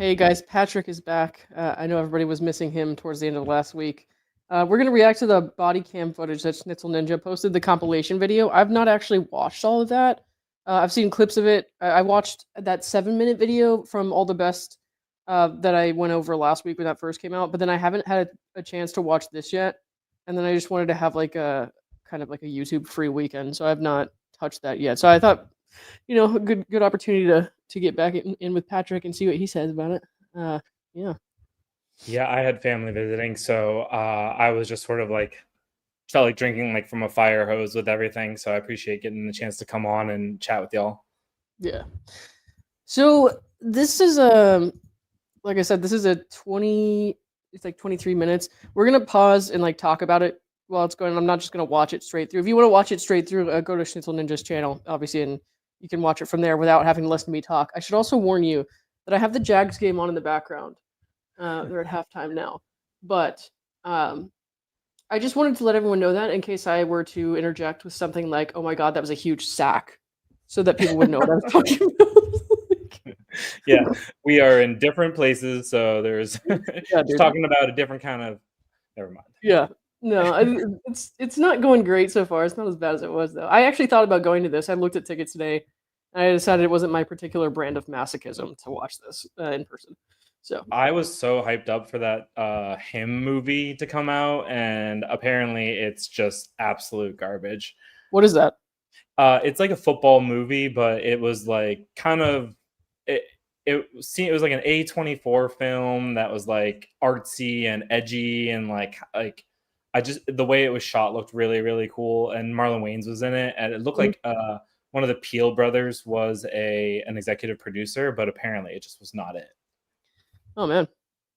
Hey guys, Patrick is back. I know everybody was missing him towards the end of last week. We're gonna react to the body cam footage that Schnitzel Ninja posted, the compilation video. I've not actually watched all of that. I've seen clips of it. I watched that 7-minute video from All the Best that I went over last week when that first came out, but then I haven't had a chance to watch this yet. And then I just wanted to have like a kind of like a YouTube free weekend, so I've not touched that yet. So I thought a good opportunity to get back in with Patrick and see what he says about it. Yeah. Yeah, I had family visiting, so I was just sort of like felt like drinking like from a fire hose with everything. So I appreciate getting the chance to come on and chat with y'all. Yeah. So this is like I said, this is a 20. It's like 23 minutes. We're gonna pause and like talk about it while it's going. I'm not just gonna watch it straight through. If you want to watch it straight through, go to Schnitzel Ninja's channel, obviously, and you can watch it from there without having to listen to me talk. I should also warn you that I have the Jags game on in the background. They're at halftime now, but I just wanted to let everyone know that in case I were to interject with something like, "Oh my God, that was a huge sack," so that people would know what I was talking about. Yeah, we are in different places, so there's Yeah, just dude. talking about a different kind of. Never mind. Yeah. No, it's not going great so far. It's not as bad as it was though. I actually thought about going to this. I looked at tickets today, and I decided it wasn't my particular brand of masochism to watch this in person. So I was so hyped up for that him movie to come out, and apparently it's just absolute garbage. what is that? It's like a football movie, but it was like kind of it. It was like an A24 film that was like artsy and edgy and like I just the way it was shot looked really really cool, and Marlon Wayans was in it, and it looked like one of the Peel brothers was an executive producer, but apparently it just was not it. Oh man,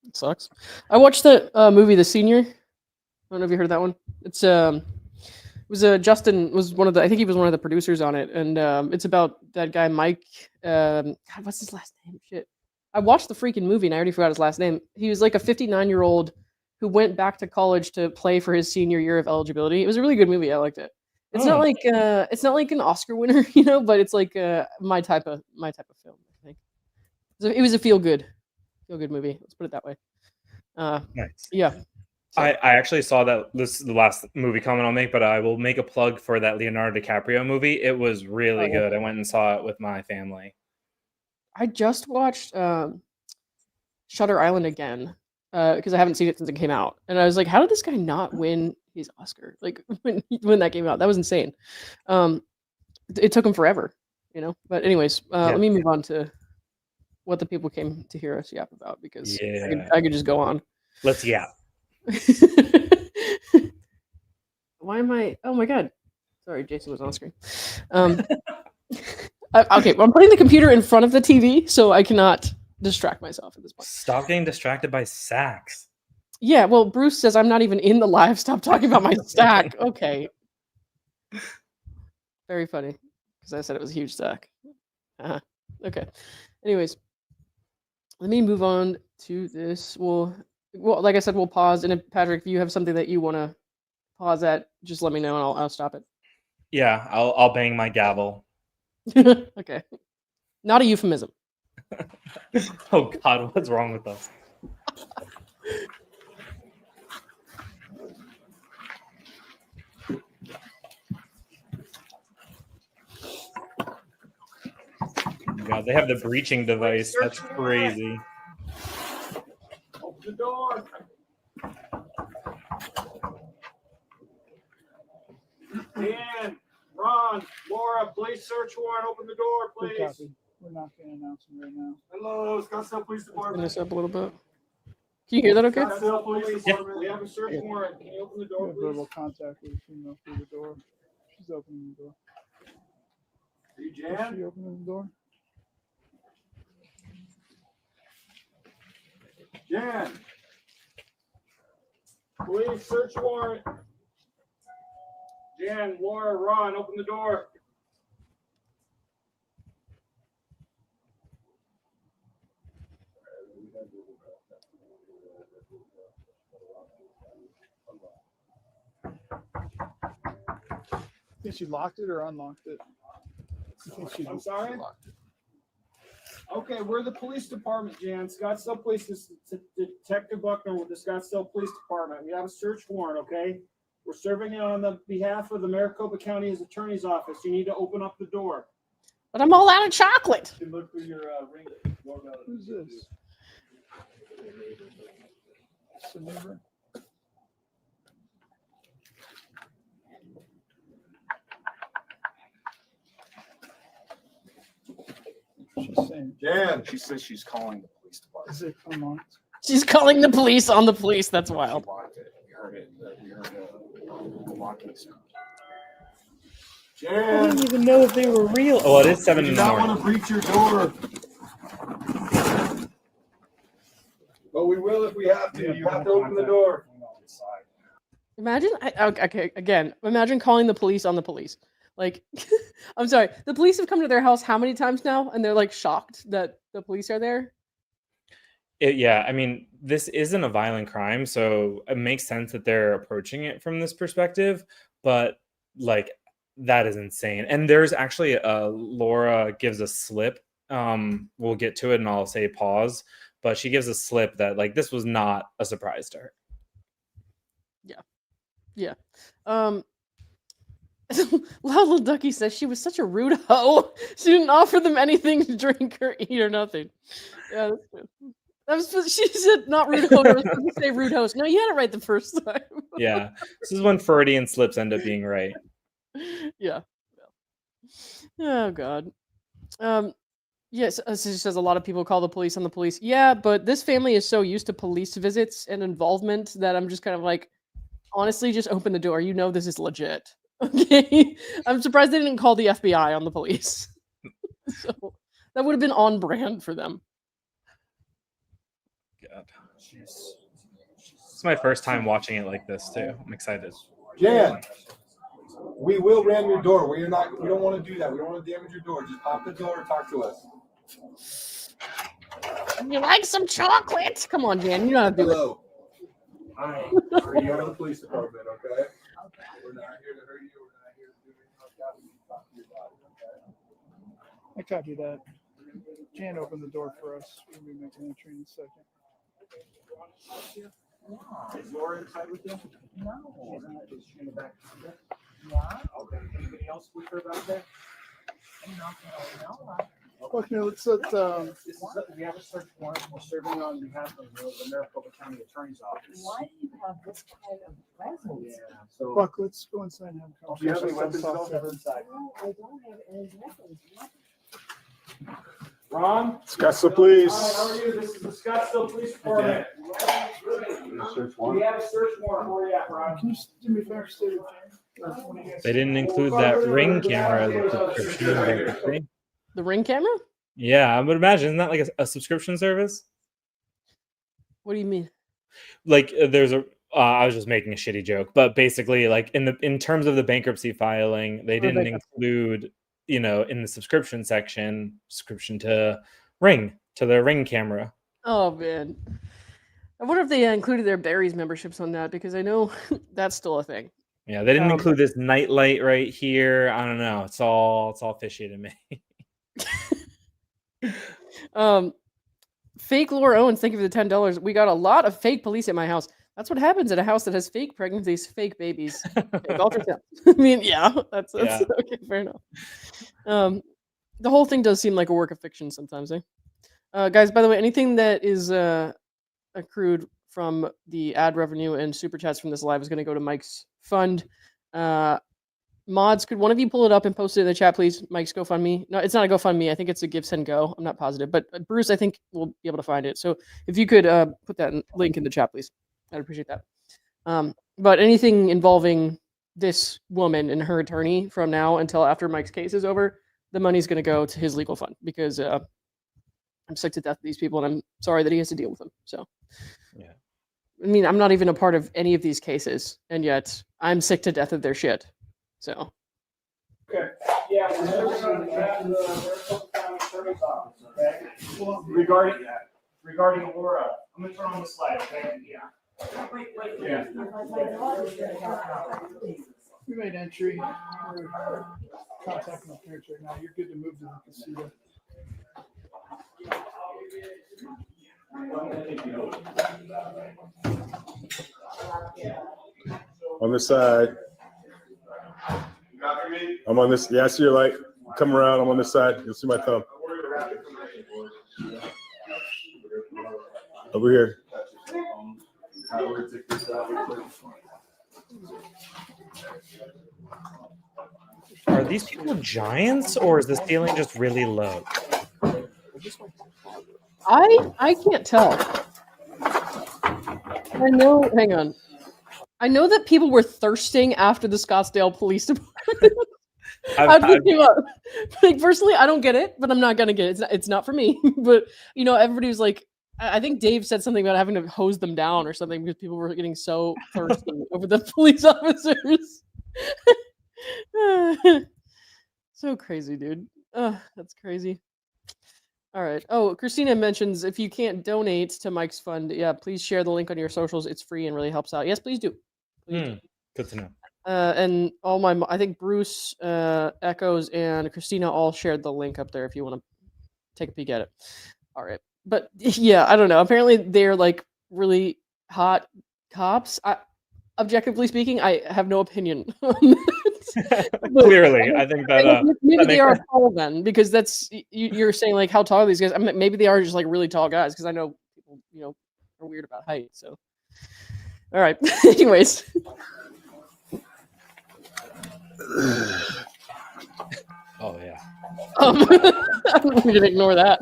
it sucks. I watched the movie The Senior. I don't know if you heard that one. It was Justin was one of the. I think he was one of the producers on it, and it's about that guy Mike. God, what's his last name? Shit. I watched the freaking movie and I already forgot his last name. He was like a 59-year-old who went back to college to play for his senior year of eligibility. It was a really good movie. I liked it. It's not like an Oscar winner, but it's like my type of film. I think so it was a feel good movie. Let's put it that way. Nice. Yeah. So. I actually saw that this is the last movie comment I'll make, but I will make a plug for that Leonardo DiCaprio movie. It was really good. I went and saw it with my family. I just watched Shutter Island again because I haven't seen it since it came out, and I was like, "How did this guy not win his Oscar? Like when that came out, that was insane." It took him forever, But anyways, let me move on to what the people came to hear us yap about because I could just go on. Let's yap. Why am I? Oh my God! Sorry, Jason was on screen. Okay, I'm putting the computer in front of the TV, so I cannot distract myself at this point. Stop getting distracted by sacks. Yeah, well, Bruce says I'm not even in the live. Stop talking about my stack. Okay. Very funny, because I said it was a huge stack. Okay. Anyways, let me move on to this. Well, like I said, we'll pause. And if Patrick, if you have something that you want to pause at, just let me know and I'll stop it. Yeah, I'll bang my gavel. Okay. Not a euphemism. Oh God, what's wrong with us? God, they have the breaching device. That's crazy. Open the door. Dan, Ron, Laura, police search warrant. Open the door, please. We're not going to announce them right now. Hello, Scottsdale Police Department. Turn this up a little bit. Can you hear that okay? Scottsdale Police Department. We have a search warrant. Can you open the door, please? Verbal contact with the female through the door. She's opening the door. Are you Is Jan? she opening the door? Jan. Police search warrant. Jan, Laura, Ron, open the door. Think she locked it or unlocked it? I'm sorry? Okay, we're the police department, Jan. Scottsdale Police, this is Detective Buckner with the Scottsdale Police Department. We have a search warrant, okay? We're serving it on the behalf of the Maricopa County's Attorney's Office. You need to open up the door. But I'm all out of chocolate. You look for your ring. Who's this? It's a neighbor. She's saying, Jan, she says she's calling the police department. is it come on? She's calling the police on the police. That's wild. We heard it. We heard the locking sound. I Jan, didn't even know if they were real. Oh, it is 7 you in do the not morning. want to breach your door. But we will if we have to. You have to open the door. Imagine, okay, again, imagine calling the police on the police. Like, I'm sorry, the police have come to their house how many times now? And they're like shocked that the police are there. Yeah, I mean, this isn't a violent crime, so it makes sense that they're approaching it from this perspective. But like, that is insane. And there's actually Laura gives a slip. We'll get to it, and I'll say pause. But she gives a slip that like this was not a surprise to her. Yeah. Little Ducky says she was such a rude hoe. She didn't offer them anything to drink or eat or nothing. Yeah, that's good. She said not rude hoe. I was supposed to say rude host. No, you had it right the first time. Yeah, this is when Freudian slips end up being right. Yeah. Oh God. Yes, she says a lot of people call the police on the police. Yeah, but this family is so used to police visits and involvement that I'm just kind of like, honestly, just open the door. You know this is legit. Okay. I'm surprised they didn't call the FBI on the police. So that would have been on brand for them. God. It's my first time watching it like this too. I'm excited. Jan, we will ram your door. We don't want to do that. We don't want to damage your door. Just pop the door and talk to us. You like some chocolate? Come on, Jan. You know how to do it. Hello. Hi. Are you out of the police department, okay? Okay. We're not here to hurt you. We're not here to do anything like that. We can talk to you about it, okay? I copy that. Jan opened the door for us. We'll be making entry in a second. Is Laura inside with you? No. She's not. Is she in the back? Yeah. Okay. Anybody else with her back there? No. Okay, let's We have a search warrant. We're serving on behalf of the Maricopa County Attorney's Office. Why do you have this kind of presence? Yeah. So. Buck, let's go inside and have a Do you have conversation. any weapons? Talk Don't to have her. inside. No, I don't have any weapons. Ron? Scottsdale Police. Hi, how are you? This is the Scottsdale Police Department. We have a search warrant. Where are you at, Ron? Can you just do me a favor, stay with Jan? They didn't include that Ring camera as a subscription. The Ring camera? Yeah, I would imagine. Isn't that like a subscription service? What do you mean? Like there's a I was just making a shitty joke, but basically like in terms of the bankruptcy filing, they didn't include, in the subscription section, subscription to the Ring camera. Oh man. I wonder if they included their Barry's memberships on that, because I know that's still a thing. Yeah, they didn't include this nightlight right here. I don't know. It's all fishy to me. Fake Laura Owens, thank you for the $10. We got a lot of fake police at my house. That's what happens at a house that has fake pregnancies, fake babies, fake ultrasound. I mean, yeah, that's Yeah. okay, fair enough. The whole thing does seem like a work of fiction sometimes, eh? Guys, by the way, anything that is accrued from the ad revenue and super chats from this live is going to go to Mike's fund. Mods, could one of you pull it up and post it in the chat, please? Mike's GoFundMe. No, it's not a GoFundMe. I think it's a Give Send Go. I'm not positive, but Bruce, I think will be able to find it. So if you could put that link in the chat, please, I'd appreciate that. But anything involving this woman and her attorney from now until after Mike's case is over, the money's going to go to his legal fund, because I'm sick to death of these people, and I'm sorry that he has to deal with them. So, Yeah. I mean, I'm not even a part of any of these cases, and yet I'm sick to death of their shit. So, Okay. Yeah, we're serving on behalf of the Maricopa County Attorney's Office, okay? Regarding Laura. I'm gonna turn on the slide, okay? Yeah. Wait. Yeah. My daughter's gonna have We made entry. We're contacting the parents right now. You're good to move to the casino. On this side. I'm on this. Yeah, I see your light. Come around. I'm on this side. You'll see my thumb. Over here. Are these people giants, or is the ceiling just really low? I can't tell. I know. Hang on. I know that people were thirsting after the Scottsdale Police Department. How'd we give up? Like, personally, I don't get it, but I'm not gonna get it. It's not for me. But you know, everybody was like, I think Dave said something about having to hose them down or something because people were getting so thirsty over the police officers. So crazy, dude. That's crazy. All right. Oh, Christina mentions if you can't donate to Mike's fund, yeah, please share the link on your socials. It's free and really helps out. Yes, please do. Please do. Good to know. And I think Bruce, Echoes, and Christina all shared the link up there if you want to take a peek at it. All right. But yeah, I don't know. Apparently they're like really hot cops. Objectively speaking, I have no opinion on that. Clearly, I think that maybe they are tall then, because that's you're saying like how tall are these guys? I mean, maybe they are just like really tall guys, because I know people are weird about height. So, all right. Anyways. Oh yeah. I'm gonna ignore that.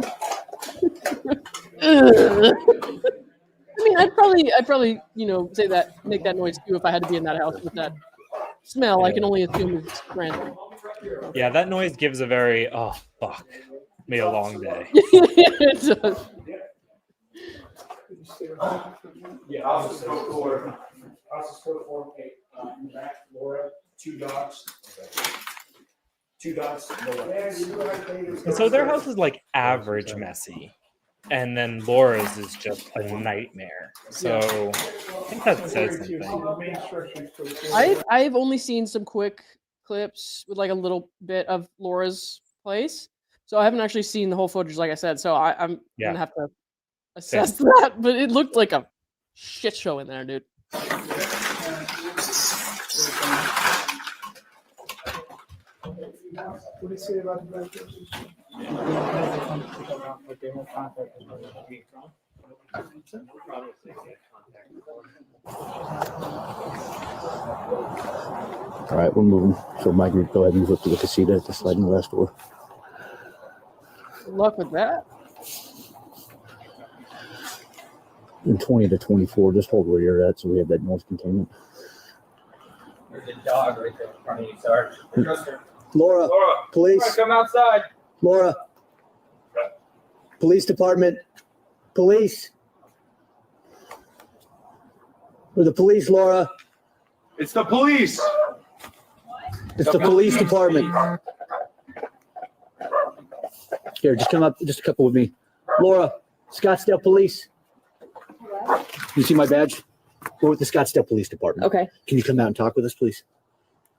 I mean, I'd probably say that, make that noise too if I had to be in that house with that smell. Yeah. I can only assume it's random. Yeah, that noise gives a very fuck me a long day. It does. Yeah, I'll just go for Laura, 2 dogs. 2 dogs. And so their house is like average messy. And then Laura's is just a nightmare. So I think that says something. I've only seen some quick clips with like a little bit of Laura's place. So I haven't actually seen the whole footage, like I said. So I'm gonna have to assess that. But it looked like a shit show in there, dude. What do you say about the Bachelor? All right, we're moving. So Mike, go ahead and move up to the casita at the sliding glass door. Good luck with that. In 20 to 24, just hold where you're at so we have that noise containment. There's a dog right there in front of you, Sarge. Laura, police. Come outside. Laura, police department, police. We're the police, Laura. It's the police. It's the police department. Here, just come up, just a couple with me. Laura, Scottsdale Police. You see my badge? We're with the Scottsdale Police Department. Okay. Can you come out and talk with us, please?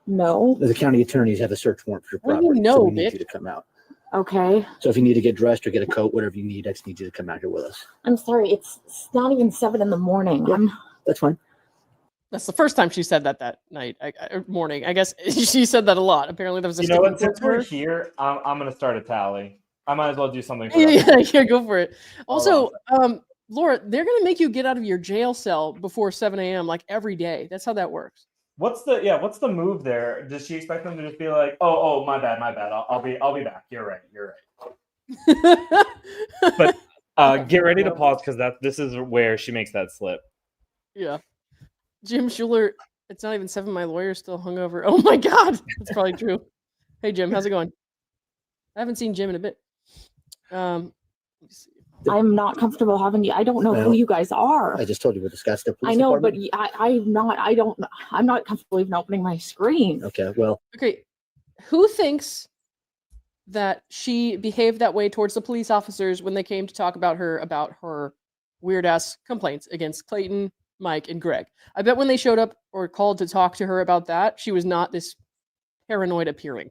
No. The county attorneys have a search warrant for your What do you property. know, So we need bitch? you to come out. Okay. So if you need to get dressed or get a coat, whatever you need, I just need you to come out here with us. I'm sorry. It's not even 7 a.m. Yeah. That's fine. That's the first time she said that night, or morning. I guess she said that a lot. Apparently, there was a. You know what? Since we're here, I'm gonna start a tally. I might as well do something. For Yeah, go for it. Also, Laura, they're gonna make you get out of your jail cell before 7 a.m. like every day. That's how that works. What's the move there? Does she expect them to just be like, oh, my bad. I'll be back. You're right. But get ready to pause because this is where she makes that slip. Yeah. Jim Schuler, it's not even 7. My lawyer's still hungover. Oh my God. That's probably true. Hey, Jim, how's it going? I haven't seen Jim in a bit. Let me see. I'm not comfortable having you. I don't know who you guys are. I just told you with the Scottsdale Police I know, Department. but I'm not comfortable even opening my screen. Okay, well. Okay. Who thinks that she behaved that way towards the police officers when they came to talk about her weird ass complaints against Clayton, Mike, and Greg? I bet when they showed up or called to talk to her about that, she was not this paranoid appearing.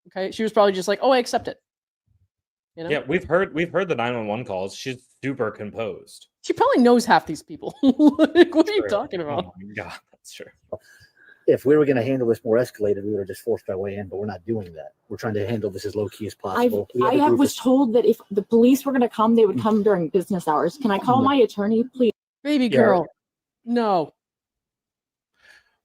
Okay. She was probably just like, oh, I accept it. You know? Yeah, we've heard the 911 calls. She's super composed. She probably knows half these people. Like, what are you True. talking Oh about? my god, that's true. If we were going to handle this more escalated, we would have just forced our way in, but we're not doing that. We're trying to handle this as low key as possible. Was told that if the police were going to come, they would come during business hours. Can I call my attorney, please? Baby Yeah. girl. No.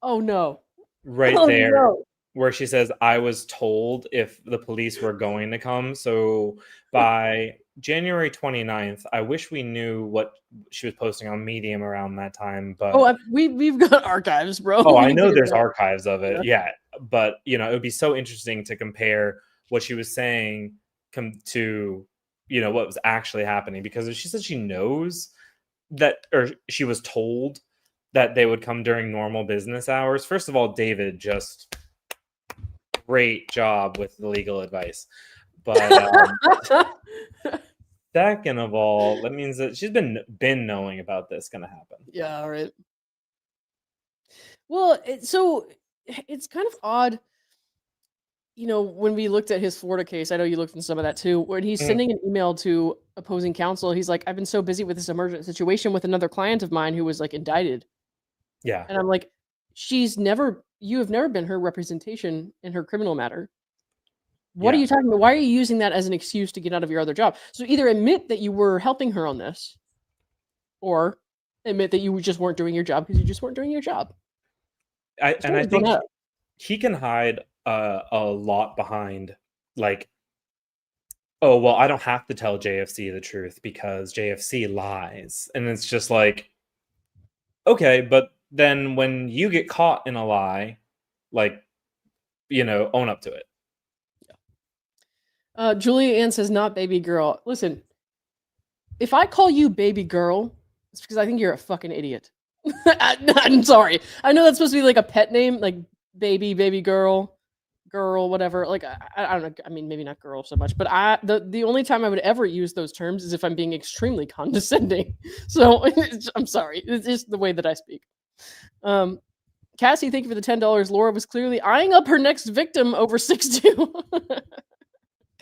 Oh no. Right Oh, there, no. where she says, "I was told if the police were going to come." So by January 29th, I wish we knew what she was posting on Medium around that time. But We've got archives, bro. oh, We I can know figure there's it out. archives of it. Yeah. But, it would be so interesting to compare what she was saying to, what was actually happening. Because if she said she knows that, or she was told that they would come during normal business hours. First of all, David, just great job with the legal advice. But second of all, that means that she's been knowing about this going to happen. Yeah, all right. Well, it's kind of odd, when we looked at his Florida case. I know you looked into some of that too. When he's sending an email to opposing counsel, he's like, "I've been so busy with this emergent situation with another client of mine who was like indicted." Yeah. And I'm like, you have never been her representation in her criminal matter. What are Yeah. you talking about? Why are you using that as an excuse to get out of your other job? So either admit that you were helping her on this, or admit that you just weren't doing your job because you just weren't doing your job. I think up. he can hide a lot behind, like, oh, well, I don't have to tell JFC the truth because JFC lies. And it's just like, okay, but then when you get caught in a lie, like, own up to it. Julia Ann says, "Not baby girl." Listen, if I call you baby girl, it's because I think you're a fucking idiot. I'm sorry. I know that's supposed to be like a pet name, like baby girl, whatever. Like I don't know. I mean, maybe not girl so much, but the only time I would ever use those terms is if I'm being extremely condescending. So I'm sorry. It's just the way that I speak. Cassie, thank you for the $10. Laura was clearly eyeing up her next victim over 6'2".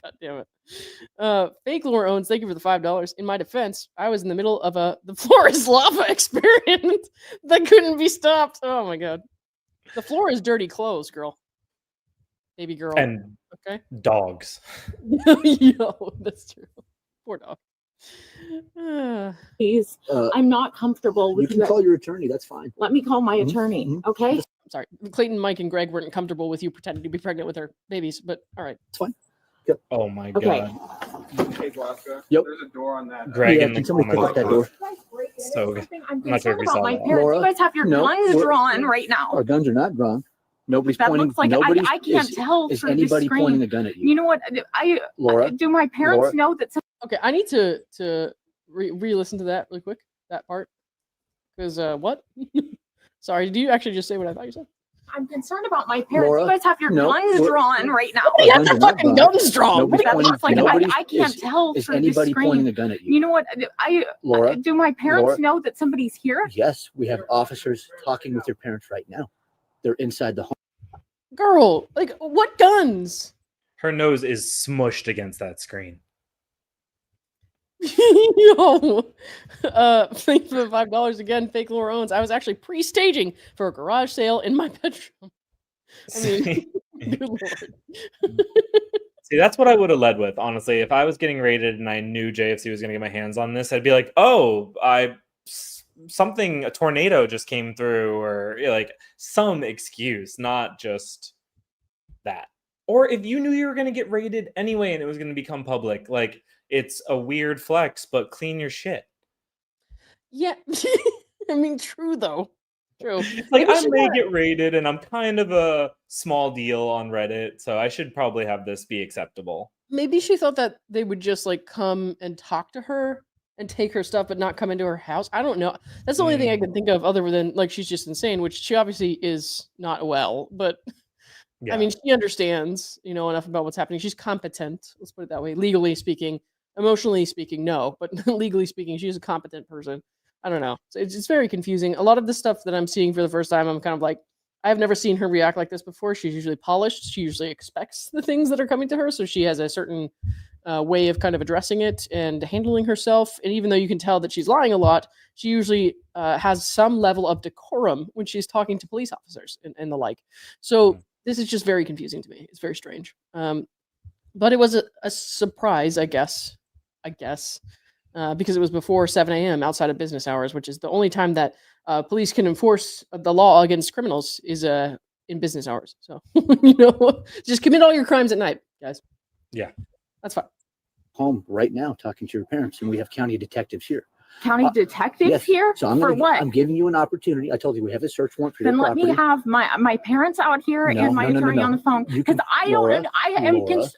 God damn it. Fake Laura Owens, thank you for the $5. In my defense, I was in the middle of the floor is lava experiment that couldn't be stopped. Oh my god. The floor is dirty clothes, girl. Baby girl. And okay. Dogs. Yo, that's true. Poor dog. Please, I'm not comfortable with You can call your attorney. That's fine. Let me call my attorney, okay? I'm sorry. Clayton, Mike, and Greg weren't comfortable with you pretending to be pregnant with their babies, but all right. It's fine. Oh my Okay. god. Hey, Glasgow. Yep. There's a door on that. Greg Yeah, in the can somebody pick up that door? So good. I'm I'm not sure if concerned we about saw my that. parents. Laura, You guys have your no, guns we're- drawn right now. Our guns are not drawn. Nobody's That pointing. looks like nobody's, I can't tell Is through the anybody screen. pointing a gun at you? You know what? Laura, Do my parents Laura? know that? Okay, I need to re-listen to that really quick, that part. Because, what? Sorry, did you actually just say what I thought you said? I'm concerned about my parents. Laura, You guys have your no, guns we're- drawn right now. Our You have guns the are not fucking drawn. guns drawn. Nobody's That pointing. looks like nobody's, I can't tell Is through the anybody screen. pointing a gun at you? You know what? Laura? Do my parents Laura? know that somebody's here? Yes, we have officers talking with your parents right now. They're inside the home. Girl, like, what guns? Her nose is smushed against that screen. Yo, thank you for the $5 again, fake Laura Owens. I was actually pre-staging for a garage sale in my bedroom. I mean, good lord. See, that's what I would have led with, honestly. If I was getting raided and I knew JFC was going to get my hands on this, I'd be like, oh, a tornado just came through, or like some excuse, not just that. Or if you knew you were going to get raided anyway and it was going to become public, like, it's a weird flex, but clean your shit. Yeah, I mean, true though. True. Like, Maybe I she may got- get raided and I'm kind of a small deal on Reddit, so I should probably have this be acceptable. Maybe she thought that they would just like come and talk to her and take her stuff, but not come into her house. I don't know. That's the only thing I can think of, other than like she's just insane, which she obviously is not well. But Yeah. I mean, she understands, enough about what's happening. She's competent. Let's put it that way. Legally speaking, emotionally speaking, no, but legally speaking, she's a competent person. I don't know. So it's very confusing. A lot of the stuff that I'm seeing for the first time, I'm kind of like, I've never seen her react like this before. She's usually polished. She usually expects the things that are coming to her. So she has a certain way of kind of addressing it and handling herself. And even though you can tell that she's lying a lot, she usually has some level of decorum when she's talking to police officers and the like. So this is just very confusing to me. It's very strange. But it was a surprise, I guess, because it was before 7 a.m. outside of business hours, which is the only time that police can enforce the law against criminals is in business hours. So, just commit all your crimes at night, guys. Yeah. That's fine. Home right now talking to your parents, and we have county detectives here. County detectives Yes. here? So I'm giving you an opportunity. I told you we have a search warrant for your Then let property. me have my parents out here No, and my no, no, attorney no. on the phone You because can- I Laura, don't. I am. Laura, Just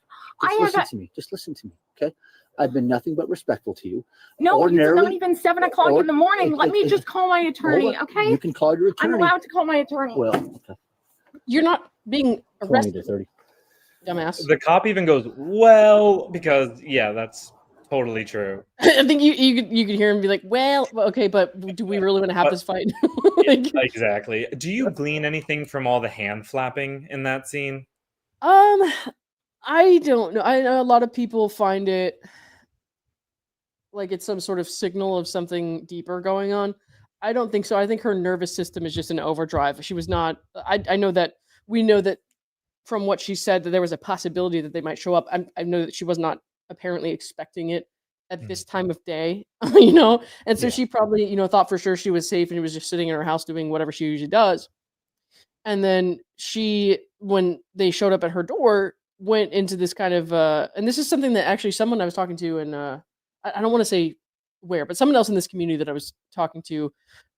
listen to me. Just listen to me, okay? I've been nothing but respectful to you. No, it's Ordinarily- not even 7 o'clock in the morning. Let me just call my attorney, Hold on. okay? You can call your I'm attorney. allowed to call my attorney. Well, okay. You're not being 20 arrested, to 30. dumbass. The cop even goes, well, because yeah, that's totally true. I think you could hear him be like, well, okay, but do we really want to have But- this fight? Exactly. Do you glean anything from all the hand flapping in that scene? I don't know. I know a lot of people find it like it's some sort of signal of something deeper going on. I don't think so. I think her nervous system is just in overdrive. She was not. I know that we know that from what she said that there was a possibility that they might show up. I know that she was not apparently expecting it at this time of day, and so Yeah. she probably thought for sure she was safe and was just sitting in her house doing whatever she usually does. And then she, when they showed up at her door, went into this kind of and this is something that actually someone I was talking to, and I don't want to say where, but someone else in this community that I was talking to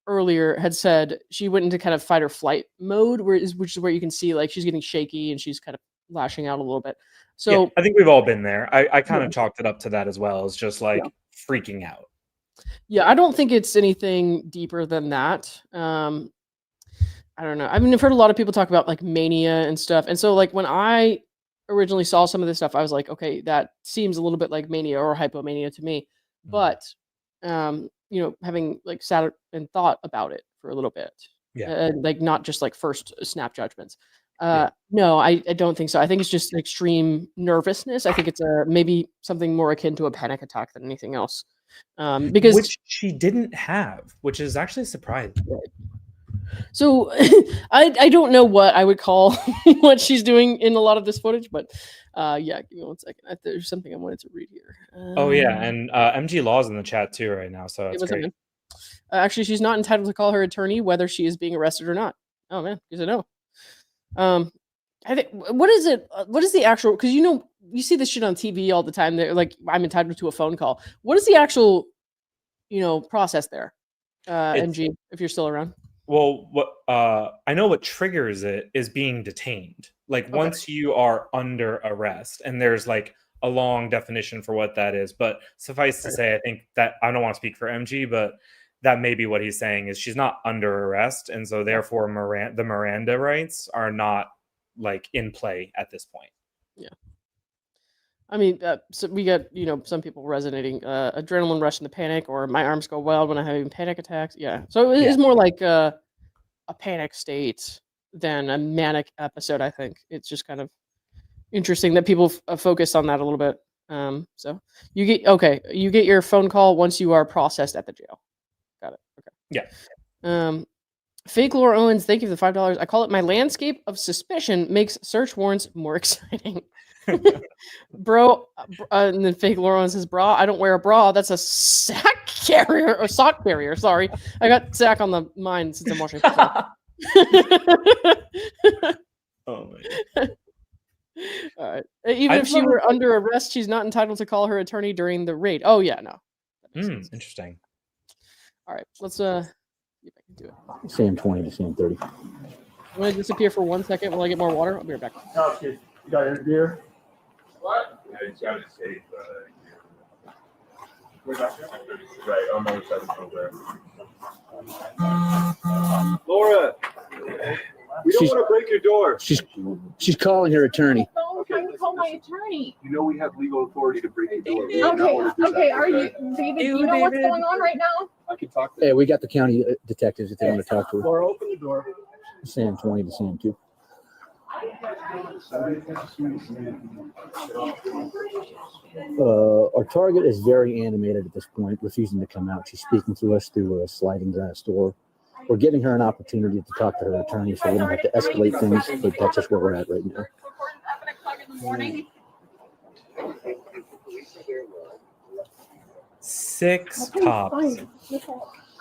earlier had said she went into kind of fight or flight mode, which is where you can see like she's getting shaky and she's kind of lashing out a little bit. So Yeah, I think we've all been there. I kind Yeah. of chalked it up to that as well. It's just like freaking out. yeah, I don't think it's anything deeper than that. I don't know. I mean, I've heard a lot of people talk about like mania and stuff. And so like when I originally saw some of this stuff, I was like, okay, that seems a little bit like mania or hypomania to me. But having like sat and thought about it for a little bit, Yeah. like not just like first snap judgments. Yeah. No, I don't think so. I think it's just extreme nervousness. I think it's maybe something more akin to a panic attack than anything else. Because Which she didn't have, which is actually surprising. so I don't know what I would call what she's doing in a lot of this footage, but yeah, give me 1 second. There's something I wanted to read here. Oh yeah, and MG Law's in the chat too right now, so it's what's up, great. man? Actually, she's not entitled to call her attorney whether she is being arrested or not. Oh man, because I know. I think what is it? What is the actual? Because you see this shit on TV all the time. They're like, I'm entitled to a phone call. What is the actual, process there? MG, if you're still around. Well, what I know what triggers it is being detained. Like once you are under arrest, and there's like a long definition for what that is. But suffice to say, I think that I don't want to speak for MG, but that may be what he's saying is she's not under arrest, and so therefore the Miranda rights are not like in play at this point. Yeah. I mean, so we got some people resonating adrenaline rush into panic, or my arms go wild when I'm having panic attacks. Yeah, so it is more like a panic state than a manic episode. I think it's just kind of interesting that people focus on that a little bit. So you get your phone call once you are processed at the jail. Got it. Okay. Yeah. Fake Laura Owens, thank you for the $5. I call it my landscape of suspicion makes search warrants more exciting. Bro, and then fake Laura Owens says, bra, I don't wear a bra. That's a sack carrier or sock carrier. Sorry. I got sack on the mind since I'm watching. Oh my God. All right. Even if she were under arrest, she's not entitled to call her attorney during the raid. Oh yeah, no. Interesting. All right, let's see if I can do it. Sam 20 to Sam 30. I'm gonna disappear for 1 second while I get more water. I'll be right back. Oh, shit. You got your beer? What? Yeah, he's got it safe. Right, on the other side of the there. Laura, we don't She's- want to break your door. She's calling her attorney. phone, can you call my attorney? You know we have legal authority to break your door. We do not Okay, want to do okay, that, are you, David, do you know what's going on right now? I can talk to Hey, we got the county detectives if they want to talk to her. Laura, open the door. Sam 20 to Sam 2. Our target is very animated at this point, refusing to come out. She's speaking to us through a sliding glass door. We're giving her an opportunity to talk to her attorney, so we don't have to escalate things, but that's just where we're at right now. Six cops.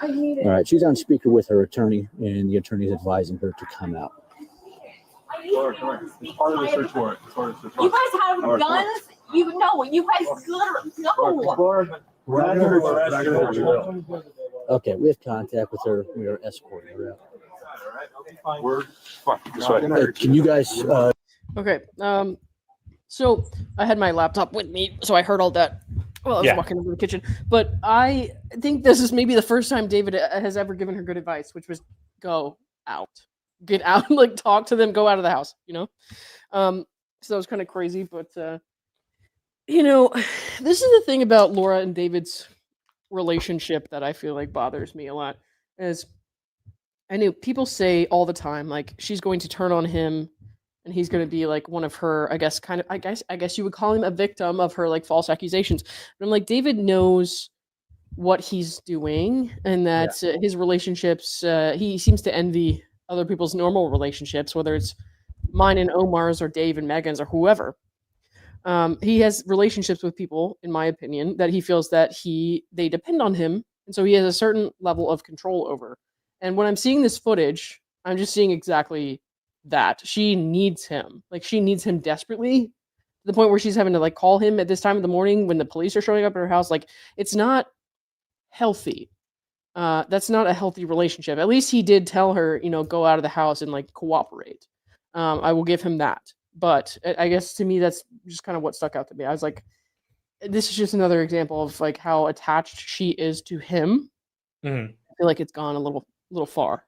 All right, she's on speaker with her attorney, and the attorney is advising her to come out. Laura, come on. It's part of the search warrant. It's part of the search You warrant. guys have guns? You know, you guys literally no. Laura, we're not going to hurt you. Okay, we have contact with her. We are escorting her out. We're fine. This way. Can you guys? Okay. So I had my laptop with me, so I heard all that while I was walking into the kitchen. But I think this is maybe the first time David has ever given her good advice, which was go out, get out, like talk to them, go out of the house. You know. So that was kind of crazy, but you know, this is the thing about Laura and David's relationship that I feel like bothers me a lot. Is I know people say all the time, like she's going to turn on him and he's going to be like one of her, I guess you would call him a victim of her like false accusations. But I'm like, David knows what he's doing and that his relationships, he seems to envy other people's normal relationships, whether it's mine and Omar's or Dave and Megan's or whoever. He has relationships with people, in my opinion, that he feels that they depend on him. And so he has a certain level of control over. And when I'm seeing this footage, I'm just seeing exactly that. She needs him. Like, she needs him desperately to the point where she's having to, like, call him at this time of the morning when the police are showing up at her house. Like, it's not healthy. That's not a healthy relationship. At least he did tell her, you know, go out of the house and, like, cooperate. I will give him that. But I guess to me, that's just kind of what stuck out to me. I was like, this is just another example of, like, how attached she is to him. Mm-hmm. I feel like it's gone a little far.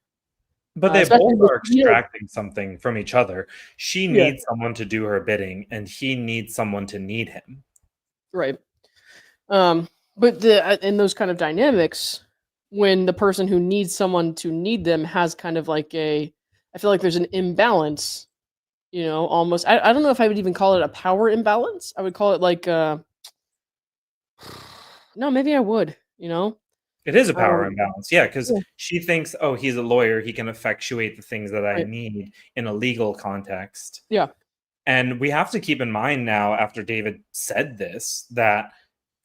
But they both are extracting something from each other. She needs someone to do her bidding, and he needs someone to need him. Right. But in those kind of dynamics, when the person who needs someone to need them has kind of like I feel like there's an imbalance, you know, almost. I don't know if I would even call it a power imbalance. I would call it like, no, maybe I would, you know. It is a power imbalance, because she thinks, oh, he's a lawyer, he can effectuate the things that I need in a legal context. Yeah. And we have to keep in mind now, after David said this, that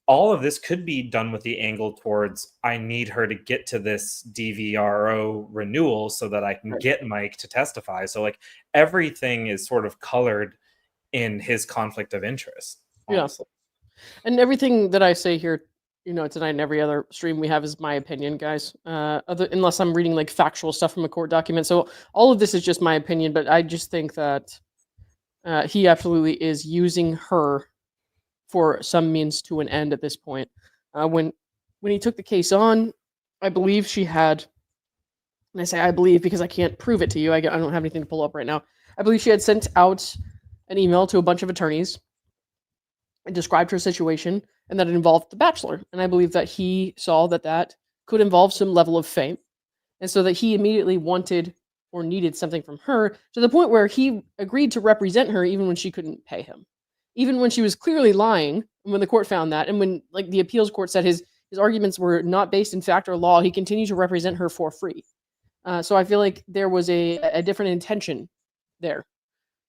all of this could be done with the angle towards, I need her to get to this DVRO renewal so that I can get Mike to testify. So, like, everything is sort of colored in his conflict of interest. Honestly. Yeah. And everything that I say here, you know, tonight and every other stream we have is my opinion, guys. Unless I'm reading like factual stuff from a court document. So all of this is just my opinion, but I just think that he absolutely is using her for some means to an end at this point. When he took the case on, I believe she had, and I say I believe because I can't prove it to you. I don't have anything to pull up right now. I believe she had sent out an email to a bunch of attorneys and described her situation, and that it involved the Bachelor. And I believe that he saw that could involve some level of fame. And so that he immediately wanted or needed something from her to the point where he agreed to represent her even when she couldn't pay him. Even when she was clearly lying, and when the court found that, and when like the appeals court said his arguments were not based in fact or law, he continued to represent her for free. So I feel like there was a different intention there.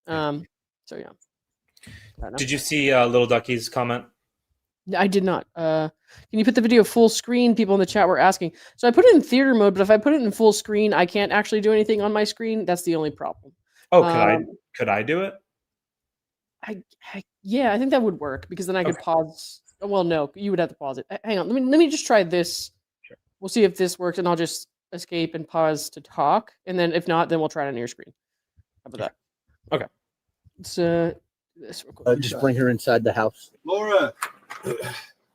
So yeah. Did you see Little Ducky's comment? I did not. Can you put the video full screen? People in the chat were asking. So I put it in theater mode, but if I put it in full screen, I can't actually do anything on my screen. That's the only problem. Oh, could I do it? Yeah, I think that would work because then I could pause. Well, no, you would have to pause it. Hang on. Let me just try this. Sure. We'll see if this works, and I'll just escape and pause to talk, and then if not, then we'll try it on your screen. How about that? Okay. It's this real quick. Just bring her inside the house. Laura,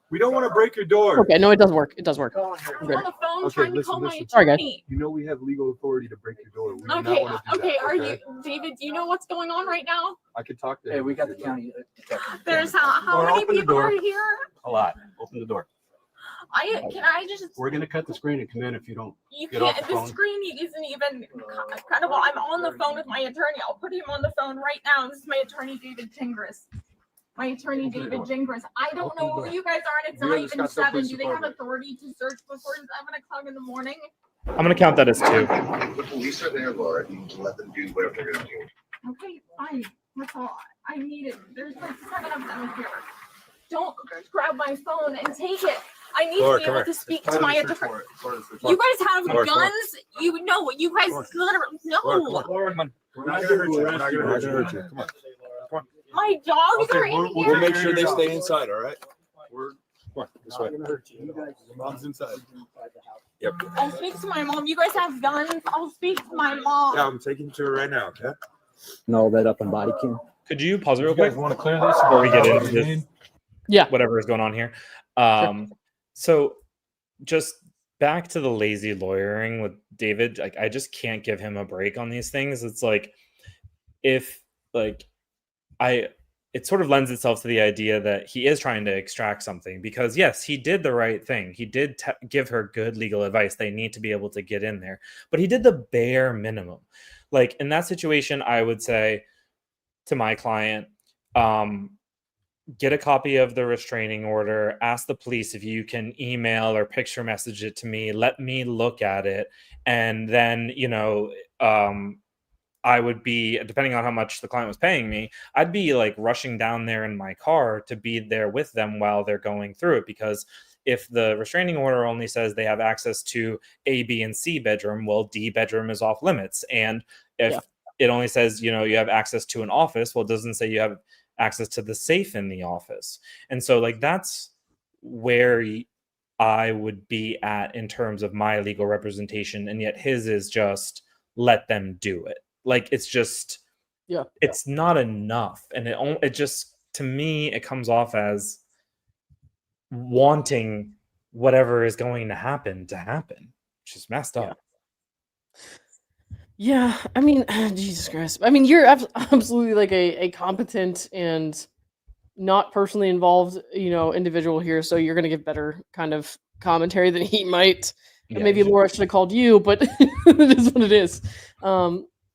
we don't want to break your door. Okay, no, it does work. It does work. I'm on the phone Okay, trying to listen, call my listen. Sorry, guys. attorney. You know we have legal authority to break your door. We do not Okay, want to do okay, that, are you, David, do you know what's going on right now? I can talk to him. Hey, we got the county detective. There's how Laura, many open the people door. are here? A lot. Open the door. Can I just? We're gonna cut the screen and come in if you don't. You Get off can't. the The phone. screen isn't even credible. I'm on the phone with my attorney. I'll put him on the phone right now. This is my attorney, David Gingras. My attorney, David Gingras. I don't know who you guys are, and it's not even 7. Do they have authority to search before 7:00 in the morning? I'm gonna count that as 2. The police are there, Laura. You need to let them do whatever they're gonna do. Okay, fine. That's all. I need it. There's like 7 of them here. Don't grab my phone and take it. I need to be able to speak to my attorney. You guys have guns? You know what? You guys literally no. We're not gonna hurt you. We're not gonna hurt you. Come on. My dogs are in here. We'll make sure they stay inside. All right. Come on. This way. Mom's inside. Yep. I'll speak to my mom. You guys have guns? I'll speak to my mom. Yeah, I'm taking you to her right now. Okay. And all that up on body cam. Could you pause it real quick Want to clear this before we get into this? Yeah. Whatever is going on here. So just back to the lazy lawyering with David. Like, I just can't give him a break on these things. It's like, if like it sort of lends itself to the idea that he is trying to extract something, because yes, he did the right thing. He did give her good legal advice. They need to be able to get in there, but he did the bare minimum. Like, in that situation, I would say to my client, get a copy of the restraining order, ask the police if you can email or picture message it to me, let me look at it. And then, I would be, depending on how much the client was paying me, I'd be like rushing down there in my car to be there with them while they're going through it. Because if the restraining order only says they have access to A, B, and C bedroom, well, D bedroom is off limits. And if it only says, you have access to an office, well, it doesn't say you have access to the safe in the office. And so like, that's where I would be at in terms of my legal representation. And yet his is just let them do it. Like, it's just, it's not enough. And it just, to me, it comes off as wanting whatever is going to happen, which is messed up. Yeah, I mean, Jesus Christ. I mean, you're absolutely like a competent and not personally involved, individual here. So you're going to give better kind of commentary than he might. Yeah, maybe Laura should have called you, but it is what it is.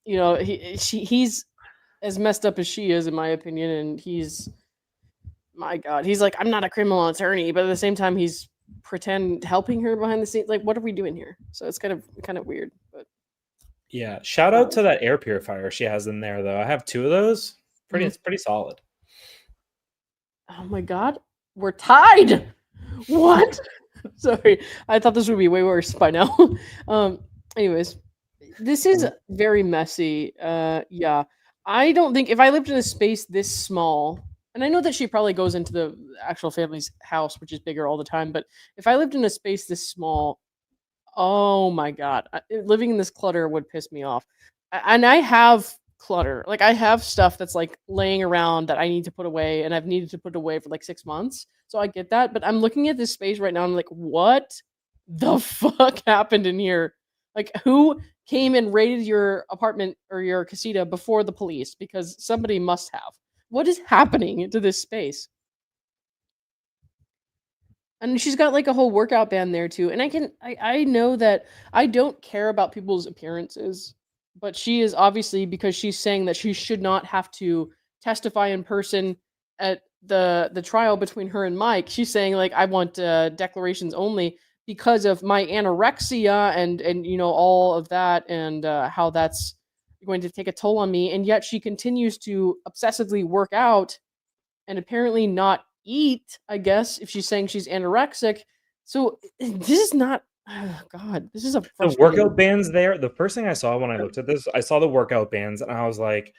He's as messed up as she is, in my opinion, and my God, he's like, I'm not a criminal attorney, but at the same time, he's helping her behind the scenes. Like, what are we doing here? So it's kind of weird, but yeah. Shout out to that air purifier she has in there, though. I have 2 of those. It's pretty solid. Oh my God, we're tied. What? Sorry, I thought this would be way worse by now. Anyways. This is very messy. Yeah. I don't think if I lived in a space this small, and I know that she probably goes into the actual family's house, which is bigger all the time, but if I lived in a space this small, oh my God, living in this clutter would piss me off. And I have clutter. Like, I have stuff that's like laying around that I need to put away, and I've needed to put away for like 6 months. So I get that, but I'm looking at this space right now, and I'm like, what the fuck happened in here? Like, who came and raided your apartment or your casita before the police? Because somebody must have. What is happening to this space? And she's got like a whole workout band there too. And I know that I don't care about people's appearances, but she is obviously, because she's saying that she should not have to testify in person at the trial between her and Mike. She's saying like, I want declarations only, because of my anorexia and all of that, and how that's going to take a toll on me. And yet she continues to obsessively work out and apparently not eat, I guess, if she's saying she's anorexic. So this is not, oh God, this is a the workout bands there. The first thing I saw when I looked at this, I saw the workout bands, and I was like,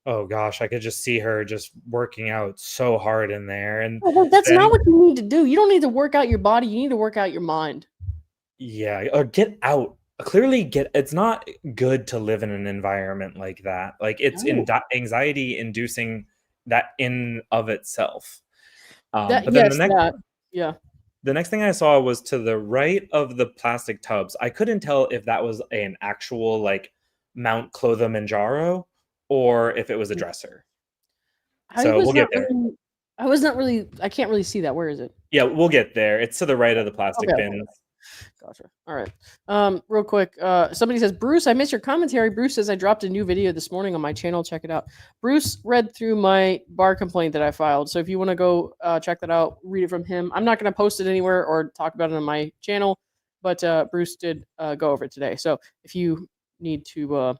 oh gosh, I could just see her just working out so hard in there. And that's not what you need to do. You don't need to work out your body. You need to work out your mind. Yeah, or get out. Clearly, it's not good to live in an environment like that. Like, it's anxiety inducing that in of itself. But then the next thing I saw was to the right of the plastic tubs. I couldn't tell if that was an actual like Mount Kilimanjaro or if it was a dresser. So we'll get there. I was not really. I can't really see that. Where is it? Yeah, we'll get there. It's to the right of the plastic Okay. bins. Gotcha. All right. Real quick. Somebody says, Bruce, I missed your commentary. Bruce says I dropped a new video this morning on my channel. Check it out. Bruce read through my bar complaint that I filed. So if you want to go check that out, read it from him. I'm not going to post it anywhere or talk about it on my channel, but Bruce did go over it today. So if you need to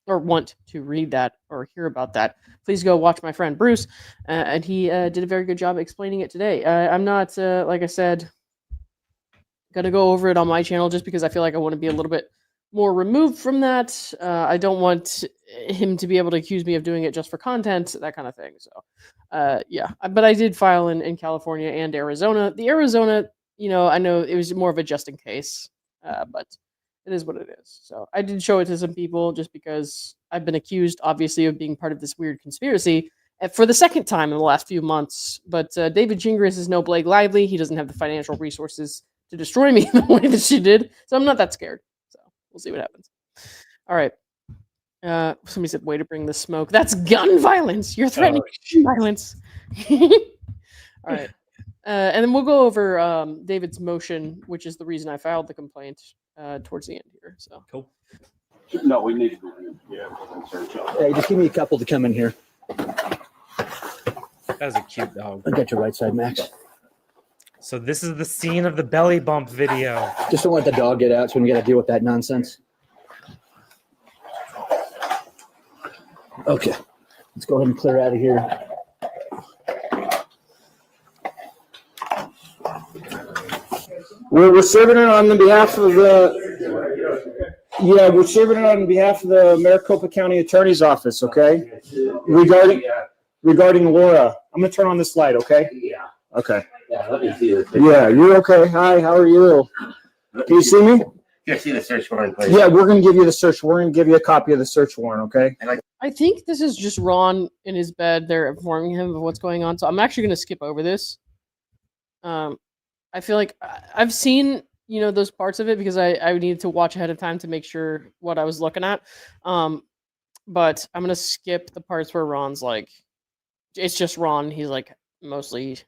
or want to read that or hear about that, please go watch my friend Bruce. And he did a very good job explaining it today. I'm not, like I said, gonna go over it on my channel just because I feel like I want to be a little bit more removed from that. I don't want him to be able to accuse me of doing it just for content, that kind of thing. So, yeah. But I did file in California and Arizona. The Arizona, I know it was more of a just in case, but it is what it is. So I did show it to some people just because I've been accused, obviously, of being part of this weird conspiracy for the second time in the last few months. But David Gingras is no Blake Lively. He doesn't have the financial resources to destroy me the way that she did. So I'm not that scared. So we'll see what happens. All right. Somebody said, way to bring the smoke. That's gun violence. You're threatening gun violence. All right. And then we'll go over David's motion, which is the reason I filed the complaint towards the end here. So cool. No, we need to. Yeah. Hey, just give me a couple to come in here. That's a cute dog. I got your right side, Max. So this is the scene of the belly bump video. Just don't let the dog get out, so we got to deal with that nonsense. Okay, let's go ahead and clear out of here. We're serving it on the behalf of the. Yeah, we're serving it on behalf of the Maricopa County Attorney's Office. Okay, regarding Laura. I'm gonna turn on this light. Okay. Yeah. Okay. Yeah, let me see this. Yeah, you're okay. Hi, how are you? Can you see me? Yeah, see the search warrant, please. Yeah, we're gonna give you the search. We're gonna give you a copy of the search warrant. Okay. I think this is just Ron in his bed. They're informing him of what's going on. So I'm actually going to skip over this. I feel like I've seen, those parts of it because I needed to watch ahead of time to make sure what I was looking at. But I'm going to skip the parts where Ron's like, it's just Ron. He's like mostly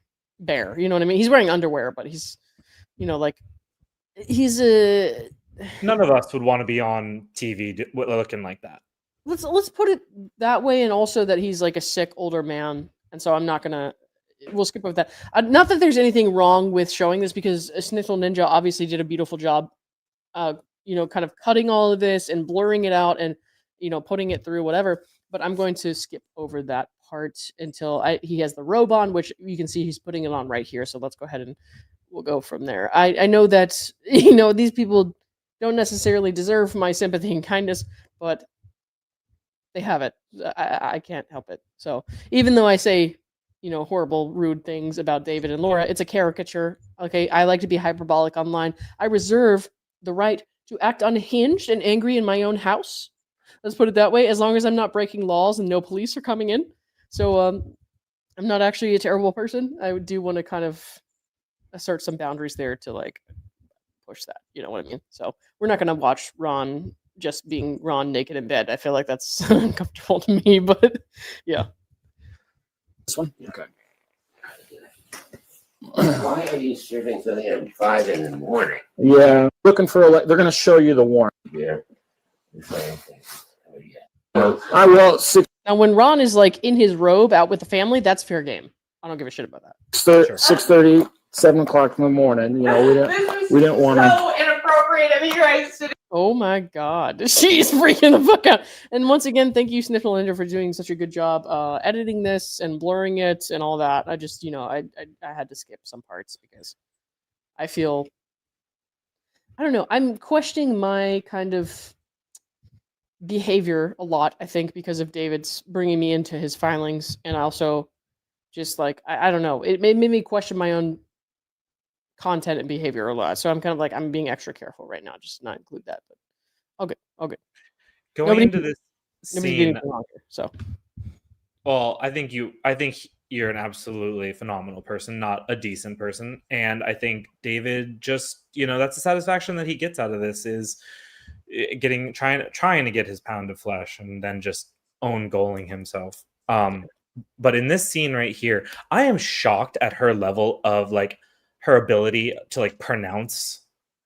bare. You know what I mean? He's wearing underwear, but he's, he's a. None of us would want to be on TV looking like that. Let's put it that way, and also that he's like a sick older man, and so I'm not gonna. We'll skip over that. Not that there's anything wrong with showing this, because Snitzel Ninja obviously did a beautiful job, kind of cutting all of this and blurring it out and putting it through whatever. But I'm going to skip over that part until he has the robe on, which you can see he's putting it on right here. So let's go ahead and we'll go from there. I know that these people don't necessarily deserve my sympathy and kindness, but they have it. I can't help it. So even though I say, horrible, rude things about David and Laura, it's a caricature. Okay, I like to be hyperbolic online. I reserve the right to act unhinged and angry in my own house. Let's put it that way. As long as I'm not breaking laws and no police are coming in. So I'm not actually a terrible person. I do want to kind of assert some boundaries there to push that. You know what I mean? So we're not going to watch Ron just being Ron naked in bed. I feel like that's uncomfortable to me, but yeah. This one? Okay. Why are you serving till the 5 in the morning? Yeah, looking for they're going to show you the warrant. Yeah. I will. Now, when Ron is in his robe out with the family, that's fair game. I don't give a shit about that. 6:30, 7 o'clock in the morning. We didn't want to. So inappropriate of you guys to do. Oh my God, she's freaking the fuck out. And once again, thank you, Sniffle Ninja, for doing such a good job editing this and blurring it and all that. I just, I had to skip some parts because I feel, I don't know, I'm questioning my kind of behavior a lot, I think, because of David's bringing me into his filings, and also just I don't know, it made me question my own content and behavior a lot. So I'm kind of I'm being extra careful right now, just to not include that. But okay. Going into this scene, so. Well, I think you're an absolutely phenomenal person, not a decent person, and I think David just, that's the satisfaction that he gets out of this is trying to get his pound of flesh and then just own goaling himself. But in this scene right here, I am shocked at her level of like her ability to like pronounce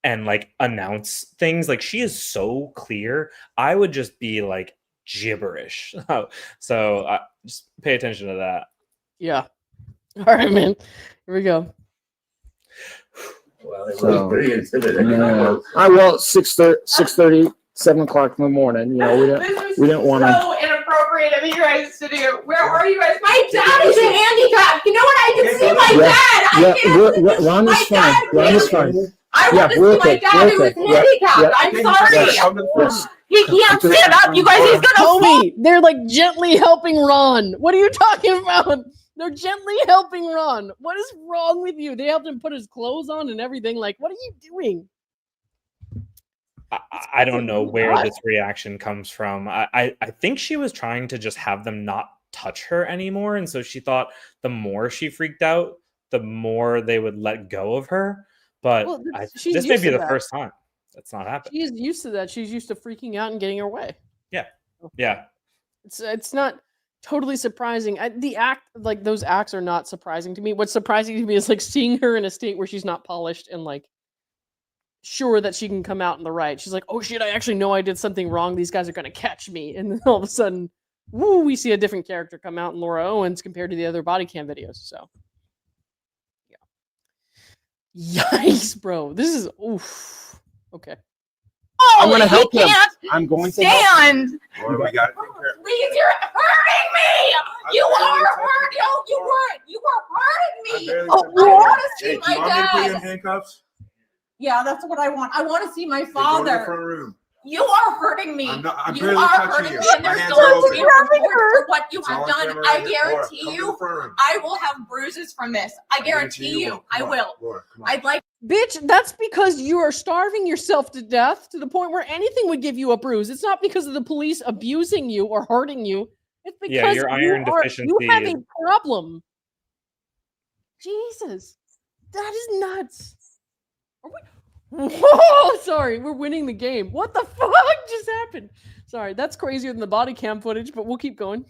and like announce things. Like she is so clear. I would just be like gibberish. So just pay attention to that. Yeah. All right, man. Here we go. Well, it So, was pretty intimidating. I will 6:30, 7 o'clock in the morning. You know, we didn't want to. So inappropriate of you guys to do. Where are you guys? My dad is handicapped. You know what? I can see my dad. I can't. Ron is fine. Ron is fine. I want to see my dad who is handicapped. I'm sorry. Yes. He can't stand up. You guys, he's gonna fall. Homie, they're like gently helping Ron. What are you talking about? They're gently helping Ron. What is wrong with you? They helped him put his clothes on and everything. Like, what are you doing? I don't know where this reaction comes from. I think she was trying to just have them not touch her anymore. And so she thought the more she freaked out, the more they would let go of her. But Well, this may be the first time that's not happened. She's used to that. She's used to freaking out and getting her way. Yeah. It's not totally surprising. The act, like those acts are not surprising to me. What's surprising to me is like seeing her in a state where she's not polished and like sure that she can come out in the right. She's like, oh shit, I actually know I did something wrong. These guys are going to catch me. And then all of a sudden, woo, we see a different character come out in Laura Owens compared to the other body cam videos. So, yeah. Yikes, bro. This is, oof. Okay. Oh, I'm gonna help him. Can't I'm going to help stand. What do we got? Please, you're hurting me. You are hurting. You are hurting me. Oh, I want to see Hey, my you want me to put you in dad. handcuffs? Yeah, that's what I want. I want to see my Then go to the father. front room. You are hurting me. I'm You barely are touching hurting you. me, and My there's hands going are to be open. reports for what you It's have on done. camera I right here. Laura, guarantee come to the you, front room. I will have bruises from this. I guarantee you, I Come on, will. Laura, come on. I'd like. Bitch, that's because you are starving yourself to death to the point where anything would give you a bruise. It's not because of the police abusing you or hurting you. It's because your iron you deficiency have a is- problem. Jesus, that is nuts. Are we? Whoa, sorry, we're winning the game. What the fuck just happened? Sorry, that's crazier than the body cam footage, but we'll keep going.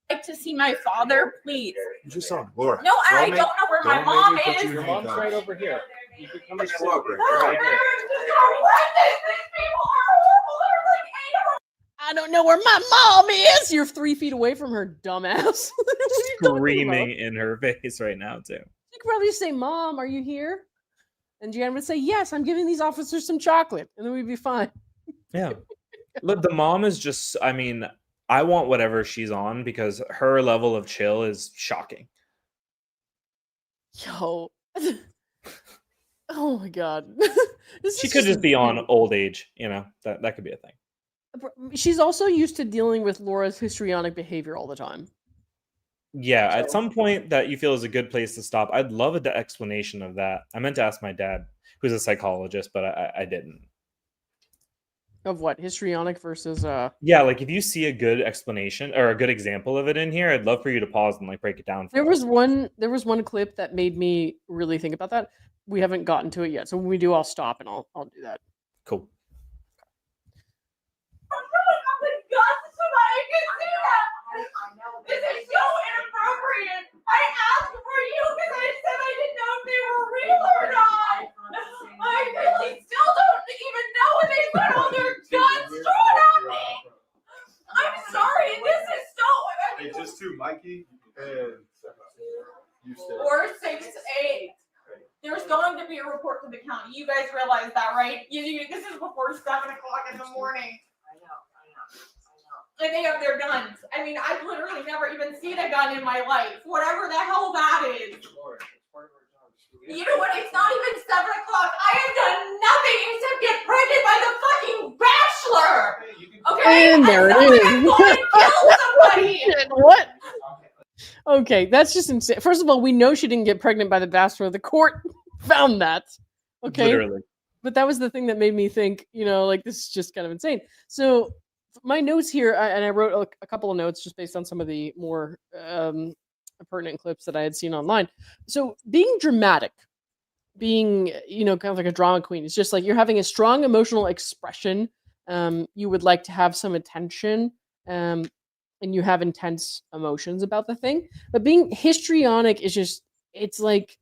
Like to see my father, please. You just saw him, Laura. No, I Don't don't know where my don't mom make me put is. you in Your mom's handcuffs. right over here. You can come and sit. Walk right Oh, there. man, just horrendous. These people are horrible. There's like 8 of them. I don't know where my mom is. You're 3 feet away from her, dumbass. What are you talking Screaming about? in her face right now, too. You could probably say, Mom, are you here? And Jan would say, yes, I'm giving these officers some chocolate. And then we'd be fine. Yeah. Look, the mom is just, I mean, I want whatever she's on because her level of chill is shocking. Yo. Oh my God. She could just be on old age, you know, that could be a thing. She's also used to dealing with Laura's histrionic behavior all the time. Yeah, at some point that you feel is a good place to stop, I'd love an explanation of that. I meant to ask my dad, who's a psychologist, but I didn't. Of what? Histrionic versus Yeah, like if you see a good explanation or a good example of it in here, I'd love for you to pause and like break it down. There was one clip that made me really think about that. We haven't gotten to it yet. So when we do, I'll stop and I'll do that. Cool. This is so inappropriate. I asked for you because I said I didn't know if they were real or not. I really still don't even know when they put all their guns drawn on me. I'm sorry. This is so. Hey, just two, Mikey and you said. 4, 6, 8. There's going to be a report to the county. You guys realize that, right? This is before 7 o'clock in the morning. And they have their guns. I mean, I've literally never even seen a gun in my life. Whatever the hell that is. You know what? It's not even 7 o'clock. I have done nothing except get pregnant by the fucking Bachelor. Okay? And there it Like is. I'm going to kill somebody. What? Okay, that's just insane. First of all, we know she didn't get pregnant by the Bachelor. The court found that. Okay. Literally. But that was the thing that made me think, like this is just kind of insane. So my notes here, and I wrote a couple of notes just based on some of the more pertinent clips that I had seen online. So being dramatic, being, kind of like a drama queen, it's just like you're having a strong emotional expression. You would like to have some attention. and you have intense emotions about the thing. But being histrionic is just, it's like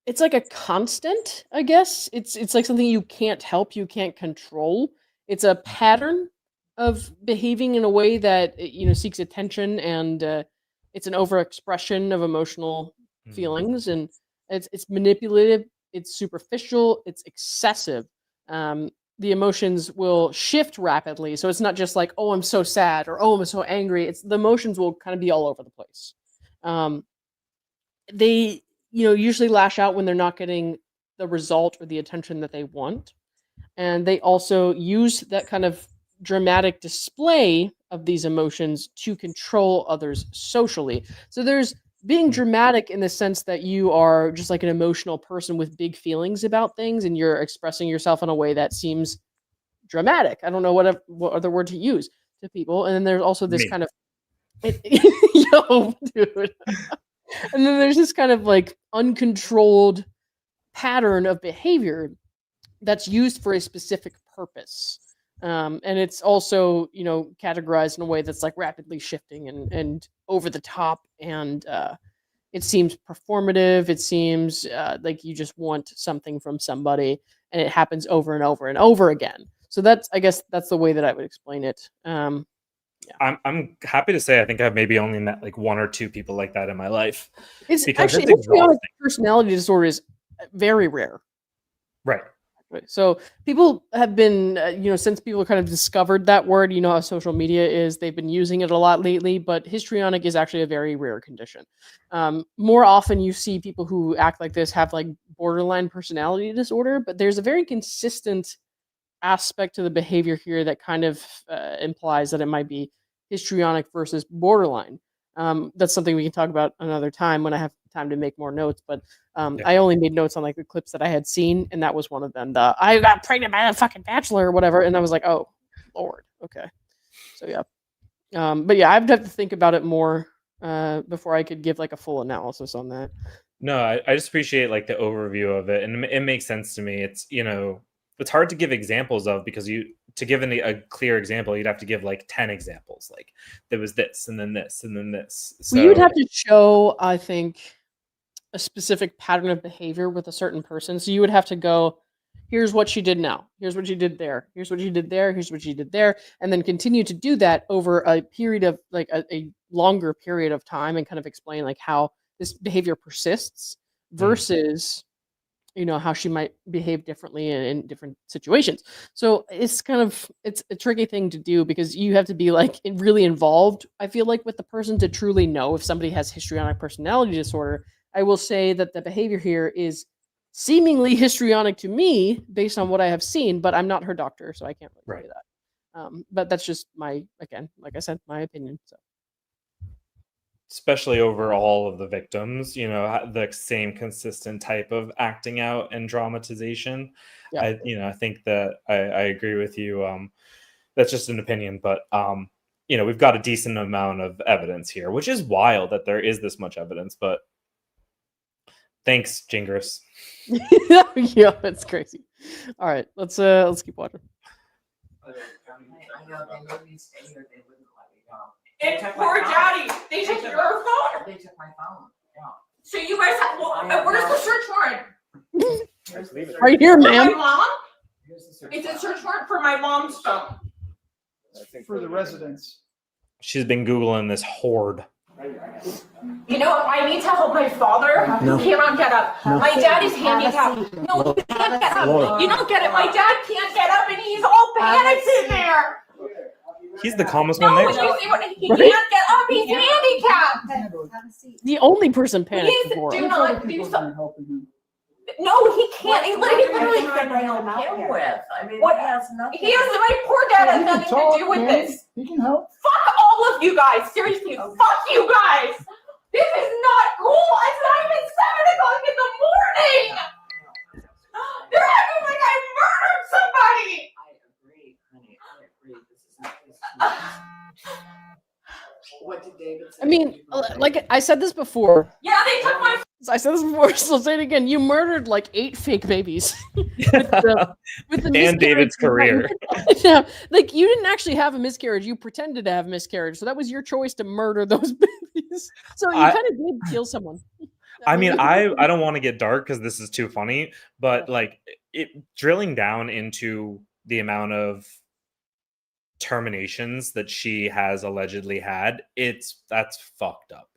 a constant, I guess. It's like something you can't help, you can't control. It's a pattern of behaving in a way that seeks attention, and it's an overexpression of emotional feelings, and it's manipulative, it's superficial, it's excessive. The emotions will shift rapidly, so it's not just like, oh, I'm so sad, or oh, I'm so angry. It's the emotions will kind of be all over the place. They usually lash out when they're not getting the result or the attention that they want, and they also use that kind of dramatic display of these emotions to control others socially. So there's being dramatic in the sense that you are just like an emotional person with big feelings about things, and you're expressing yourself in a way that seems dramatic. I don't know what other word to use to people. And then there's also this kind of yo, dude. And then there's this kind of like uncontrolled pattern of behavior that's used for a specific purpose. And it's also, categorized in a way that's like rapidly shifting and over the top. And it seems performative. It seems like you just want something from somebody, and it happens over and over and over again. So I guess that's the way that I would explain it. I'm happy to say I think I've maybe only met like one or two people like that in my life. It's because actually histrionic personality disorder is very rare. Right. So people have been, since people kind of discovered that word, how social media is, they've been using it a lot lately, but histrionic is actually a very rare condition. More often you see people who act like this have like borderline personality disorder, but there's a very consistent aspect to the behavior here that kind of implies that it might be histrionic versus borderline. That's something we can talk about another time when I have time to make more notes, but I only made notes on like the clips that I had seen, and that was one of them. I got pregnant by a fucking bachelor or whatever, and I was like, oh Lord, okay. So yeah. But yeah, I'd have to think about it more before I could give like a full analysis on that. No, I just appreciate like the overview of it, and it makes sense to me. It's it's hard to give examples of, because to give a clear example, you'd have to give like 10 examples. Like there was this, and then this, and then this. So you would have to show, I think, a specific pattern of behavior with a certain person. So you would have to go, here's what she did now. Here's what she did there. Here's what she did there. Here's what she did there. And then continue to do that over a period of like a longer period of time, and kind of explain like how this behavior persists versus how she might behave differently in different situations. So it's a tricky thing to do, because you have to be like really involved, I feel like, with the person to truly know if somebody has histrionic personality disorder. I will say that the behavior here is seemingly histrionic to me based on what I have seen, but I'm not her doctor, so I can't really say that. But that's just like I said, my opinion. So. Especially over all of the victims, the same consistent type of acting out and dramatization. Yeah. I think that I agree with you. That's just an opinion, but we've got a decent amount of evidence here, which is wild that there is this much evidence. But thanks, Jingris. Yeah, it's crazy. All right, let's keep watching. And poor Daddy, they took your phone? They took my phone, yeah. So you guys have, where's the search warrant? Right here, ma'am. For my mom? It's a search warrant for my mom's phone. For the residents. She's been Googling this horde. I need to help my father. No. He cannot get up. No. My dad is handicapped. No, he can't get up. Laura. You don't get it. My dad can't get up, and he's all panicked in there. He's the calmest one No, there. he can't get up. He's handicapped. The only person panicked Please before. do not do something. Helping him. No, he can't. He literally Trying to help him with. I mean, What? he has nothing. my poor dad has He can nothing to talk, do with man. this. He can help. Fuck all of you guys. Seriously, fuck you guys. This is not cool. It's not even 7 o'clock in the morning. They're acting like I murdered somebody. I agree, honey. I agree. This is not. What did David say? I mean, like I said this before. Yeah, they took my. I said this before, so I'll say it again. You murdered like 8 fake babies with the and miscarriage. David's career. Yeah, like you didn't actually have a miscarriage. You pretended to have a miscarriage. So that was your choice to murder those babies. So you kind of did kill someone. I mean, I don't want to get dark because this is too funny, but like it drilling down into the amount of terminations that she has allegedly had, that's fucked up.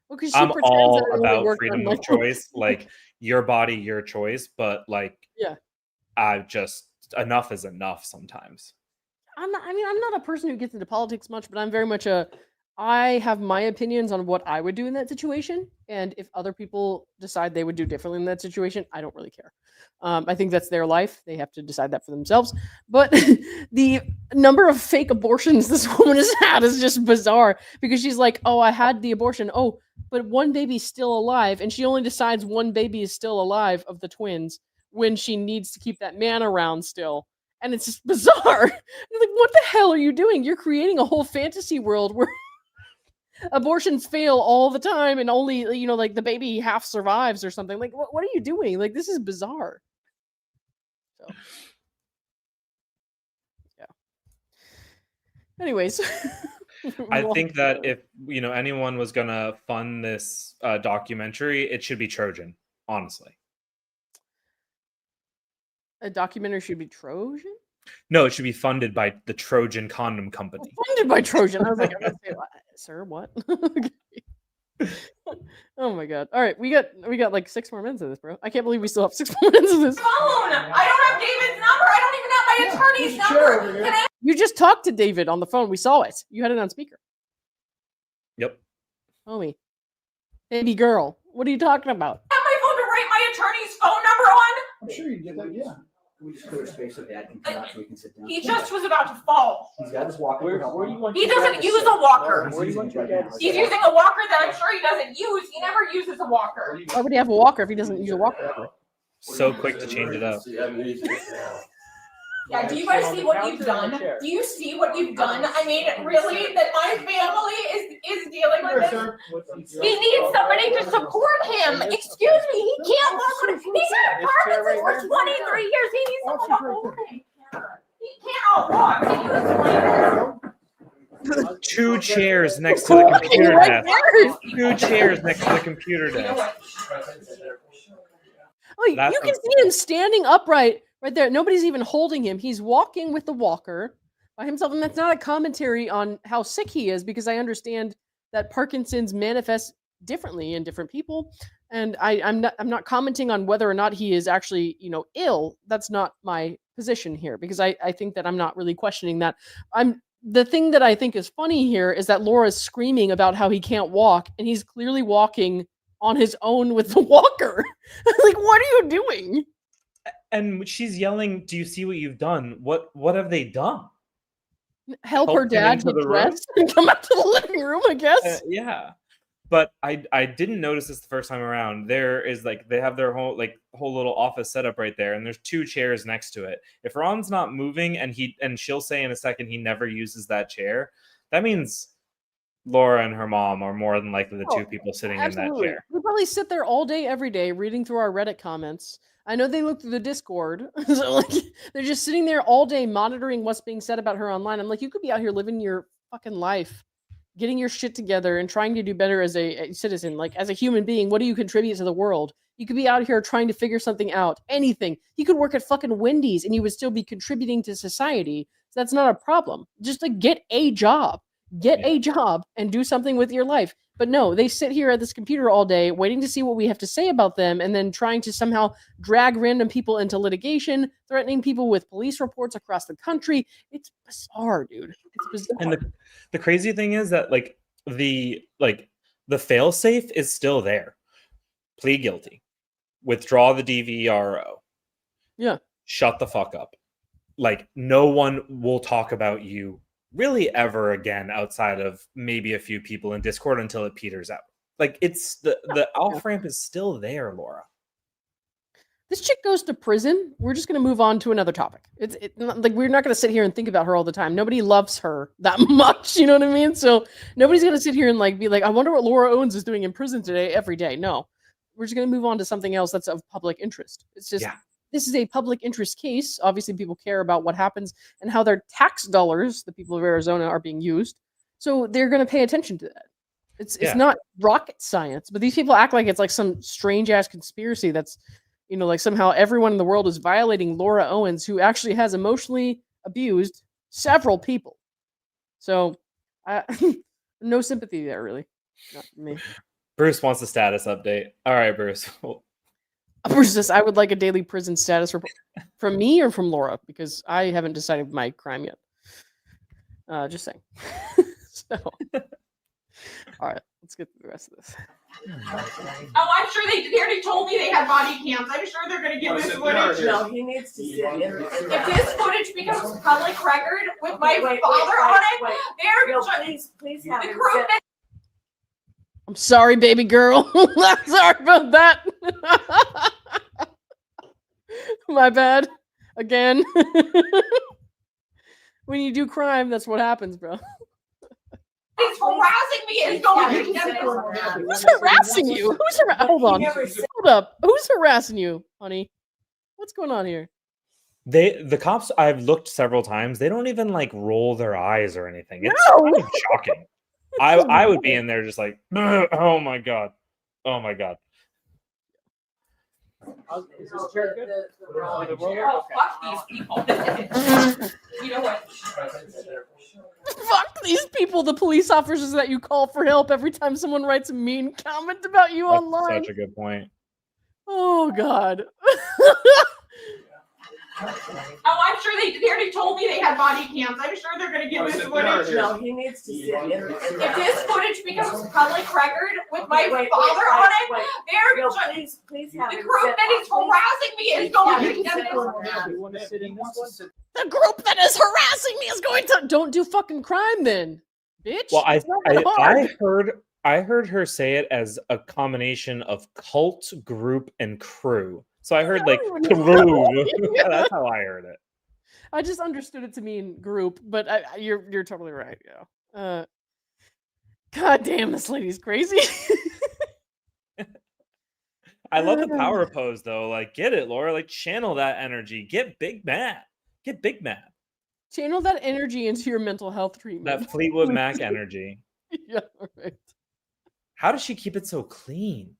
Well, 'cause I'm pretends that all it only about worked freedom on, of choice, like your body, your choice, but like Yeah. I just enough is enough sometimes. I'm not a person who gets into politics much, but I'm very much I have my opinions on what I would do in that situation, and if other people decide they would do differently in that situation, I don't really care. I think that's their life; they have to decide that for themselves. But the number of fake abortions this woman has had is just bizarre because she's like, "Oh, I had the abortion. Oh, but one baby's still alive," and she only decides one baby is still alive of the twins when she needs to keep that man around still. And it's just bizarre. Like, what the hell are you doing? You're creating a whole fantasy world where abortions fail all the time and only, like the baby half survives or something. Like, what are you doing? Like, this is bizarre. So, yeah. Anyways. I think that if anyone was gonna fund this documentary, it should be Trojan, honestly. A documentary should be Trojan? No, it should be funded by the Trojan Condom Company. Funded by Trojan. I was like, sir, what? Oh my god. All right, we got like 6 more minutes of this, bro. I can't believe we still have 6 more minutes of this. Phone. I don't have David's number. I don't even have my attorney's number. Can I You just talked to David on the phone. We saw it. You had it on speaker. Yep. Homie. Baby girl. What are you talking about? have my phone to write my attorney's phone number on? I'm sure you can get that. Yeah. Can we just clear space so Dad can come out so we can sit down? He just was about to fall. He's got his walker. Where do you want He your dad doesn't to use sit? a walker. Where do you want your dad to He's sit? using a walker that I'm sure he doesn't use. He never uses a walker. Why would he have a walker if he doesn't use a walker ever? So quick to change it up. Yeah, do you guys see what you've done? Do you see what you've done? I mean, really, that my family is dealing with this? He needs somebody to support him. Excuse me, he can't walk on it. He's had Parkinson's for 23 years. He needs someone to hold him. He cannot walk. He needs somebody. 2 chairs next to the computer desk. 2 chairs next to the computer desk. Oh, you can see him standing upright right there. Nobody's even holding him. He's walking with the walker by himself. And that's not a commentary on how sick he is, because I understand that Parkinson's manifests differently in different people. And I'm not commenting on whether or not he is actually, ill. That's not my position here, because I think that I'm not really questioning that. The thing that I think is funny here is that Laura's screaming about how he can't walk, and he's clearly walking on his own with the walker. Like, what are you doing? And she's yelling, "Do you see what you've done? What have they done?" Help her him dad into get the room? dressed and come out to the living room, I guess. Yeah. But I didn't notice this the first time around. There is they have their whole little office set up right there, and there's 2 chairs next to it. If Ron's not moving and she'll say in a second he never uses that chair, that means Laura and her mom are more than likely the 2 people sitting in that chair. We probably sit there all day, every day, reading through our Reddit comments. I know they look through the Discord. So they're just sitting there all day monitoring what's being said about her online. I'm like, you could be out here living your fucking life, getting your shit together and trying to do better as a citizen, like as a human being. What do you contribute to the world? You could be out here trying to figure something out, anything. You could work at fucking Wendy's and you would still be contributing to society. So that's not a problem. Just get a job. Get a job and do something with your life. But no, they sit here at this computer all day waiting to see what we have to say about them, and then trying to somehow drag random people into litigation, threatening people with police reports across the country. It's bizarre, dude. It's bizarre. And the crazy thing is that the fail safe is still there. Plead guilty. Withdraw the DVRO. Yeah. Shut the fuck up. No one will talk about you really ever again outside of maybe a few people in Discord until it peters out. It's the off ramp is still there, Laura. This chick goes to prison. We're just going to move on to another topic. We're not going to sit here and think about her all the time. Nobody loves her that much. You know what I mean? So nobody's going to sit here and be like, I wonder what Laura Owens is doing in prison today every day. No. we're just gonna move on to something else that's of public interest. It's just this is a public interest case. Obviously, people care about what happens and how their tax dollars, the people of Arizona, are being used. So they're gonna pay attention to that. It's not rocket science, but these people act like it's like some strange ass conspiracy that's, like somehow everyone in the world is violating Laura Owens, who actually has emotionally abused several people. So, no sympathy there, really. Not for me. Bruce wants a status update. All right, Bruce. Bruce says, I would like a daily prison status report from me or from Laura, because I haven't decided my crime yet. Just saying. So, all right, let's get through the rest of this. Oh, I'm sure they already told me they had body cams. I'm sure they're going to give this footage. No, he needs to sit in. If this footage becomes public record with my father on it, Please have the him group sit. I'm sorry, baby girl. I'm sorry about that. My bad. Again. When you do crime, that's what happens, bro. He's harassing me and going to Who's harassing you? Hold on. Hold up. Who's harassing you, honey? What's going on here? The cops, I've looked several times. They don't even like roll their eyes or anything. It's kind of shocking. I would be in there just like, oh my god, oh my god. Is this chair good? Oh, fuck these people. You know what? Fuck these people, the police officers that you call for help every time someone writes a mean comment about you That's online. such a good point. Oh god. Oh, I'm sure they already told me they had body cams. I'm sure they're going to give this footage. No, he needs to sit in. If this footage becomes public record with my father on it, please the have him group sit. that is harassing me is going to get The group that is harassing me is going to don't do fucking crime then, bitch. Well, It's not that hard. I heard her say it as a combination of cult, group, and crew. So I heard like crew. That's how I heard it. I just understood it to mean group, but you're totally right. Yeah. God damn, this lady's crazy. I love the power pose though. Like, get it, Laura. Like, channel that energy. Get big mad. Get big mad. Channel that energy into your mental health treatment. That Fleetwood Mac energy. Yeah, right. How does she keep it so clean?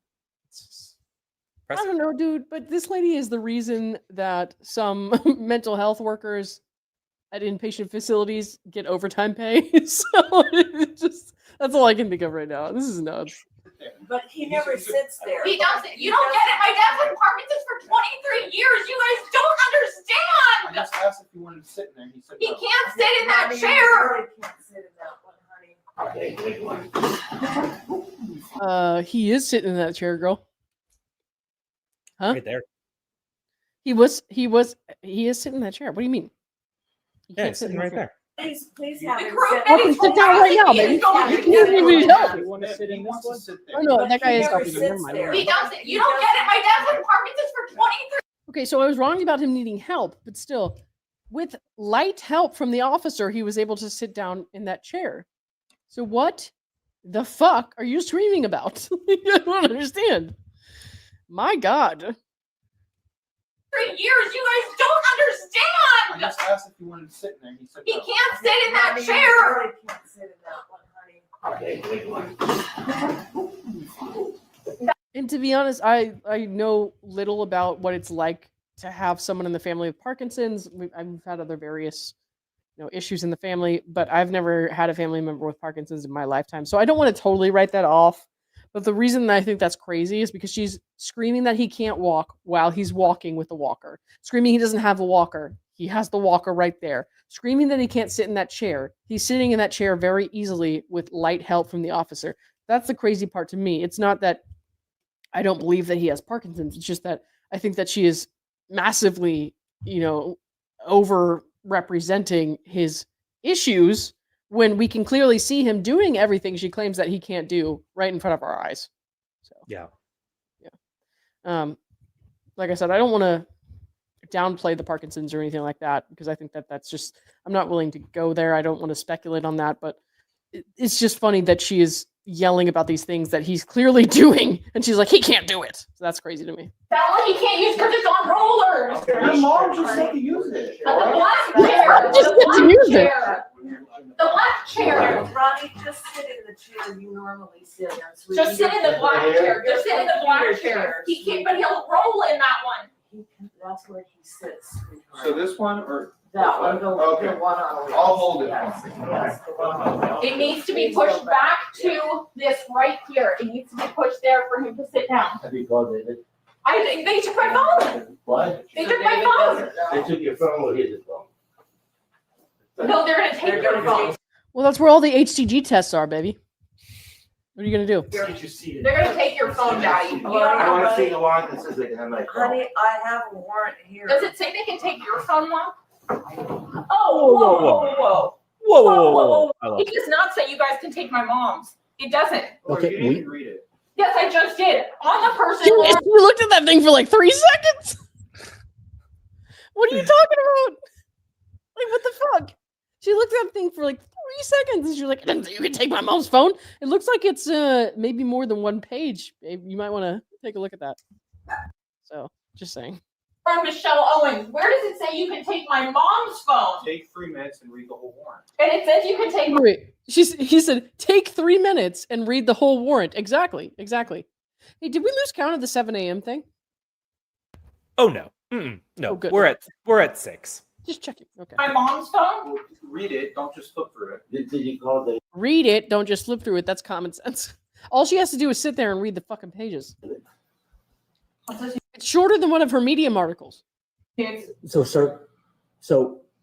I don't know, dude, but this lady is the reason that some mental health workers at inpatient facilities get overtime pay. So that's all I can think of right now. This is nuts. But he never sits there. He doesn't. You don't get it. My dad's had Parkinson's for 23 years. You guys don't understand. I just asked if you wanted to sit in there. He said He no. can't sit in that Honey, chair. you really can't sit in that one, honey. He is sitting in that chair, girl. Huh? Right there. He is sitting in that chair. What do you mean? He Yeah, can't he's sit in sitting the right chair. there. Please have The him group sit. that Fucking is sit down right now, harassing me baby. is going to You get need me to help. You want to sit in this one? Sit there. Oh no, that guy He is never helping. Never sits mind. there. He doesn't. You don't get it. My dad's had Parkinson's for 23. Okay, so I was wrong about him needing help, but still, with light help from the officer, he was able to sit down in that chair. So what the fuck are you screaming about? I don't understand. My God. 3 years. You guys don't I understand. just asked if you wanted to sit in there. He said He no. can't sit in that Honey, you chair. really can't sit in that one, honey. And to be honest, I know little about what it's like to have someone in the family with Parkinson's. I've had other various issues in the family, but I've never had a family member with Parkinson's in my lifetime. So I don't want to totally write that off. But the reason that I think that's crazy is because she's screaming that he can't walk while he's walking with a walker. Screaming he doesn't have a walker. He has the walker right there. Screaming that he can't sit in that chair. He's sitting in that chair very easily with light help from the officer. That's the crazy part to me. It's not that I don't believe that he has Parkinson's. It's just that I think that she is massively, over representing his issues when we can clearly see him doing everything she claims that he can't do right in front of our eyes. So Yeah. Like I said, I don't want to downplay the Parkinson's or anything like that because I think that that's just, I'm not willing to go there. I don't want to speculate on that, but it's just funny that she is yelling about these things that he's clearly doing, and she's like, he can't do it. So that's crazy to me. That one he can't use because it's on rollers. Your mom just said to use it. The black chair. Just The black use it. chair. The black chair. Ronnie, just sit in the chair you normally sit in. sweetie. Just sit in the black chair. Just sit in the black chair. He can't, but he'll roll in that one. That's where he sits. So this one or? That one, the Okay. one on the. I'll hold it. Yes, yes, the one on the. It needs to be pushed back to this right here. It needs to be pushed there for him to sit down. Have you called David? They took my phone. What? They took my phone. They took your phone or his phone? No, they're gonna take your phone. Well, that's where all the HCG tests are, baby. What are you gonna do? Get you seated. They're gonna take your phone, Daddy. You don't I want to have- see the line that says they can have my phone. Honey, I have a warrant here. Does it say they can take your phone, Mom? Oh, Whoa, whoa, whoa, whoa, whoa. whoa. Whoa, whoa, whoa, whoa. I love It does not say you guys can take my mom's. It doesn't. Okay, You didn't read it. Yes, I just did. On the person. You looked at that thing for like 3 seconds. What are you talking about? Like, what the fuck? She looked at that thing for like 3 seconds, and she's like, "You can take my mom's phone." It looks like it's maybe more than one page. Babe, you might want to take a look at that. So, just saying. From Michelle Owens. Where does it say you can take my mom's phone? Take 3 minutes and read the whole warrant. And it says you can take my. Wait, he said, take 3 minutes and read the whole warrant. Exactly. Hey, did we lose count of the 7 a.m. thing? Oh no. Mm-mm. No. Oh, good. We're at 6. Just checking. Okay. My mom's phone? Well, read it, don't just flip through it. Did you call David? Read it. Don't just flip through it. That's common sense. All she has to do is sit there and read the fucking pages. It's shorter than one of her Medium articles. So, sir,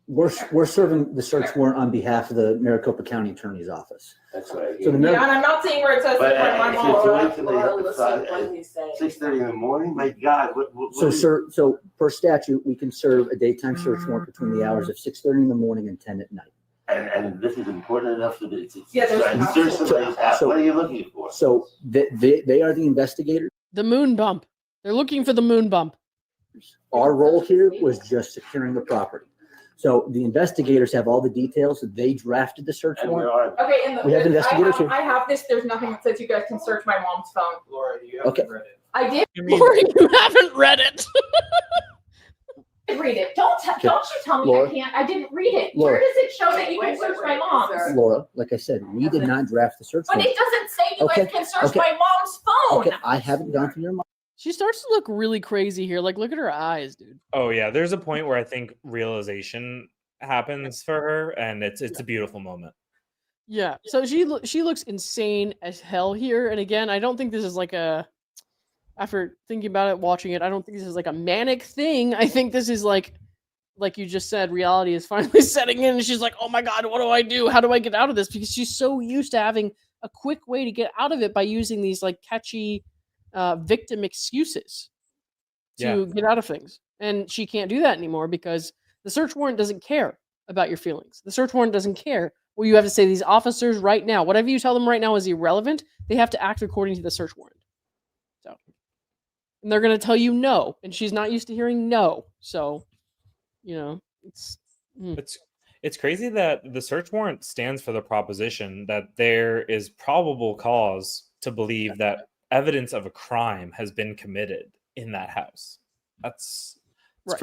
we're serving the search warrant on behalf of the Maricopa County Attorney's Office. That's right. So the Yeah, Mar- and I'm not seeing where it says But my if mom. it's wait till they Laura, hit the listen side what at he's saying. 6:30 in the morning, my God, what? So, sir, per statute, we can serve a daytime search warrant between the hours of 6:30 in the morning and 10 at night. And this is important enough that it's. Yeah, there's and an search somebody's house. So- What are you looking for? So they are the investigators. The moon bump. They're looking for the moon bump. Our role here was just securing the property. So the investigators have all the details. They drafted the search And we warrant. are. Okay, and We have investigators here. I have this. There's nothing that says you guys can search my mom's phone. Laura, you haven't Okay. read it. I did You mean Or you haven't read it. read it. Don't you tell me Laura? I can't. I didn't read it. Laura. Where does it show that you can Wait, search wait, my wait. mom's? Laura, like I said, we did not draft the search But warrant. it doesn't say you Okay, guys can search okay. my mom's phone. Okay, I haven't gone through your mind. She starts to look really crazy here. Like, look at her eyes, dude. Oh yeah, there's a point where I think realization happens for her, and it's a beautiful moment. Yeah. So she looks insane as hell here. And again, I don't think this is like a. After thinking about it, watching it, I don't think this is like a manic thing. I think this is like you just said, reality is finally setting in, and she's like, "Oh my god, what do I do? How do I get out of this?" Because she's so used to having a quick way to get out of it by using these like catchy victim excuses to get out of things, and she can't do that anymore because the search warrant doesn't care about your feelings. The search warrant doesn't care what you have to say. These officers right now, whatever you tell them right now is irrelevant. They have to act according to the search warrant. So, and they're going to tell you no, and she's not used to hearing no. So, it's It's crazy that the search warrant stands for the proposition that there is probable cause to believe that evidence of a crime has been committed in that house. It's Right.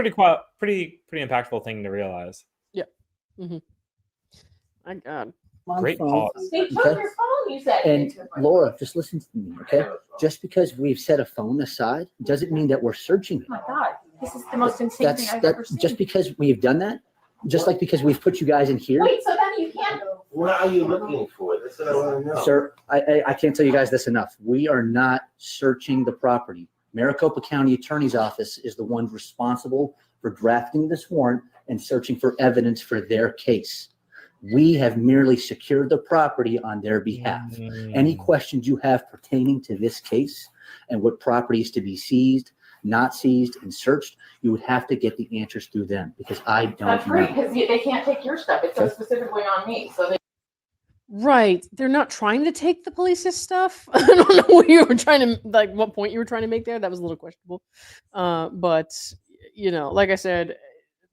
pretty impactful thing to realize. my god. Great pause. They took Okay. your phone. You said. And Laura, just listen to me, okay? Just because we've set a phone aside doesn't mean that we're searching it. Oh my god, this is the most insane thing I've ever seen. Just because we've done that, just like because we've put you guys in here, Wait, so then you can't. What are you looking for? That's what I want to know. sir, I can't tell you guys this enough. We are not searching the property. Maricopa County Attorney's Office is the one responsible for drafting this warrant and searching for evidence for their case. We have merely secured the property on their behalf. Any questions you have pertaining to this case and what property is to be seized, not seized, and searched, you would have to get the answers through them because I don't That's great know. because they can't take your stuff. It says specifically on me, so they. Right. They're not trying to take the police's stuff. I don't know what you were trying to like what point you were trying to make there. That was a little questionable. But like I said,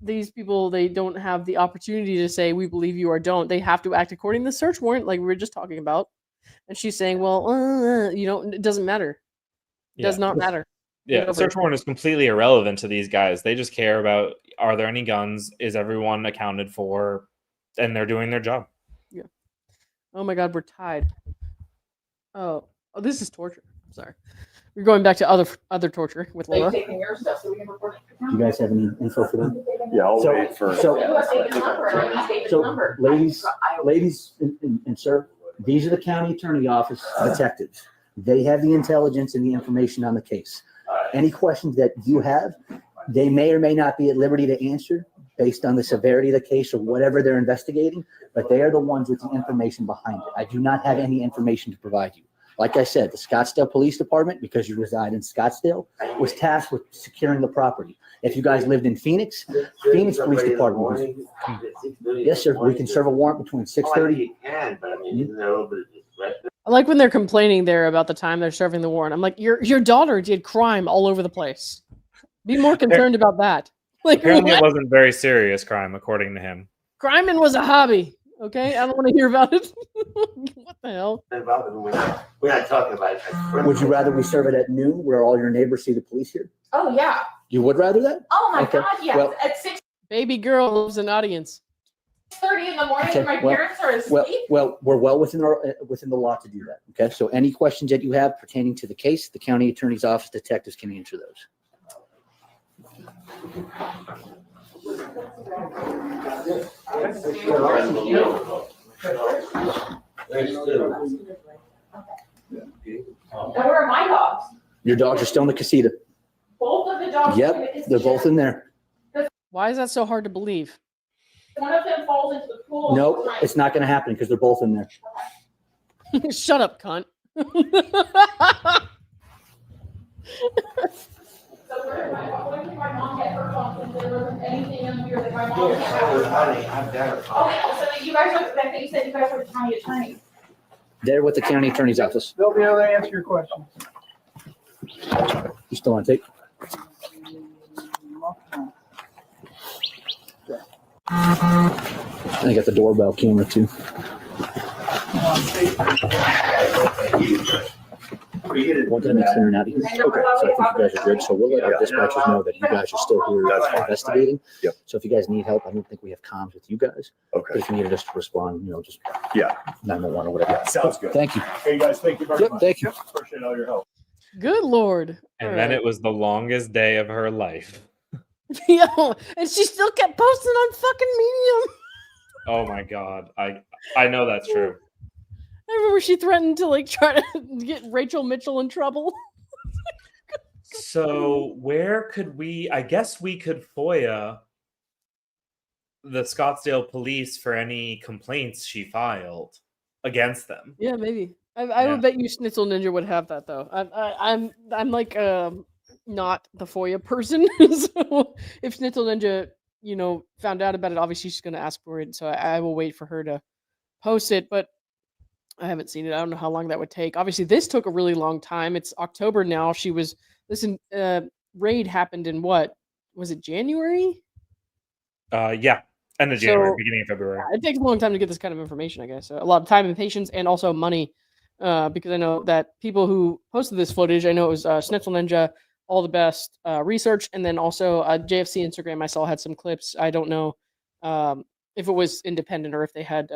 these people, they don't have the opportunity to say we believe you or don't. They have to act according to the search warrant, like we were just talking about. And she's saying, well, it doesn't matter. It does not matter. Yeah, the search warrant is completely irrelevant to these guys. They just care about, are there any guns? Is everyone accounted for? And they're doing their job. Yeah. Oh my God, we're tied. Oh, this is torture. Sorry. We're going back to other torture with Laura. Taking your stuff so we can report it. Do you guys have any info for them? Yeah, I'll wait for. So ladies and sir, these are the county attorney office detectives. They have the intelligence and the information on the case. Any questions that you have, they may or may not be at liberty to answer based on the severity of the case or whatever they're investigating, but they are the ones with the information behind it. I do not have any information to provide you. Like I said, the Scottsdale Police Department, because you reside in Scottsdale, was tasked with securing the property. If you guys lived in Phoenix, Phoenix Police Department was, yes, sir, we can serve a warrant between 6:30. I like when they're complaining there about the time they're serving the warrant. I'm like, your daughter did crime all over the place. Be more concerned about that. Like, Apparently what? it wasn't very serious crime, according to him. Criming was a hobby. Okay, I don't want to hear about it. What the hell? We're not talking about it. Would you rather we serve it at noon where all your neighbors see the police here? Oh yeah. You would rather that? Oh my Okay. God, yes. Well- At 6:30 Baby girl loves an audience. in the morning, Okay, when my well- parents are asleep. Well, we're well within the law to do that. Okay, so any questions that you have pertaining to the case, the county attorney's office detectives can answer those. And where are my dogs? Your dogs are still in the casita. Both of the dogs. Yep, they're both in there. Why is that so hard to believe? One of them falls into the pool. Nope, it's not going to happen because they're both in there. Shut up, cunt. So where did my mom get her phone? There wasn't anything in here that my mom had. Okay, so you guys are, Becca, you said you guys were the county attorney. They're with the county attorney's office. They'll be able to answer your questions. You still on tape? I got the doorbell camera too. We'll get them clearing out of here. Okay, so I think you guys are good. So we'll let our dispatchers know that you guys are still here investigating. Yep. So if you guys need help, I don't think we have comms with you guys. But Okay. if you needed us to respond, just Yeah. 911 or whatever. Sounds good. Thank you. Hey, guys, thank you very Yep, much. thank you. Appreciate all your help. Good Lord. And then it was the longest day of her life. Yo, and she still kept posting on fucking Medium. Oh my God. I know that's true. I remember she threatened to try to get Rachel Mitchell in trouble. So where could I guess we could FOIA the Scottsdale police for any complaints she filed against them. Yeah, maybe. I would bet you Schnitzel Ninja would have that though. I'm like not the FOIA person. So if Schnitzel Ninja, found out about it, obviously she's gonna ask for it. So I will wait for her to post it, but I haven't seen it. I don't know how long that would take. Obviously, this took a really long time. It's October now. Raid happened in what? Was it January? Yeah. End of January, So, beginning of February. It takes a long time to get this kind of information, I guess. A lot of time and patience, and also money, because I know that people who posted this footage, I know it was Schnitzel Ninja, All the Best Research, and then also JFC Instagram I saw had some clips. I don't know if it was independent or if they had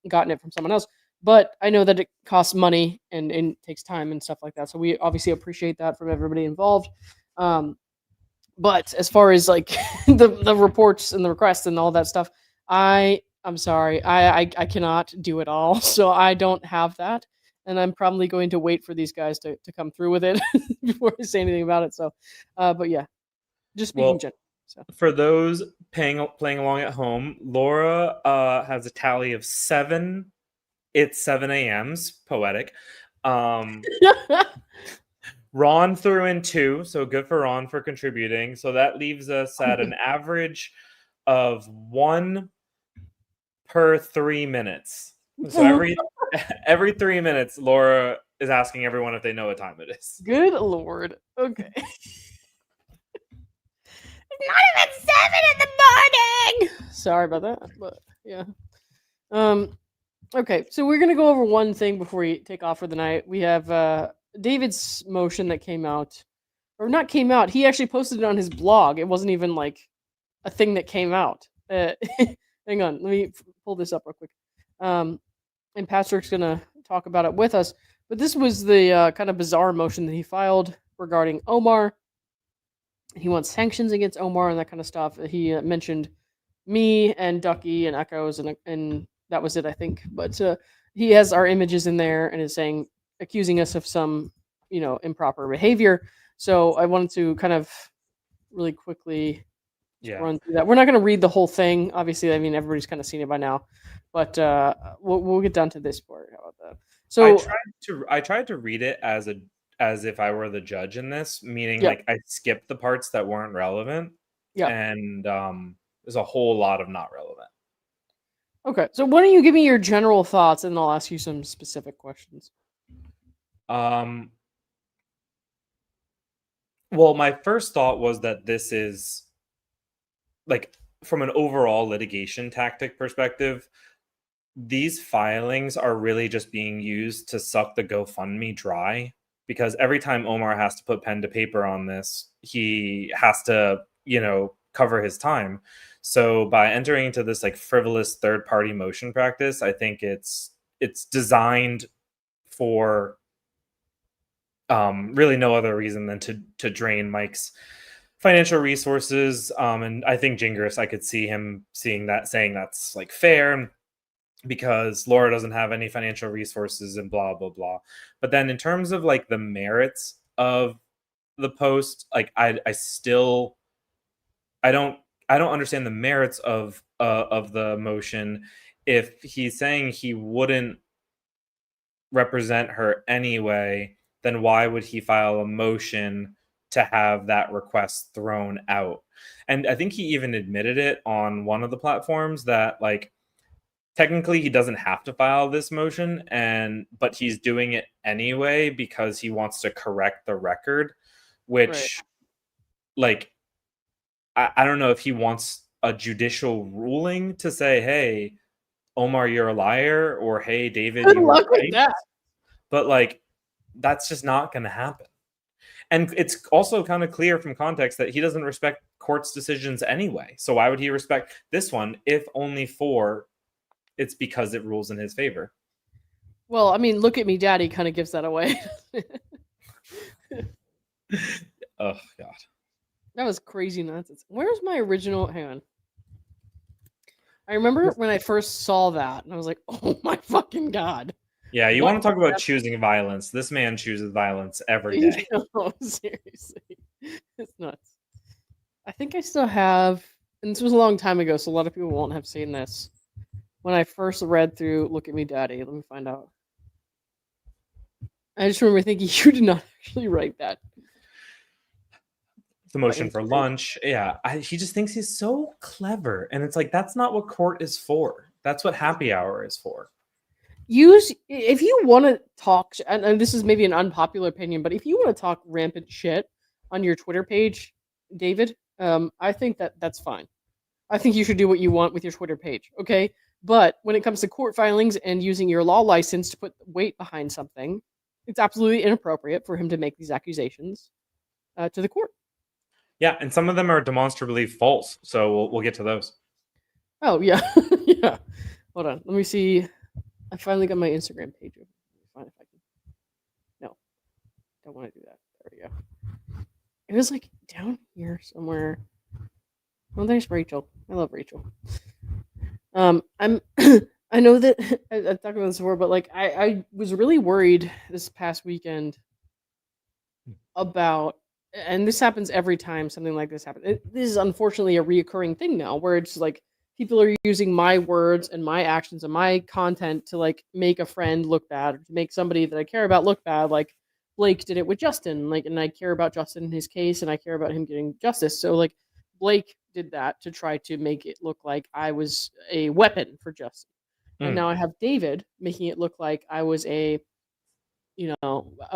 gotten it from someone else, but I know that it costs money and it takes time and stuff like that. So we obviously appreciate that from everybody involved. But as far as like the reports and the requests and all that stuff, I'm sorry, I cannot do it all. So I don't have that. And I'm probably going to wait for these guys to come through with it before I say anything about it. So, but yeah, just speaking general. So. For those playing along at home, Laura has a tally of 7. It's 7 a.m.s. Poetic. Ron threw in 2, so good for Ron for contributing. So that leaves us at an average of 1 per 3 minutes. So every 3 minutes, Laura is asking everyone if they know what time it is. Good Lord. Okay. Not even 7 in the morning. Sorry about that, but yeah. Okay, so we're gonna go over one thing before we take off for the night. We have David's motion that came out, or not came out. He actually posted it on his blog. It wasn't even like a thing that came out. Hang on, let me pull this up real quick. And Patrick's gonna talk about it with us. But this was the kind of bizarre motion that he filed regarding Omar. He wants sanctions against Omar and that kind of stuff. He mentioned me and Ducky and Echoes, and that was it, I think. But he has our images in there and is saying, accusing us of some, improper behavior. So I wanted to kind of really quickly run through that. We're not going to read the whole thing, obviously. I mean, everybody's kind of seen it by now, but we'll get down to this part. How about that? So I tried to read it as if I were the judge in this, meaning like I skipped the parts that weren't relevant. Yeah. And there's a whole lot of not relevant. Okay, so why don't you give me your general thoughts, and I'll ask you some specific questions. Well, my first thought was that this is, like, from an overall litigation tactic perspective, these filings are really just being used to suck the GoFundMe dry, because every time Omar has to put pen to paper on this, he has to, cover his time. So by entering into this like frivolous third-party motion practice, I think it's designed for really no other reason than to drain Mike's financial resources. And I think Gingras, I could see him saying that's like fair because Laura doesn't have any financial resources and blah, blah, blah. But then in terms of like the merits of the post, like I don't understand the merits of the motion. If he's saying he wouldn't represent her anyway, then why would he file a motion to have that request thrown out? And I think he even admitted it on one of the platforms that, like, technically he doesn't have to file this motion, but he's doing it anyway because he wants to correct the record, which, like, I don't know if he wants a judicial ruling to say, hey, Omar, you're a liar, or hey, David, Good you were luck right. with that. But like, that's just not going to happen. And it's also kind of clear from context that he doesn't respect court's decisions anyway. So why would he respect this one if only for it's because it rules in his favor? Well, I mean, Look at Me Daddy kind of gives that away. Oh, God. That was crazy nonsense. Where's my original? Hang on. I remember when I first saw that, and I was like, "Oh my fucking god!" Yeah, you want to talk about choosing violence? This man chooses violence every day. No, seriously, it's nuts. I think I still have, and this was a long time ago, so a lot of people won't have seen this. When I first read through "Look at Me, Daddy," let me find out. I just remember thinking, "You did not actually write that." The motion for lunch. Yeah. He just thinks he's so clever. And it's like, that's not what court is for. That's what happy hour is for. If you want to talk, and this is maybe an unpopular opinion, but if you want to talk rampant shit on your Twitter page, David, I think that's fine. I think you should do what you want with your Twitter page. Okay. But when it comes to court filings and using your law license to put weight behind something, it's absolutely inappropriate for him to make these accusations to the court. Yeah, and some of them are demonstrably false, so we'll get to those. Oh, yeah. Yeah. Hold on. Let me see. I finally got my Instagram page open. Find if I can. No. Don't want to do that. There we go. It was like down here somewhere. Oh, there's Rachel. I love Rachel. I know that I've talked about this before, but like I was really worried this past weekend about, and this happens every time something like this happens. This is unfortunately a reoccurring thing now, where it's like people are using my words and my actions and my content to like make a friend look bad, or to make somebody that I care about look bad. Like Blake did it with Justin, like, and I care about Justin in his case, and I care about him getting justice. So like Blake did that to try to make it look like I was a weapon for justice. And now I have David making it look like I was a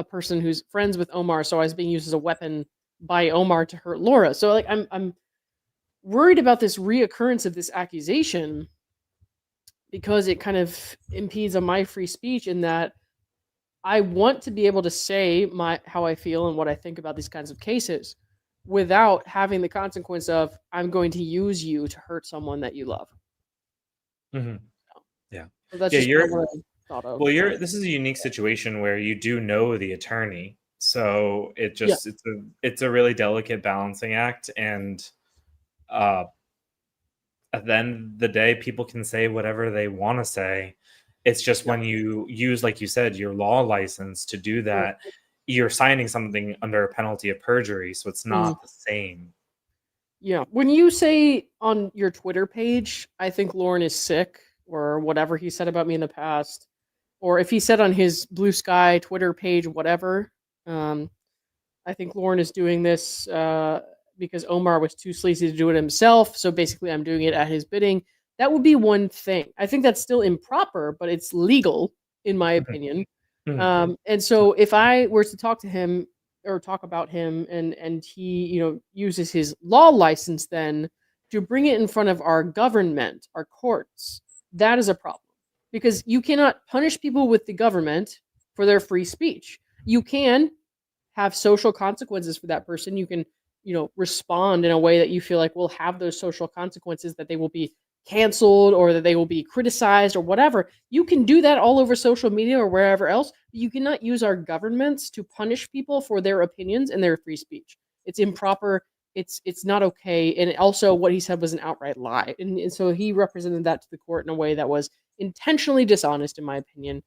person who's friends with Omar, so I was being used as a weapon by Omar to hurt Laura. So like I'm worried about this reoccurrence of this accusation, because it kind of impedes on my free speech in that I want to be able to say how I feel and what I think about these kinds of cases without having the consequence of I'm going to use you to hurt someone that you love. Mhm. Yeah. So that's Yeah, just you're what I thought of. well, this is a unique situation where you do know the attorney. So it just it's a really delicate balancing act, and at the end of the day, people can say whatever they want to say. It's just when you use, like you said, your law license to do that, you're signing something under a penalty of perjury, so it's not the same. Yeah. When you say on your Twitter page, I think Lauren is sick, or whatever he said about me in the past, or if he said on his Blue Sky Twitter page, whatever, I think Lauren is doing this because Omar was too sleazy to do it himself. So basically, I'm doing it at his bidding. That would be one thing. I think that's still improper, but it's legal, in my opinion. And so if I were to talk to him or talk about him and he, uses his law license then to bring it in front of our government, our courts, that is a problem. Because you cannot punish people with the government for their free speech. You can have social consequences for that person. You can, respond in a way that you feel like will have those social consequences, that they will be canceled or that they will be criticized or whatever. You can do that all over social media or wherever else. But you cannot use our governments to punish people for their opinions and their free speech. It's improper. It's not okay. And also what he said was an outright lie. And so he represented that to the court in a way that was intentionally dishonest, in my opinion.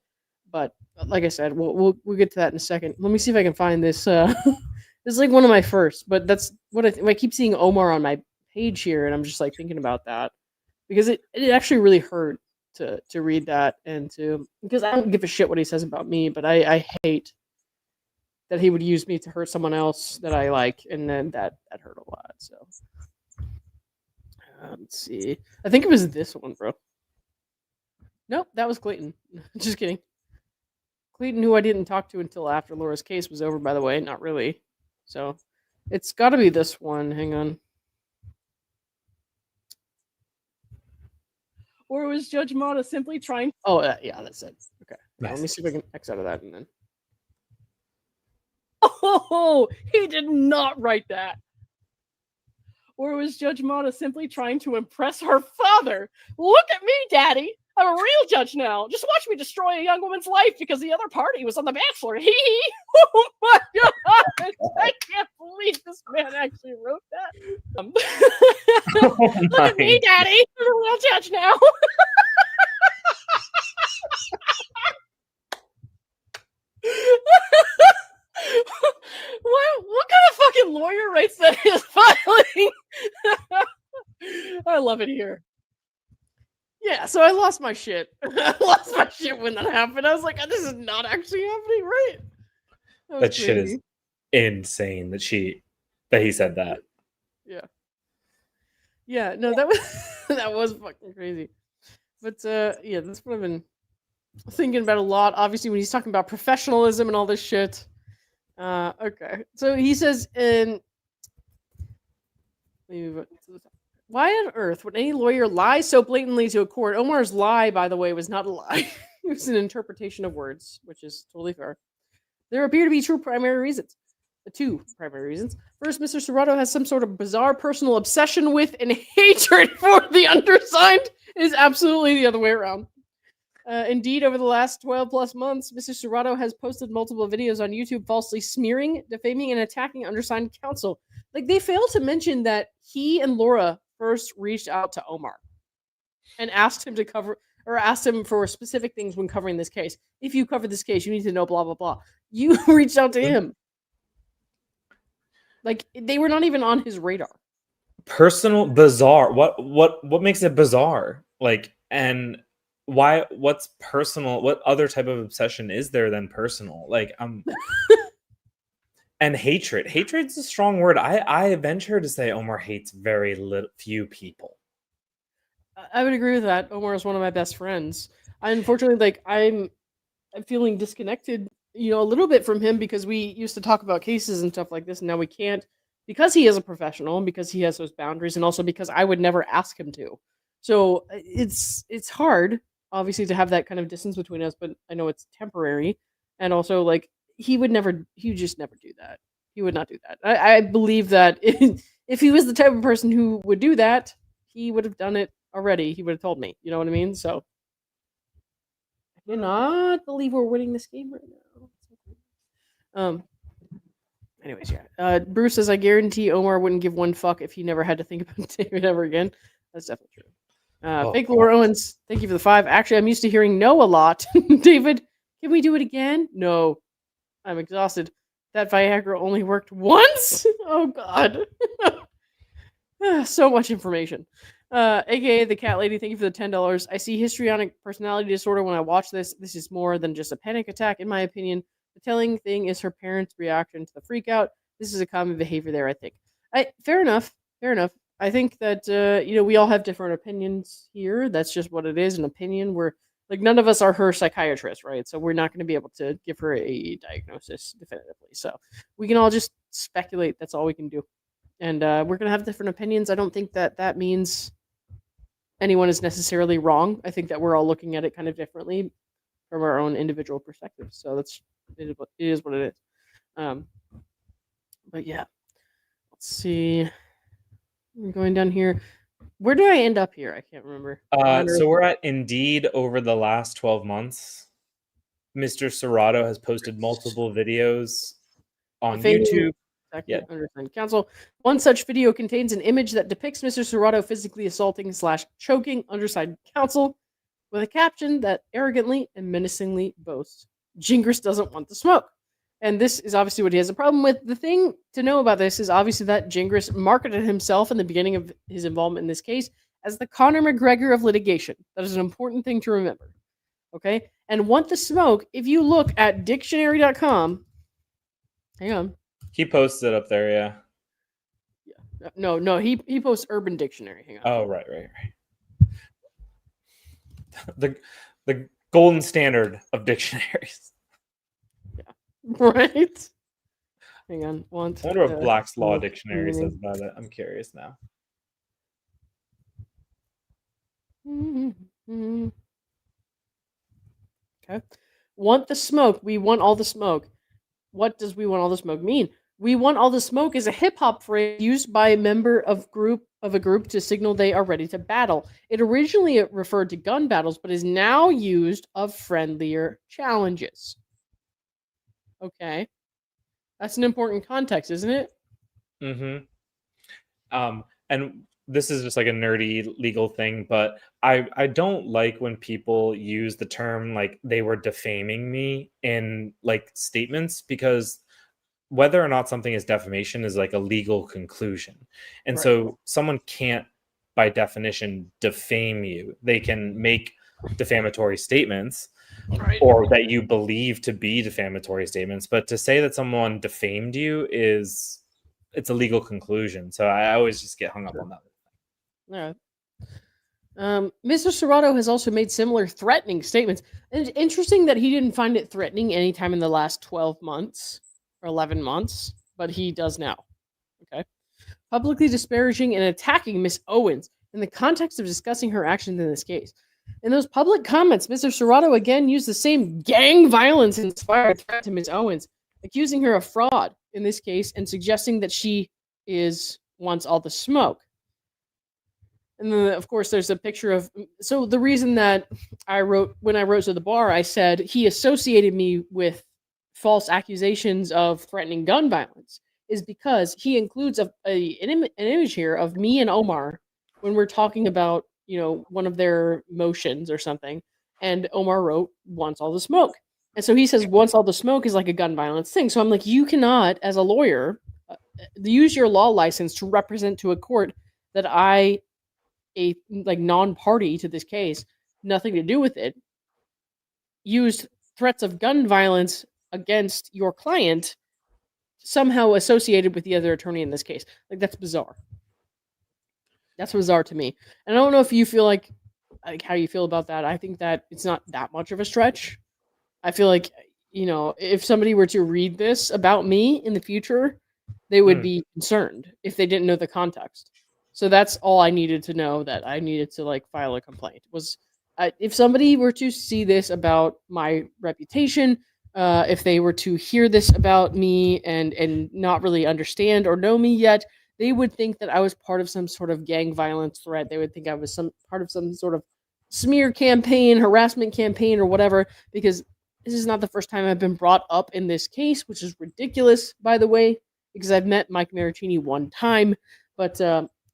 But like I said, we'll get to that in a second. Let me see if I can find this. This is like one of my first, but that's what I keep seeing Omar on my page here, and I'm just like thinking about that because it actually really hurt to read that because I don't give a shit what he says about me, but I hate that he would use me to hurt someone else that I like, and then that hurt a lot. So let's see. I think it was this one, bro. Nope, that was Clayton. Just kidding. Clayton, who I didn't talk to until after Laura's case was over, by the way. Not really. So it's got to be this one. Hang on. Or was Judge Mata simply trying? Oh, yeah, that's it. Okay. Nice. Let me see if I can X out of that and then. Oh, he did not write that. Or was Judge Mata simply trying to impress her father? Look at me, Daddy. I'm a real judge now. Just watch me destroy a young woman's life because the other party was on The Bachelor. Hee hee. Oh my God. I can't believe this man actually wrote that. Look at me, Daddy. I'm a real judge now. What kind of fucking lawyer writes that in his filing? I love it here. Yeah, so I lost my shit. I lost my shit when that happened. I was like, this is not actually happening, right? That shit is insane that he said that. Yeah. Yeah, no, that was fucking crazy. But yeah, that's what I've been thinking about a lot. Obviously, when he's talking about professionalism and all this shit. Okay. So he says why on earth would any lawyer lie so blatantly to a court? Omar's lie, by the way, was not a lie. It was an interpretation of words, which is totally fair. There appear to be two primary reasons. First, Mr. Serrato has some sort of bizarre personal obsession with and hatred for the undersigned. It is absolutely the other way around. Indeed, over the last 12 plus months, Mr. Serrato has posted multiple videos on YouTube falsely smearing, defaming, and attacking undersigned counsel. Like, they fail to mention that he and Laura first reached out to Omar and asked him to cover, or asked him for specific things when covering this case. If you cover this case, you need to know blah, blah, blah. You reached out to him. Like, they were not even on his radar. Personal, bizarre. What makes it bizarre? Like, and why? What's personal? What other type of obsession is there than personal? Like, and hatred. Hatred's a strong word. I venture to say Omar hates very few people. I would agree with that. Omar is one of my best friends. Unfortunately, like I'm feeling disconnected, a little bit from him because we used to talk about cases and stuff like this, and now we can't because he is a professional and because he has those boundaries, and also because I would never ask him to. So it's hard. obviously, to have that kind of distance between us, but I know it's temporary. And also, like, he would just never do that. He would not do that. I believe that if he was the type of person who would do that, he would have done it already. He would have told me. You know what I mean? So, I cannot believe we're winning this game right now. Anyways, yeah. Bruce says, I guarantee Omar wouldn't give one fuck if he never had to think about David ever again. That's definitely true. Fake Laura Owens, thank you for the 5. Actually, I'm used to hearing no a lot. David, can we do it again? No. I'm exhausted. That Viagra only worked once? Oh, God. So much information. AKA the cat lady, thank you for the $10. I see histrionic personality disorder when I watch this. This is more than just a panic attack, in my opinion. The telling thing is her parents' reaction to the freak out. This is a common behavior there, I think. Fair enough. I think that, we all have different opinions here. That's just what it is, an opinion. We're, like, none of us are her psychiatrist, right? So we're not going to be able to give her a diagnosis definitively. So we can all just speculate. That's all we can do. And we're going to have different opinions. I don't think that means anyone is necessarily wrong. I think that we're all looking at it kind of differently from our own individual perspectives. So it is what it is. But yeah, let's see. I'm going down here. Where do I end up here? I can't remember. So we're at Indeed over the last 12 months. Mr. Serrato has posted multiple videos on YouTube. Yeah. Undersigned counsel. One such video contains an image that depicts Mr. Serrato physically assaulting / choking undersigned counsel with a caption that arrogantly and menacingly boasts, Gingras doesn't want the smoke. And this is obviously what he has a problem with. The thing to know about this is obviously that Gingras marketed himself in the beginning of his involvement in this case as the Conor McGregor of litigation. That is an important thing to remember. Okay? And want the smoke, if you look at dictionary.com, hang on. He posts it up there, yeah. No, he posts Urban Dictionary. Hang on. Oh, right. The golden standard of dictionaries. Yeah. Right? Hang on. I wonder what Black's Law Dictionary says about it. I'm curious now. Okay. Want the smoke. We want all the smoke. What does we want all the smoke mean? We want all the smoke is a hip-hop phrase used by a member of a group to signal they are ready to battle. It originally referred to gun battles, but is now used of friendlier challenges. Okay. That's an important context, isn't it? Mm-hmm. And this is just like a nerdy legal thing, but I don't like when people use the term like they were defaming me in like statements, because whether or not something is defamation is like a legal conclusion. And so someone can't, by definition, defame you. They can make defamatory statements or that you believe to be defamatory statements. But to say that someone defamed you it's a legal conclusion. So I always just get hung up on that. Yeah. Mr. Serrato has also made similar threatening statements. And it's interesting that he didn't find it threatening anytime in the last 12 months. 11 months, but he does now. Okay. Publicly disparaging and attacking Miss Owens in the context of discussing her actions in this case. In those public comments, Mr. Serrato again used the same gang violence-inspired threat to Miss Owens, accusing her of fraud in this case and suggesting that she wants all the smoke. And then, of course, there's a picture of... So the reason that when I wrote to the bar, I said he associated me with false accusations of threatening gun violence is because he includes an image here of me and Omar when we're talking about, one of their motions or something. And Omar wrote, wants all the smoke. And so he says, wants all the smoke is like a gun violence thing. So I'm like, you cannot, as a lawyer, use your law license to represent to a court that a non-party to this case, nothing to do with it, used threats of gun violence against your client somehow associated with the other attorney in this case. Like, that's bizarre. That's bizarre to me. And I don't know if you feel like how you feel about that. I think that it's not that much of a stretch. I feel like, if somebody were to read this about me in the future, they would be concerned if they didn't know the context. So that's all I needed to know, that I needed to file a complaint, was if somebody were to see this about my reputation, if they were to hear this about me and not really understand or know me yet, they would think that I was part of some sort of gang violence threat. They would think I was some part of some sort of smear campaign, harassment campaign, or whatever, because this is not the first time I've been brought up in this case, which is ridiculous, by the way, because I've met Mike Maricini one time, but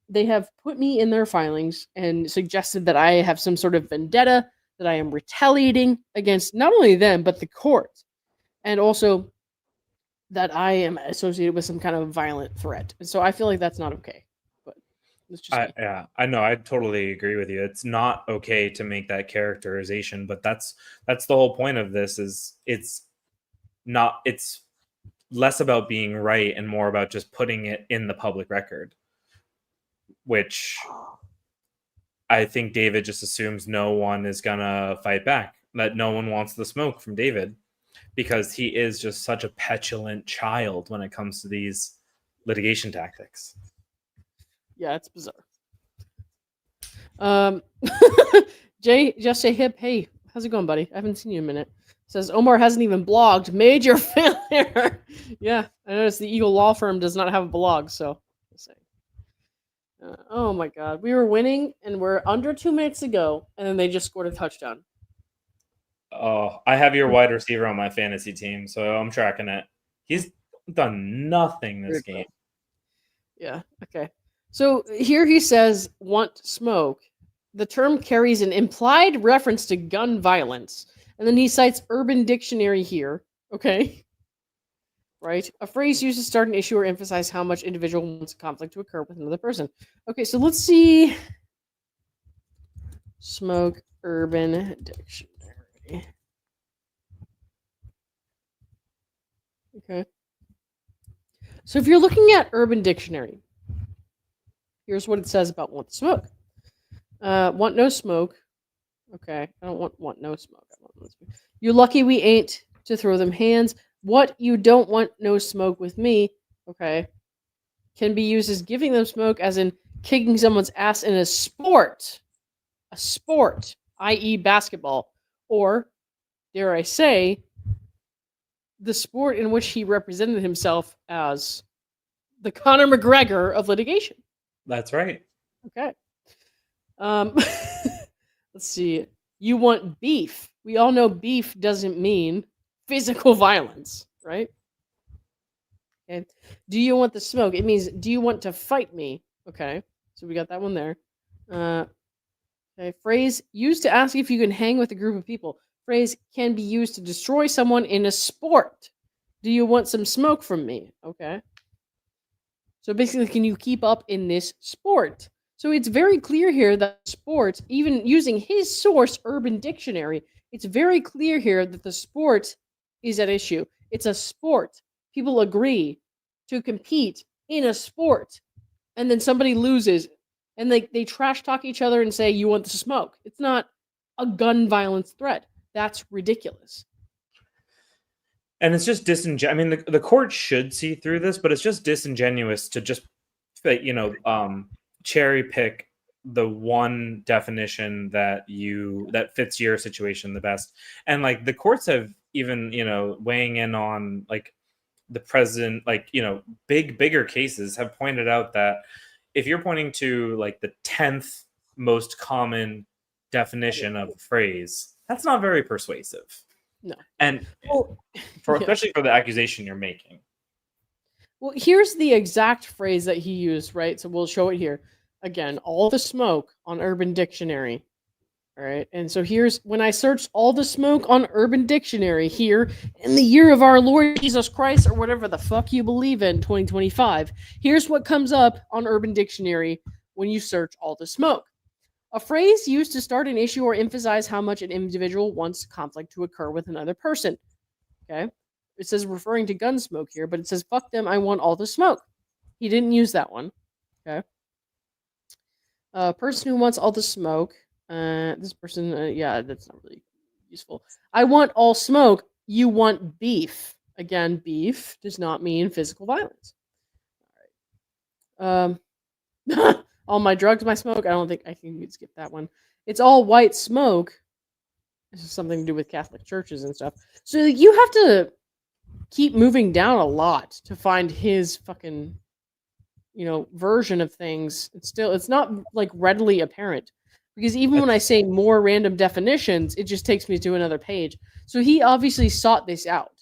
they have put me in their filings and suggested that I have some sort of vendetta, that I am retaliating against not only them, but the court, and also that I am associated with some kind of violent threat. And so I feel like that's not okay. But it's just me. Yeah, I know. I totally agree with you. It's not okay to make that characterization, but that's the whole point of this. Is it's less about being right and more about just putting it in the public record, which I think David just assumes no one is gonna fight back, that no one wants the smoke from David, because he is just such a petulant child when it comes to these litigation tactics. Yeah, it's bizarre. Jay, just say hip. Hey, how's it going, buddy? I haven't seen you in a minute. Says Omar hasn't even blogged. Major failure. Yeah, I noticed the Eagle Law Firm does not have a blog, so. Oh my God, we were winning, and we're under 2 minutes to go, and then they just scored a touchdown. Oh, I have your wide receiver on my fantasy team, so I'm tracking it. He's done nothing this game. Yeah, okay. So here he says, want smoke. The term carries an implied reference to gun violence. And then he cites Urban Dictionary here. Okay. Right? A phrase used to start an issue or emphasize how much individual wants a conflict to occur with another person. Okay, so let's see. Smoke, Urban Dictionary. Okay. So if you're looking at Urban Dictionary, here's what it says about want smoke. Want no smoke. Okay, I don't want no smoke. I want no smoke. You're lucky we ain't to throw them hands. What you don't want no smoke with me. Okay, can be used as giving them smoke, as in kicking someone's ass in a sport, i.e., basketball, or dare I say, the sport in which he represented himself as the Conor McGregor of litigation. That's right. Okay. Let's see. You want beef. We all know beef doesn't mean physical violence, right? Okay. Do you want the smoke? It means, do you want to fight me? Okay. So we got that one there. Okay. Phrase used to ask if you can hang with a group of people. Phrase can be used to destroy someone in a sport. Do you want some smoke from me? Okay. So basically, can you keep up in this sport? So it's very clear here that sport, even using his source, Urban Dictionary, it's very clear here that the sport is at issue. It's a sport. People agree to compete in a sport, and then somebody loses, and they trash talk each other and say, you want the smoke. It's not a gun violence threat. That's ridiculous. And it's just disingenuous. I mean, the court should see through this, but it's just disingenuous to just, cherry pick the one definition that fits your situation the best. And like the courts have even, weighing in on like the president, bigger cases have pointed out that if you're pointing to like the 10th most common definition of a phrase, that's not very persuasive. No. And especially for the accusation you're making. Well, here's the exact phrase that he used, right? So we'll show it here. Again, all the smoke on Urban Dictionary. All right. And so here's when I searched all the smoke on Urban Dictionary here in the year of our Lord Jesus Christ, or whatever the fuck you believe in, 2025. Here's what comes up on Urban Dictionary when you search all the smoke. A phrase used to start an issue or emphasize how much an individual wants conflict to occur with another person. Okay. It says referring to gun smoke here, but it says, fuck them, I want all the smoke. He didn't use that one. Okay. Person who wants all the smoke. This person, that's not really useful. I want all smoke. You want beef. Again, beef does not mean physical violence. All right. All my drugs, my smoke. I don't think I can skip that one. It's all white smoke. This is something to do with Catholic churches and stuff. So you have to keep moving down a lot to find his fucking, version of things. It's not like readily apparent, because even when I say more random definitions, it just takes me to another page. So he obviously sought this out.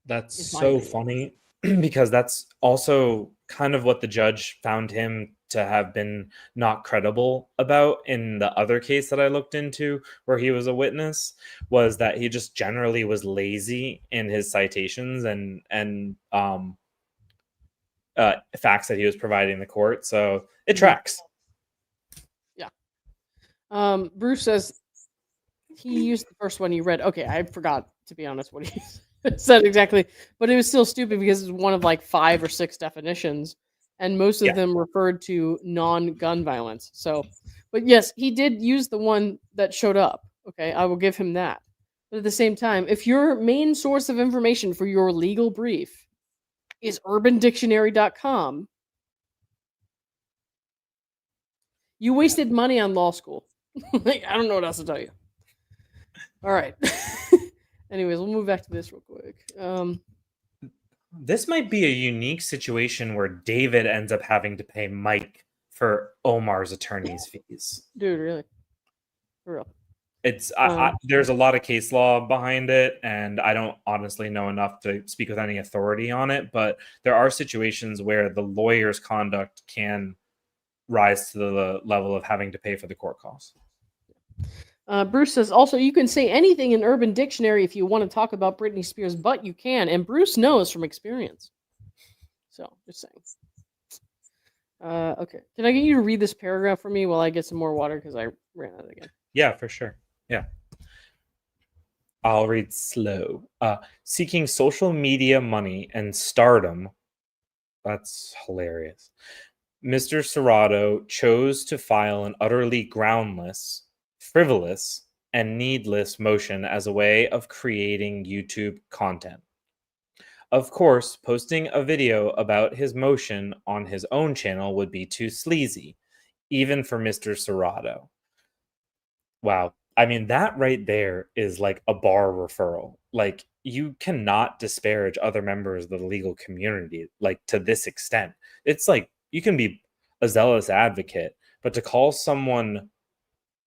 That's Is my so opinion. funny because that's also kind of what the judge found him to have been not credible about in the other case that I looked into where he was a witness, was that he just generally was lazy in his citations and facts that he was providing the court. So it tracks. Yeah. Bruce says he used the first one you read. Okay, I forgot, to be honest, what he said exactly, but it was still stupid because it's one of like 5 or 6 definitions, and most of them referred to non-gun violence. So, but yes, he did use the one that showed up. Okay, I will give him that. But at the same time, if your main source of information for your legal brief is urbandictionary.com, you wasted money on law school. Like, I don't know what else to tell you. All right. Anyways, we'll move back to this real quick. This might be a unique situation where David ends up having to pay Mike for Omar's attorney's fees. Dude, really? For real. It's there's a lot of case law behind it, and I don't honestly know enough to speak with any authority on it, but there are situations where the lawyer's conduct can rise to the level of having to pay for the court costs. Bruce says, also, you can say anything in Urban Dictionary if you want to talk about Britney Spears, but you can. And Bruce knows from experience. So, just saying. Okay. Can I get you to read this paragraph for me while I get some more water? Because I ran out again. Yeah, for sure. Yeah. I'll read slow. Seeking social media money and stardom. That's hilarious. Mr. Serrato chose to file an utterly groundless, frivolous, and needless motion as a way of creating YouTube content. Of course, posting a video about his motion on his own channel would be too sleazy, even for Mr. Serrato. Wow. I mean, that right there is like a bar referral. Like, you cannot disparage other members of the legal community, like, to this extent. It's like, you can be a zealous advocate, but to call someone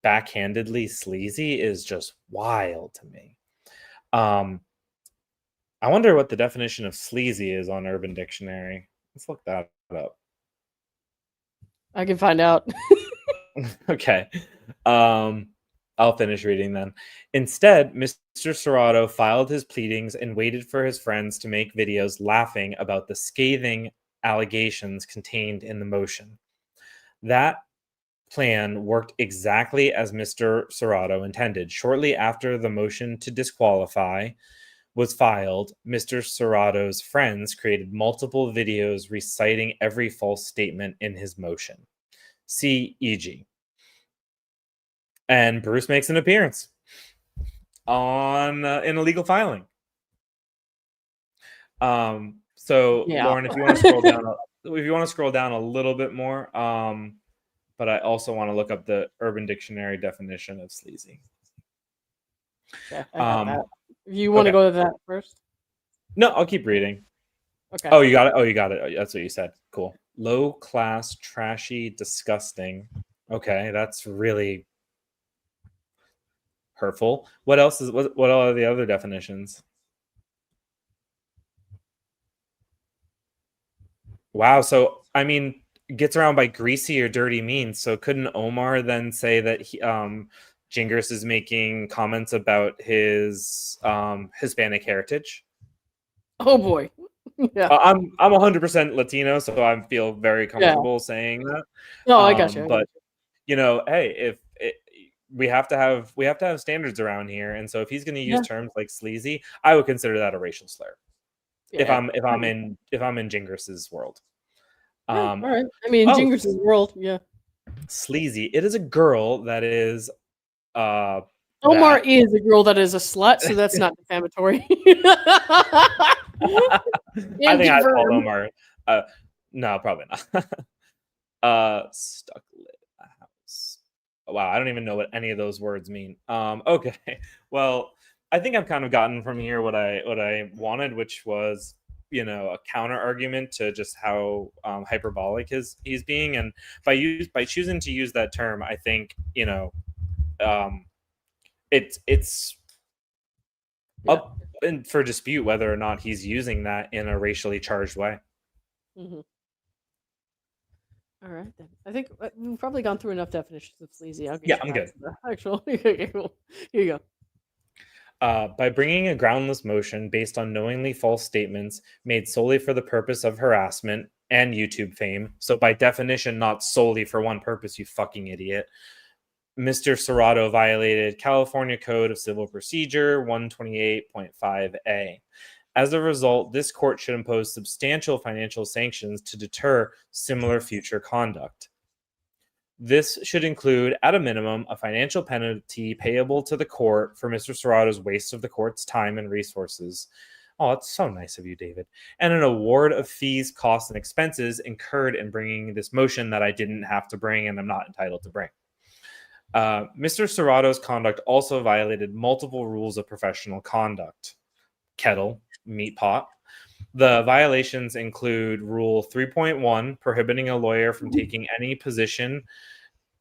backhandedly sleazy is just wild to me. I wonder what the definition of sleazy is on Urban Dictionary. Let's look that up. I can find out. Okay. I'll finish reading then. Instead, Mr. Serrato filed his pleadings and waited for his friends to make videos laughing about the scathing allegations contained in the motion. That plan worked exactly as Mr. Serrato intended. Shortly after the motion to disqualify was filed, Mr. Serrato's friends created multiple videos reciting every false statement in his motion. See e.g. And Bruce makes an appearance on in a legal filing. So Yeah. Lauren, if you want to scroll down, a little bit more, but I also want to look up the Urban Dictionary definition of sleazy. Okay, I got that. You want to go to that first? No, I'll keep reading. Okay. Oh, you got it. Oh, you got it. That's what you said. Cool. Low class, trashy, disgusting. Okay, that's really hurtful. What else is what are the other definitions? Wow. So I mean, gets around by greasy or dirty means. So couldn't Omar then say that he, Gingras is making comments about his Hispanic heritage? Oh boy. Yeah. I'm 100% Latino, so I feel very comfortable saying that. No, I got you. But you know, hey, we have to have standards around here, and so if he's going to use terms like sleazy, I would consider that a racial slur. Yeah. If I'm in Gingras's world. All right. I mean, Gingras's world, yeah. Sleazy. It is a girl that is. Omar is a girl that is a slut, so that's not defamatory. I think I'd call Omar. No, probably Stuck lit a house. Wow, I don't even know what any of those words mean. Okay. Well, I think I've kind of gotten from here what I wanted, which was, a counter argument to just how hyperbolic he's being, and by choosing to use that term, I think it's up for dispute whether or not he's using that in a racially charged way. Mm-hmm. All right, then. I think we've probably gone through enough definitions of sleazy. Yeah, I'm good. Actual. Okay, cool. Here you go. By bringing a groundless motion based on knowingly false statements made solely for the purpose of harassment and YouTube fame. So by definition, not solely for one purpose, you fucking idiot. Mr. Serrato violated California Code of Civil Procedure 128.5A. As a result, this court should impose substantial financial sanctions to deter similar future conduct. This should include, at a minimum, a financial penalty payable to the court for Mr. Serrato's waste of the court's time and resources. Oh, that's so nice of you, David. And an award of fees, costs, and expenses incurred in bringing this motion that I didn't have to bring and I'm not entitled to bring. Mr. Serrato's conduct also violated multiple rules of professional conduct. Kettle, meat pot. The violations include Rule 3.1, prohibiting a lawyer from taking any position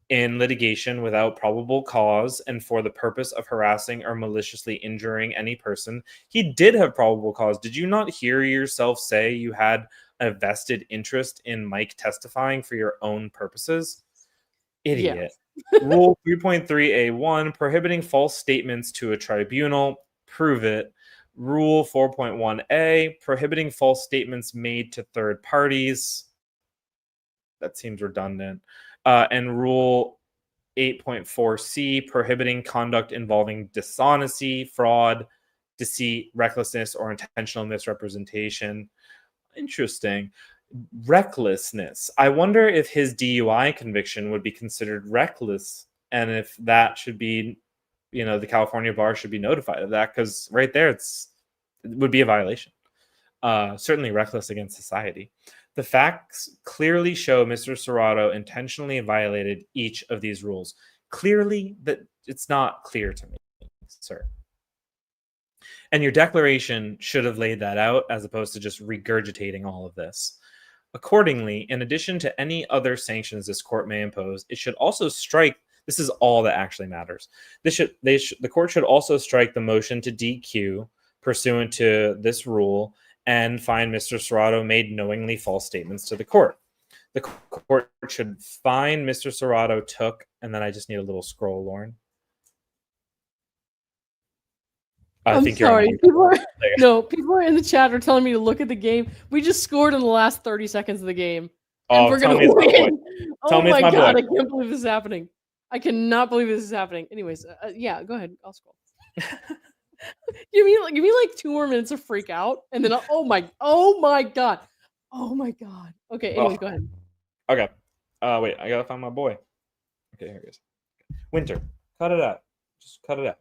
in litigation without probable cause and for the purpose of harassing or maliciously injuring any person. He did have probable cause. Did you not hear yourself say you had a vested interest in Mike testifying for your own purposes? Idiot. Yeah. Rule 3.3A1, prohibiting false statements to a tribunal. Prove it. Rule 4.1A, prohibiting false statements made to third parties. That seems redundant. And Rule 8.4C, prohibiting conduct involving dishonesty, fraud, deceit, recklessness, or intentional misrepresentation. Interesting. Recklessness. I wonder if his DUI conviction would be considered reckless, and if that should be, the California bar should be notified of that, because right there it would be a violation. Certainly reckless against society. The facts clearly show Mr. Serrato intentionally violated each of these rules. Clearly, that it's not clear to me, sir. And your declaration should have laid that out as opposed to just regurgitating all of this. Accordingly, in addition to any other sanctions this court may impose, it should also strike. This is all that actually matters. The court should also strike the motion to DQ pursuant to this rule and find Mr. Serrato made knowingly false statements to the court. The court should find Mr. Serrato took, and then I just need a little scroll, Lauren. I'm sorry. People are in the chat are telling me to look at the game. We just scored in the last 30 seconds of the game. And we're going to win. Oh my God, I can't believe this is happening. I cannot believe this is happening. Anyways, yeah, go ahead. I'll scroll. give me like 2 more minutes of freak out, and then oh my God. Okay, anyways, go ahead. Okay. Wait, I gotta find my boy. Okay, here he is. Winter, cut it out. Just cut it out.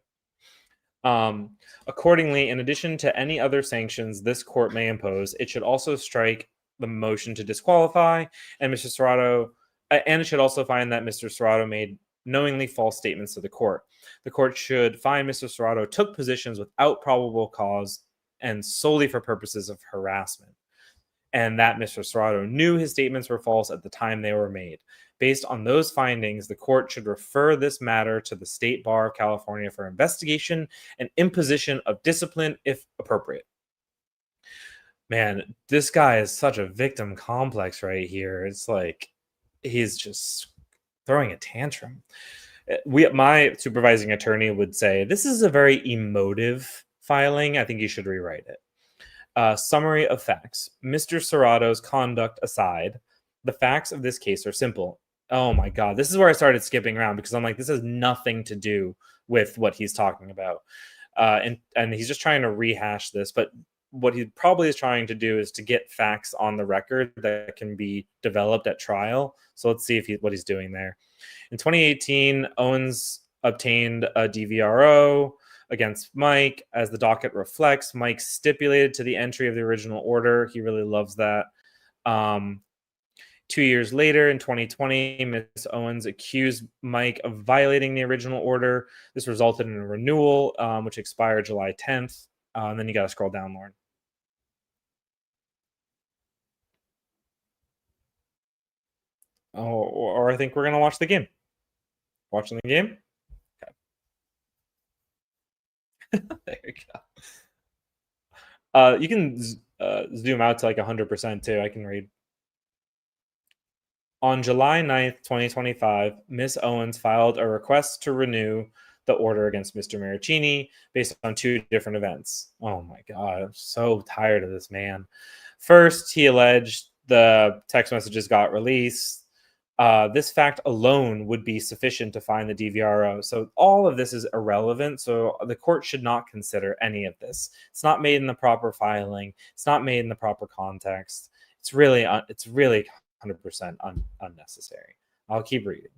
Accordingly, in addition to any other sanctions this court may impose, it should also strike the motion to disqualify, and Mr. Serrato, and it should also find that Mr. Serrato made knowingly false statements to the court. The court should find Mr. Serrato took positions without probable cause and solely for purposes of harassment, and that Mr. Serrato knew his statements were false at the time they were made. Based on those findings, the court should refer this matter to the State Bar of California for investigation and imposition of discipline if appropriate. Man, this guy is such a victim complex right here. It's like he's just throwing a tantrum. My supervising attorney would say, this is a very emotive filing. I think you should rewrite it. Summary of facts. Mr. Serrato's conduct aside, the facts of this case are simple. Oh my God, this is where I started skipping around because I'm like, this has nothing to do with what he's talking about. And he's just trying to rehash this, but what he probably is trying to do is to get facts on the record that can be developed at trial. So let's see what he's doing there. In 2018, Owens obtained a DVRO against Mike. As the docket reflects, Mike stipulated to the entry of the original order. He really loves that. 2 years later, in 2020, Ms. Owens accused Mike of violating the original order. This resulted in a renewal, which expired July 10th. And then you got to scroll down, Lauren. Oh, or I think we're going to watch the game. Watching the game? Okay. There you go. You can zoom out to like 100% too. I can read. On July 9th, 2025, Ms. Owens filed a request to renew the order against Mr. Maricini based on 2 different events. Oh my God, I'm so tired of this man. First, he alleged the text messages got released. This fact alone would be sufficient to find the DVRO. So all of this is irrelevant. So the court should not consider any of this. It's not made in the proper filing. It's not made in the proper context. It's really 100% unnecessary. I'll keep reading.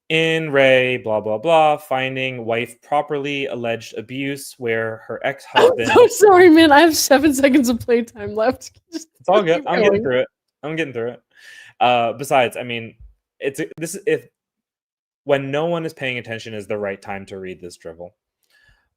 In Ray, blah, blah, blah, finding wife properly alleged abuse where her ex-husband... I'm so sorry, man. I have 7 seconds of playtime left. It's all good. I'm getting through it. Besides, I mean, when no one is paying attention is the right time to read this drivel.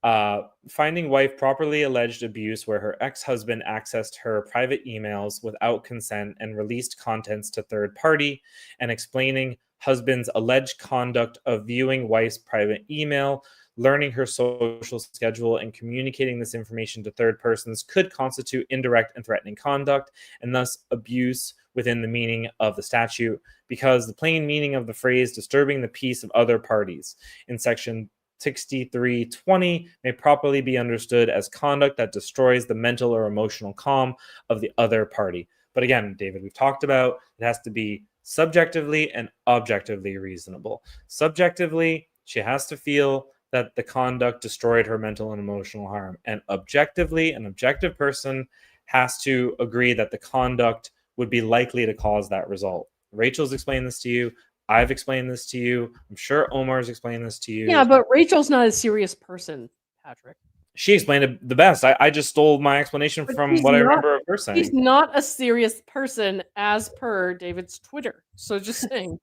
Finding wife properly alleged abuse where her ex-husband accessed her private emails without consent and released contents to third party, and explaining husband's alleged conduct of viewing wife's private email, learning her social schedule, and communicating this information to third persons could constitute indirect and threatening conduct, and thus abuse within the meaning of the statute, because the plain meaning of the phrase disturbing the peace of other parties in section 6320 may properly be understood as conduct that destroys the mental or emotional calm of the other party. But again, David, we've talked about it has to be subjectively and objectively reasonable. Subjectively, she has to feel that the conduct destroyed her mental and emotional harm. And objectively, an objective person has to agree that the conduct would be likely to cause that result. Rachel's explained this to you. I've explained this to you. I'm sure Omar's explained this to you. Yeah, but Rachel's not a serious person, Patrick. She explained it the best. I just stole my explanation from what I remember of her saying. He's not a serious person as per David's Twitter. So just saying.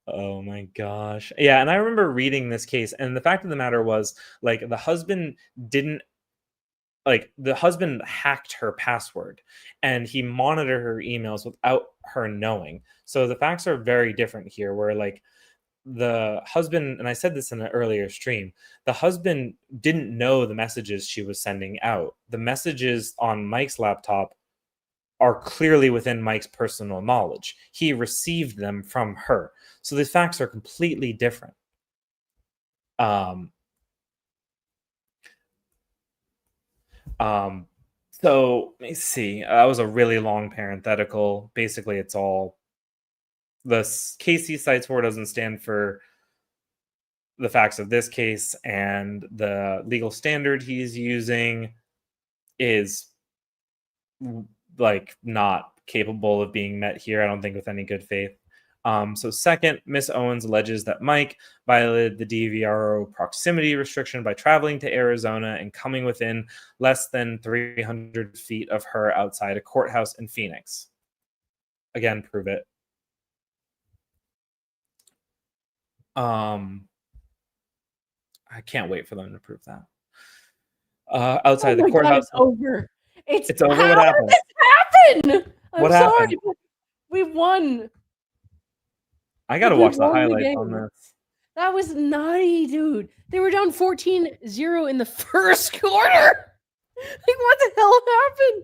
Oh my gosh. Yeah, and I remember reading this case, and the fact of the matter was, like, the husband hacked her password, and he monitored her emails without her knowing. So the facts are very different here, where like the husband, and I said this in an earlier stream, the husband didn't know the messages she was sending out. The messages on Mike's laptop are clearly within Mike's personal knowledge. He received them from her. So the facts are completely different. So let me see. That was a really long parenthetical. Basically, it's all the case he cites for doesn't stand for the facts of this case, and the legal standard he's using is like not capable of being met here, I don't think, with any good faith. So second, Miss Owens alleges that Mike violated the DVRO proximity restriction by traveling to Arizona and coming within less than 300 feet of her outside a courthouse in Phoenix. Again, prove it. I can't wait for them to prove that. Outside the courthouse. It's over. It's over. What happened? Happen? What happened? We won. I gotta watch the highlights on this. That was nutty, dude. They were down 14-0 in the first quarter. Like, what the hell happened?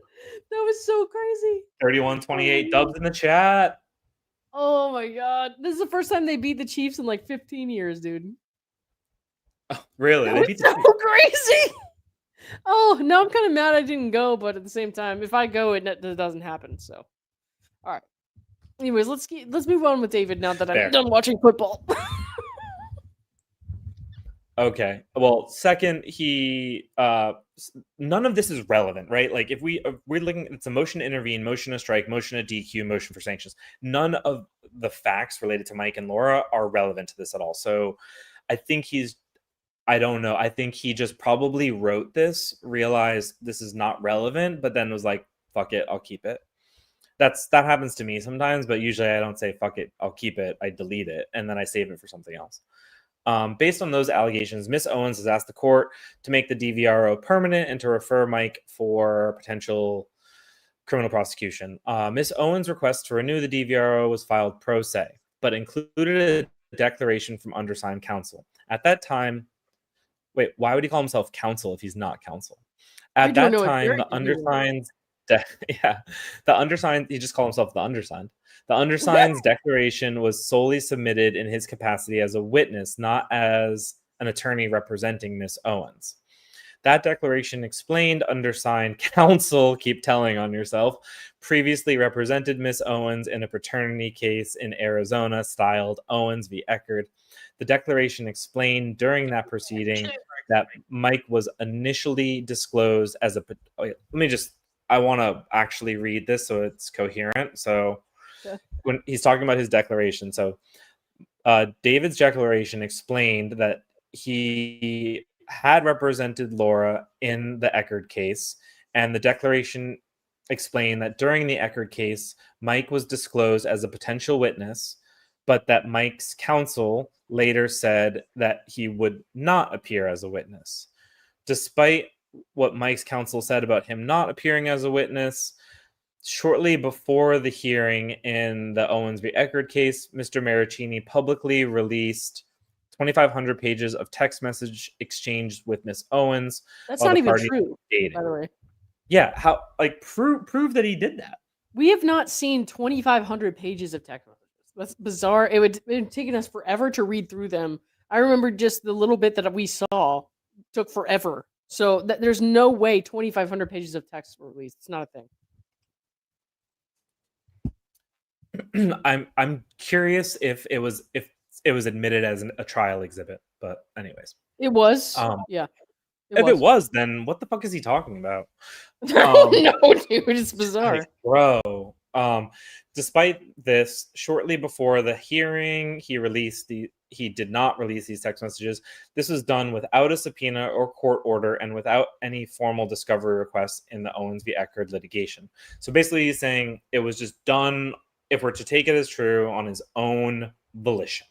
That was so crazy. 31-28 dubs in the chat. Oh my god. This is the first time they beat the Chiefs in like 15 years, dude. Oh, really? That was so crazy. Oh, now I'm kind of mad I didn't go, but at the same time, if I go, it doesn't happen. So, all right. Anyways, let's move on with David now that I'm done watching football. Okay. Well, second, he none of this is relevant, right? Like, if we're looking, it's a motion to intervene, motion to strike, motion to DQ, motion for sanctions. None of the facts related to Mike and Laura are relevant to this at all. So, I think I don't know. I think he just probably wrote this, realized this is not relevant, but then was like, "Fuck it, I'll keep it." that happens to me sometimes, but usually I don't say fuck it, I'll keep it, I delete it, and then I save it for something else. Based on those allegations, Miss Owens has asked the court to make the DVRO permanent and to refer Mike for potential criminal prosecution. Miss Owens' request to renew the DVRO was filed pro se, but included a declaration from undersigned counsel. At that time, wait, why would he call himself counsel if he's not counsel? At that time, the undersigned, the undersigned, he just called himself the undersigned. The undersigned's declaration was solely submitted in his capacity as a witness, not as an attorney representing Miss Owens. That declaration explained undersigned counsel, keep telling on yourself, previously represented Miss Owens in a paternity case in Arizona styled Owens v. Echard. The declaration explained during that proceeding that Mike was initially disclosed as a... I want to actually read this so it's coherent. So when he's talking about his declaration, so David's declaration explained that he had represented Laura in the Echard case, and the declaration explained that during the Echard case, Mike was disclosed as a potential witness, but that Mike's counsel later said that he would not appear as a witness. Despite what Mike's counsel said about him not appearing as a witness, shortly before the hearing in the Owens v. Echard case, Mr. Maricini publicly released 2,500 pages of text message exchanged with Miss Owens. That's not even true, by the way. Yeah, how prove that he did that? We have not seen 2,500 pages of text messages. That's bizarre. It would have taken us forever to read through them. I remember just the little bit that we saw took forever. So there's no way 2,500 pages of text were released. It's not a thing. I'm curious if it was admitted as a trial exhibit, but anyways, it was. Yeah. If it was, then what the fuck is he talking about? No, dude, it's bizarre, bro. Despite this, shortly before the hearing, he did not release these text messages. This was done without a subpoena or court order and without any formal discovery requests in the Owens v. Echard litigation. So basically, he's saying it was just done, if we're to take it as true, on his own volition.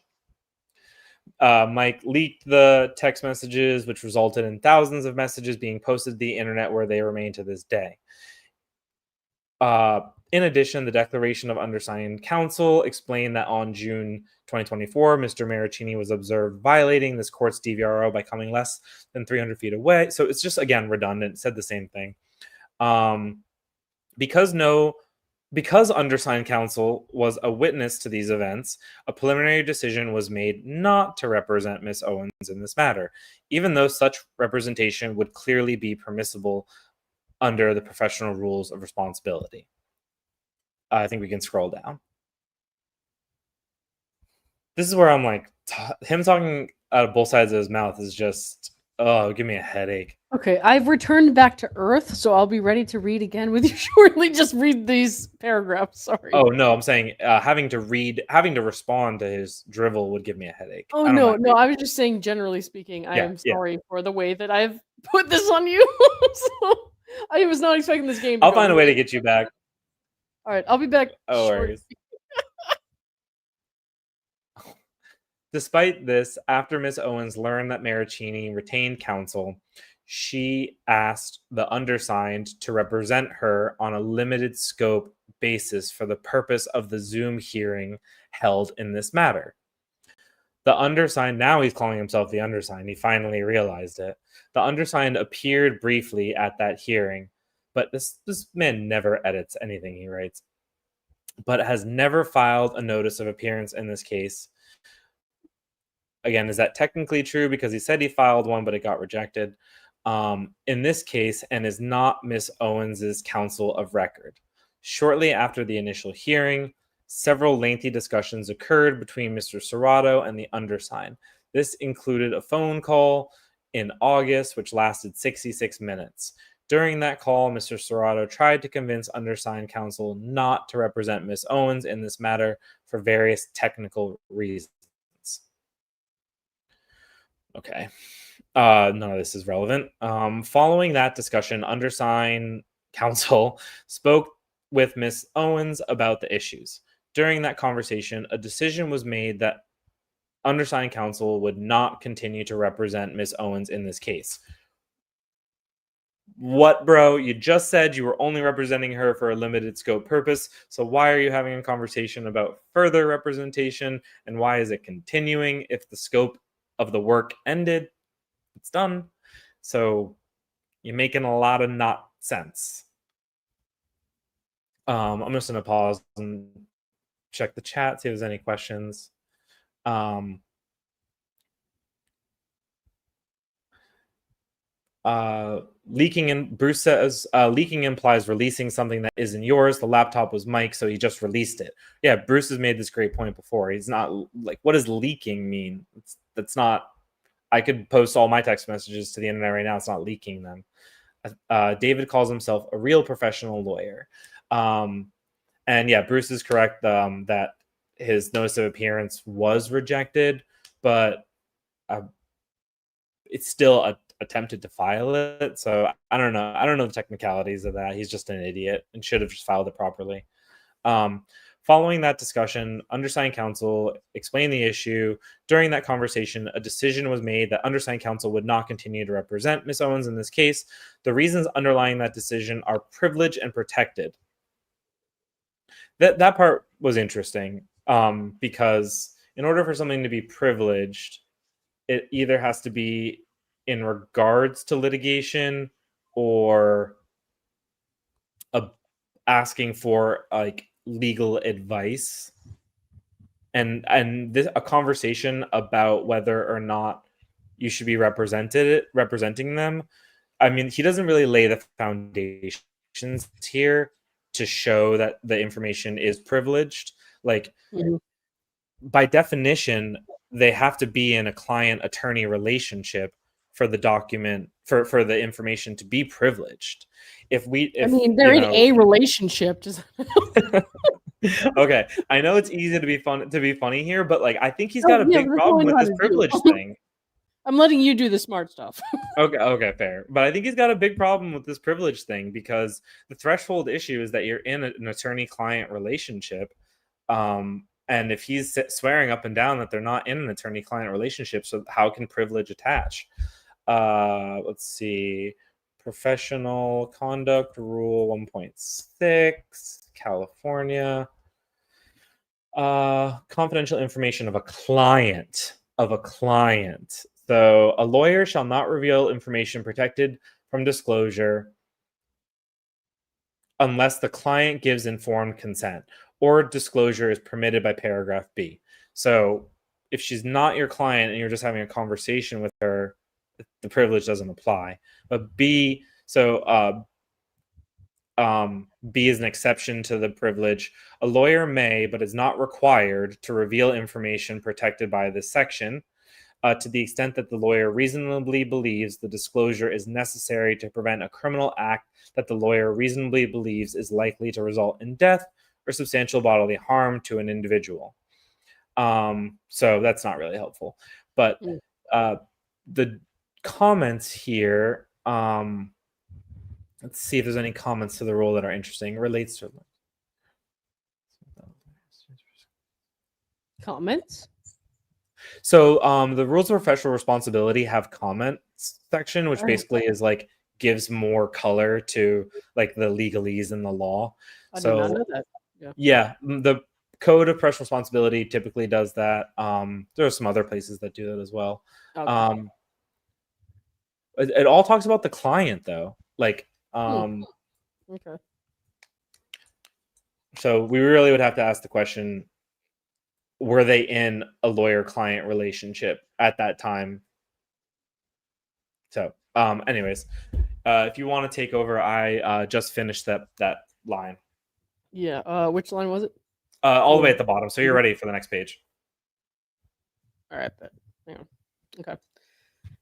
Mike leaked the text messages, which resulted in thousands of messages being posted to the internet, where they remain to this day. In addition, the declaration of undersigned counsel explained that on June 2024, Mr. Maricini was observed violating this court's DVRO by coming less than 300 feet away. So it's just, again, redundant. It said the same thing. Because undersigned counsel was a witness to these events, a preliminary decision was made not to represent Miss Owens in this matter, even though such representation would clearly be permissible under the professional rules of responsibility. I think we can scroll down. This is where I'm like, him talking out of both sides of his mouth is just, oh, give me a headache. Okay, I've returned back to Earth, so I'll be ready to read again with you shortly. Just read these paragraphs. Sorry. Oh no, I'm saying having to respond to his drivel would give me a headache. Oh no, I was just saying, generally speaking, I am sorry for the way that I've put this on you. So, I was not expecting this game. I'll find a way to get you back. All right, I'll be back. Oh, worries. Despite this, after Miss Owens learned that Maricini retained counsel, she asked the undersigned to represent her on a limited scope basis for the purpose of the Zoom hearing held in this matter. The undersigned, now he's calling himself the undersigned, he finally realized it. The undersigned appeared briefly at that hearing, but this man never edits anything he writes, but has never filed a notice of appearance in this case. Again, is that technically true? Because he said he filed one, but it got rejected. In this case, and is not Miss Owens's counsel of record. Shortly after the initial hearing, several lengthy discussions occurred between Mr. Serrato and the undersigned. This included a phone call in August, which lasted 66 minutes. During that call, Mr. Serrato tried to convince undersigned counsel not to represent Miss Owens in this matter for various technical reasons. Okay. None of this is relevant. Following that discussion, undersigned counsel spoke with Miss Owens about the issues. During that conversation, a decision was made that undersigned counsel would not continue to represent Miss Owens in this case. What, bro? You just said you were only representing her for a limited scope purpose. So why are you having a conversation about further representation? And why is it continuing if the scope of the work ended? It's done. So you're making a lot of not sense. I'm just going to pause and check the chat, see if there's any questions. Bruce says leaking implies releasing something that isn't yours. The laptop was Mike, so he just released it. Yeah, Bruce has made this great point before. He's not like, what does leaking mean? That's not. I could post all my text messages to the internet right now. It's not leaking them. David calls himself a real professional lawyer. And yeah, Bruce is correct that his notice of appearance was rejected, but it's still attempted to file it. So I don't know. I don't know the technicalities of that. He's just an idiot and should have just filed it properly. Following that discussion, undersigned counsel explained the issue. During that conversation, a decision was made that undersigned counsel would not continue to represent Ms. Owens in this case. The reasons underlying that decision are privileged and protected. That part was interesting because in order for something to be privileged, it either has to be in regards to litigation or asking for like legal advice and a conversation about whether or not you should be representing them. I mean, he doesn't really lay the foundations here to show that the information is privileged. Like by definition, they have to be in a client-attorney relationship for the document for the information to be privileged. If they're in a relationship. Okay, I know it's easy to be funny here, but like I think he's got a big problem with this privilege thing. I'm letting you do the smart stuff. Okay, fair. But I think he's got a big problem with this privilege thing because the threshold issue is that you're in an attorney-client relationship. And if he's swearing up and down that they're not in an attorney-client relationship, so how can privilege attach? Let's see. Professional Conduct Rule 1.6, California. Confidential information of a client. So a lawyer shall not reveal information protected from disclosure unless the client gives informed consent or disclosure is permitted by paragraph B. So if she's not your client and you're just having a conversation with her, the privilege doesn't apply. But B, so B is an exception to the privilege. A lawyer may, but is not required, to reveal information protected by this section to the extent that the lawyer reasonably believes the disclosure is necessary to prevent a criminal act that the lawyer reasonably believes is likely to result in death or substantial bodily harm to an individual. So that's not really helpful. But the comments here, let's see if there's any comments to the rule that are interesting. It relates to comments. So the rules of professional responsibility have comments section, which basically is like gives more color to like the legalese in the law. I did not know that. Yeah, the Code of Professional Responsibility typically does that. There are some other places that do that as well. Okay. It all talks about the client though. Like okay. So we really would have to ask the question, were they in a lawyer-client relationship at that time? So anyways, if you want to take over, I just finished that line. Yeah. Which line was it? All the way at the bottom. So you're ready for the next page. All right. Hang on. Okay.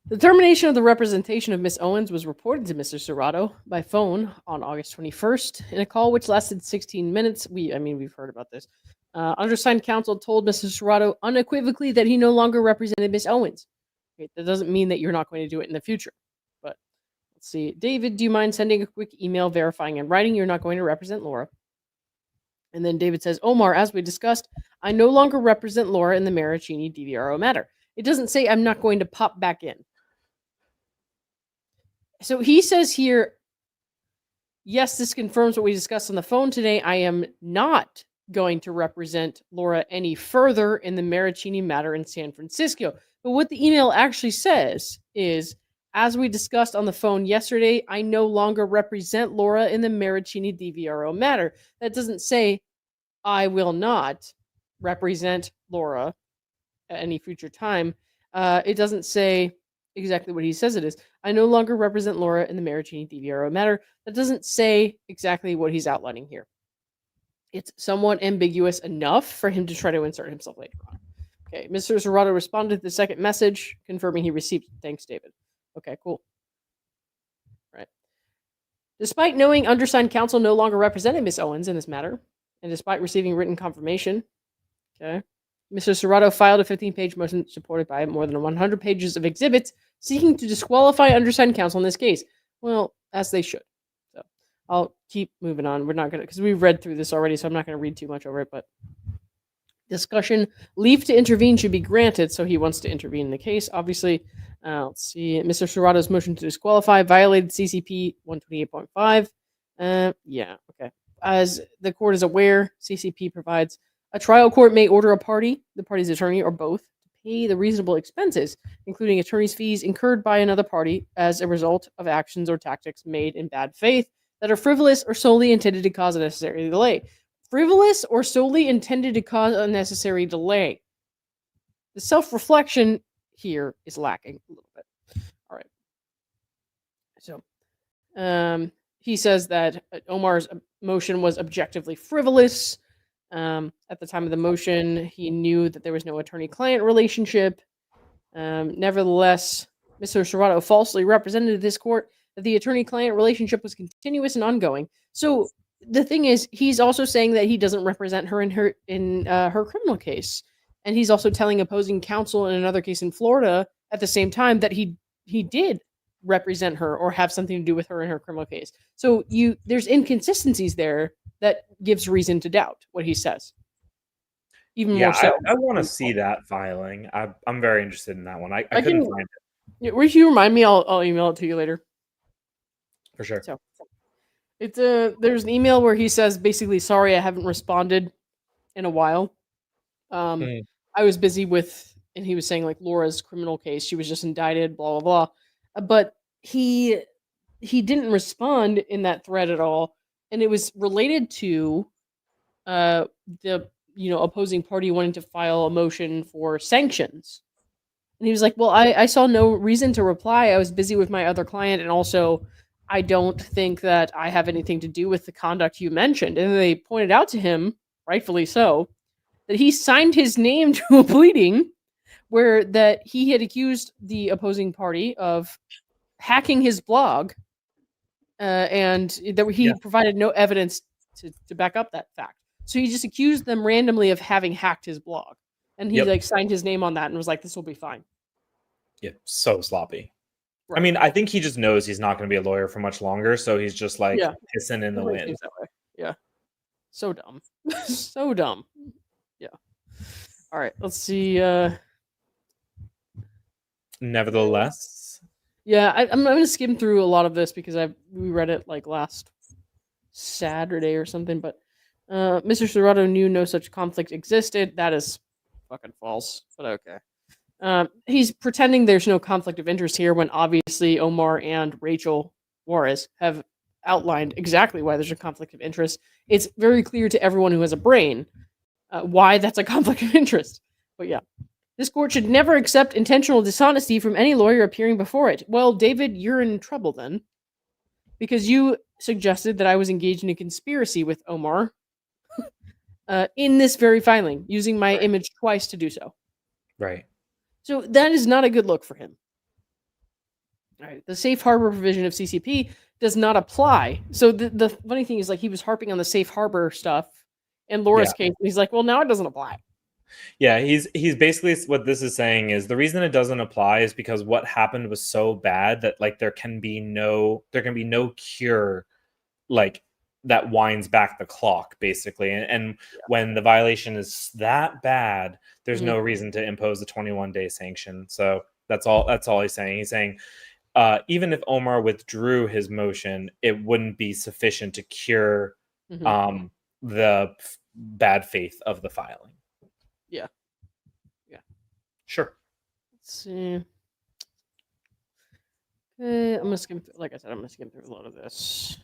The termination of the representation of Miss Owens was reported to Mr. Serrato by phone on August 21st in a call which lasted 16 minutes. We've heard about this. Undersigned counsel told Mr. Serrato unequivocally that he no longer represented Miss Owens. Okay, that doesn't mean that you're not going to do it in the future. But let's see. David, do you mind sending a quick email verifying in writing you're not going to represent Laura? And then David says, Omar, as we discussed, I no longer represent Laura in the Maricini DVRO matter. It doesn't say I'm not going to pop back in. So he says here, yes, this confirms what we discussed on the phone today. I am not going to represent Laura any further in the Maricini matter in San Francisco. But what the email actually says is, as we discussed on the phone yesterday, I no longer represent Laura in the Maricini DVRO matter. That doesn't say I will not represent Laura at any future time. It doesn't say exactly what he says it is. I no longer represent Laura in the Maricini DVRO matter. That doesn't say exactly what he's outlining here. It's somewhat ambiguous enough for him to try to insert himself later on. Okay, Mr. Serrato responded to the second message, confirming he received it. Thanks, David. Okay, cool. Right. Despite knowing undersigned counsel no longer represented Miss Owens in this matter, and despite receiving written confirmation, okay, Mr. Serrato filed a 15-page motion supported by more than 100 pages of exhibits seeking to disqualify undersigned counsel in this case. Well, as they should. So I'll keep moving on. We're not going to, because we've read through this already, so I'm not going to read too much over it, but discussion, leave to intervene should be granted, so he wants to intervene in the case, obviously. Let's see, Mr. Serrato's motion to disqualify violated CCP 128.5. Yeah, okay. As the court is aware, CCP provides a trial court may order a party, the party's attorney, or both, to pay the reasonable expenses, including attorney's fees incurred by another party as a result of actions or tactics made in bad faith that are frivolous or solely intended to cause a necessary delay. Frivolous or solely intended to cause unnecessary delay. The self-reflection here is lacking a little bit. All right. So, he says that Omar's motion was objectively frivolous. At the time of the motion, he knew that there was no attorney-client relationship. Nevertheless, Mr. Serrato falsely represented this court that the attorney-client relationship was continuous and ongoing. So the thing is, he's also saying that he doesn't represent her in her criminal case, and he's also telling opposing counsel in another case in Florida at the same time that he did represent her or have something to do with her in her criminal case. So there's inconsistencies there that gives reason to doubt what he says. Even more so. I want to see that filing. I'm very interested in that one. I couldn't find it. If you remind me, I'll email it to you later. For sure. So it's there's an email where he says basically, sorry, I haven't responded in a while. I was busy with, and he was saying like Laura's criminal case. She was just indicted, blah, blah, blah. But he didn't respond in that thread at all. And it was related to the opposing party wanting to file a motion for sanctions. And he was like, well, I saw no reason to reply. I was busy with my other client, and also I don't think that I have anything to do with the conduct you mentioned. And they pointed out to him, rightfully so, that he signed his name to a pleading where that he had accused the opposing party of hacking his blog, and that he provided no evidence to back up that fact. So he just accused them randomly of having hacked his blog. And he like signed his name on that and was like, this will be fine. Yeah, so sloppy. Right. I mean, I think he just knows he's not going to be a lawyer for much longer, so he's just like pissing in the wind. Yeah. So dumb. So dumb. Yeah. All right, let's see. Nevertheless. Yeah, I'm going to skim through a lot of this because we read it like last Saturday or something, but Mr. Serrato knew no such conflict existed. That is fucking false, but okay. He's pretending there's no conflict of interest here when obviously Omar and Rachel Juarez have outlined exactly why there's a conflict of interest. It's very clear to everyone who has a brain why that's a conflict of interest. But yeah, this court should never accept intentional dishonesty from any lawyer appearing before it. Well, David, you're in trouble then, because you suggested that I was engaged in a conspiracy with Omar in this very filing, using my image twice to do so. Right. So that is not a good look for him. All right, the safe harbor provision of CCP does not apply. So the funny thing is, like, he was harping on the safe harbor stuff in Laura's case. And he's like, well, now it doesn't apply. Yeah, he's basically, what this is saying is the reason it doesn't apply is because what happened was so bad that like there can be no cure, like that winds back the clock, basically. And when the violation is that bad, there's no reason to impose a 21-day sanction. So that's all he's saying. He's saying even if Omar withdrew his motion, it wouldn't be sufficient to cure the bad faith of the filing. Yeah. Sure. Let's see. Okay, I'm gonna skim. Like I said, I'm gonna skim through a lot of this.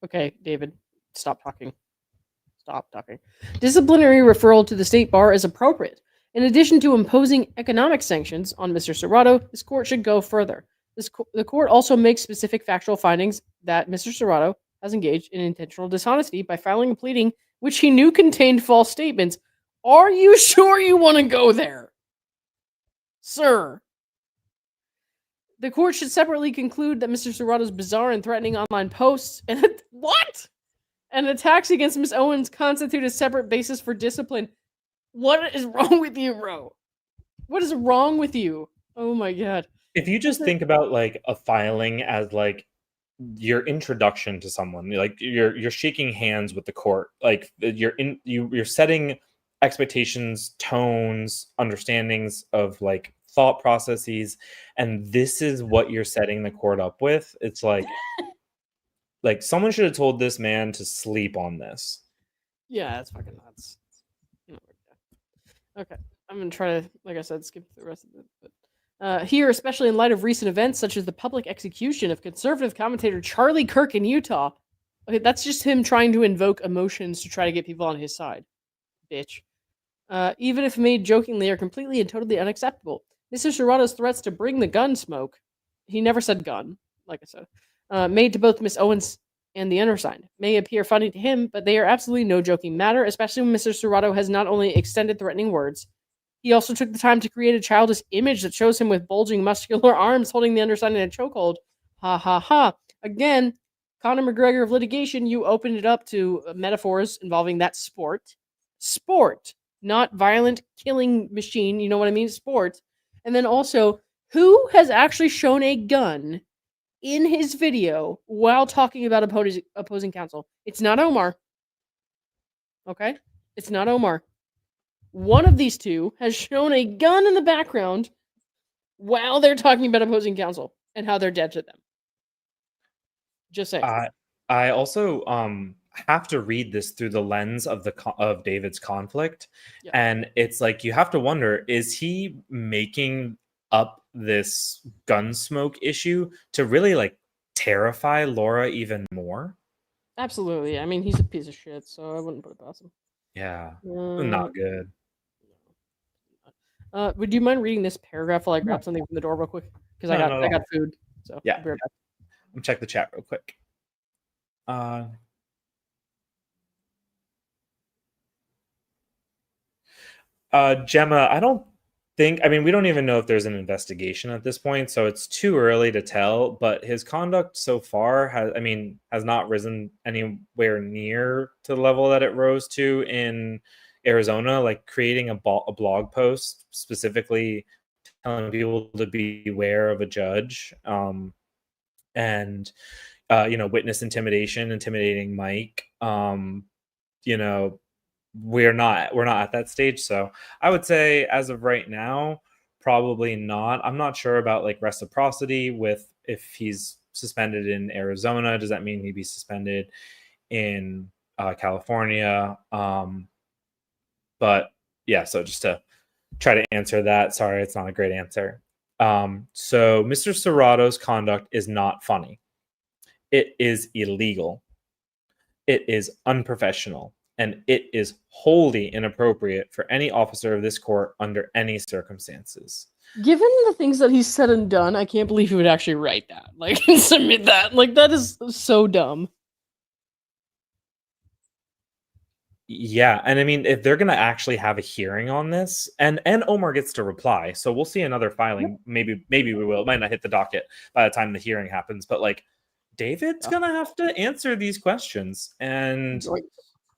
Okay, David, stop talking. Stop talking. Disciplinary referral to the state bar is appropriate. In addition to imposing economic sanctions on Mr. Serrato, this court should go further. The court also makes specific factual findings that Mr. Serrato has engaged in intentional dishonesty by filing a pleading which he knew contained false statements. Are you sure you want to go there, sir? The court should separately conclude that Mr. Serrato's bizarre and threatening online posts and and attacks against Ms. Owens constitute a separate basis for discipline. What is wrong with you, bro? What is wrong with you? Oh my god. If you just think about like a filing as like your introduction to someone, like you're shaking hands with the court, like you're setting expectations, tones, understandings of like thought processes, and this is what you're setting the court up with. It's like someone should have told this man to sleep on this. Yeah, that's fucking nuts. Okay, I'm gonna try to, like I said, skip the rest of it. But here, especially in light of recent events such as the public execution of conservative commentator Charlie Kirk in Utah. Okay, that's just him trying to invoke emotions to try to get people on his side. Bitch. Even if made jokingly, are completely and totally unacceptable. Mr. Serrato's threats to bring the gun smoke, he never said gun, like I said, made to both Miss Owens and the undersigned, may appear funny to him, but they are absolutely no joking matter, especially when Mr. Serrato has not only extended threatening words, he also took the time to create a childish image that shows him with bulging muscular arms holding the undersigned in a chokehold. Ha ha ha. Again, Conor McGregor of litigation, you opened it up to metaphors involving that sport. Sport, not violent killing machine, you know what I mean? Sport. And then also, who has actually shown a gun in his video while talking about opposing counsel? It's not Omar. Okay? It's not Omar. One of these two has shown a gun in the background while they're talking about opposing counsel and how they're dead to them. Just saying. I also have to read this through the lens of of David's conflict, and it's like you have to wonder: is he making up this Gunsmoke issue to really like terrify Laura even more? Absolutely. I mean, he's a piece of shit, so I wouldn't put it past him. Yeah, not good. Would you mind reading this paragraph while I grab something from the door real quick? Because I got food. So yeah, I'll be right back. Let me check the chat real quick. Gemma, we don't even know if there's an investigation at this point, so it's too early to tell, but his conduct so far has not risen anywhere near to the level that it rose to in Arizona, like creating a blog post specifically telling people to beware of a judge, and witness intimidating Mike. We're not at that stage, so I would say as of right now, probably not. I'm not sure about like reciprocity with if he's suspended in Arizona. Does that mean he'd be suspended in California? But yeah, so just to try to answer that, sorry, it's not a great answer. So Mr. Serrato's conduct is not funny. It is illegal. It is unprofessional. And it is wholly inappropriate for any officer of this court under any circumstances. Given the things that he's said and done, I can't believe he would actually write that. Like, and submit that. Like, that is so dumb. Yeah, and I mean, if they're going to actually have a hearing on this, and Omar gets to reply, so we'll see another filing. Maybe we will. It might not hit the docket by the time the hearing happens, but like, David's going to have to answer these questions. And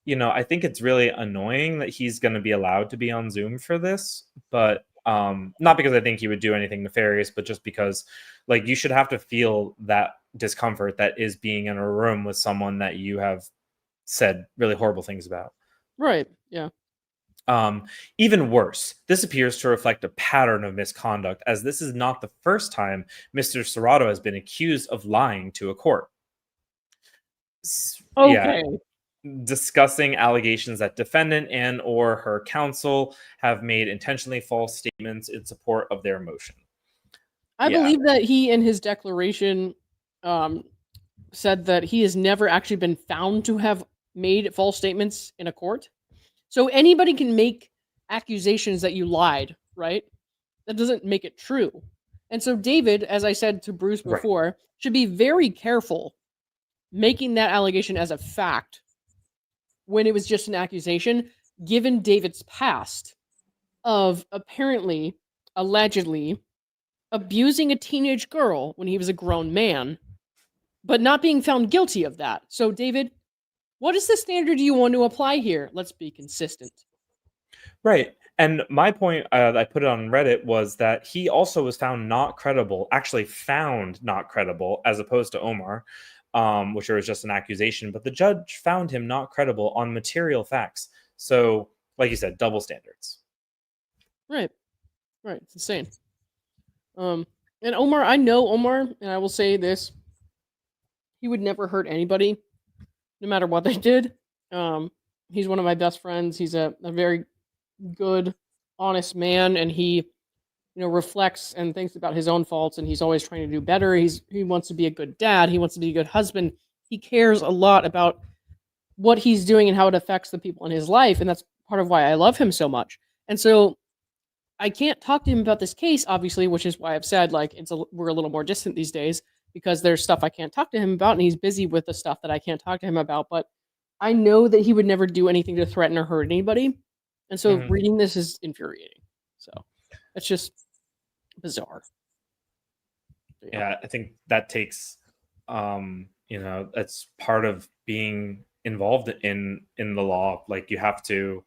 I think it's really annoying that he's going to be allowed to be on Zoom for this, but Not because I think he would do anything nefarious, but just because like you should have to feel that discomfort that is being in a room with someone that you have said really horrible things about. Right. Yeah. Even worse, this appears to reflect a pattern of misconduct, as this is not the first time Mr. Serrato has been accused of lying to a court. Okay. Discussing allegations that defendant and or her counsel have made intentionally false statements in support of their motion. I believe that he, in his declaration, said that he has never actually been found to have made false statements in a court. So anybody can make accusations that you lied, right? That doesn't make it true. And so David, as I said to Bruce before, should be very careful making that allegation as a fact when it was just an accusation, given David's past of apparently, allegedly, abusing a teenage girl when he was a grown man, but not being found guilty of that. So, David, what is the standard you want to apply here? Let's be consistent. Right. And my point, I put it on Reddit, was that he also was found not credible, actually found not credible, as opposed to Omar, which was just an accusation. But the judge found him not credible on material facts. So, like you said, double standards. Right. Right. It's insane. And Omar, I know Omar, and I will say this. He would never hurt anybody, no matter what they did. He's one of my best friends. He's a very good, honest man, and he, reflects and thinks about his own faults, and he's always trying to do better. He wants to be a good dad. He wants to be a good husband. He cares a lot about what he's doing and how it affects the people in his life, and that's part of why I love him so much. And so I can't talk to him about this case, obviously, which is why I've said we're a little more distant these days, because there's stuff I can't talk to him about, and he's busy with the stuff that I can't talk to him about. But I know that he would never do anything to threaten or hurt anybody. And so reading this is infuriating. So it's just bizarre. Yeah, I think that takes, that's part of being involved in the law. Like you have to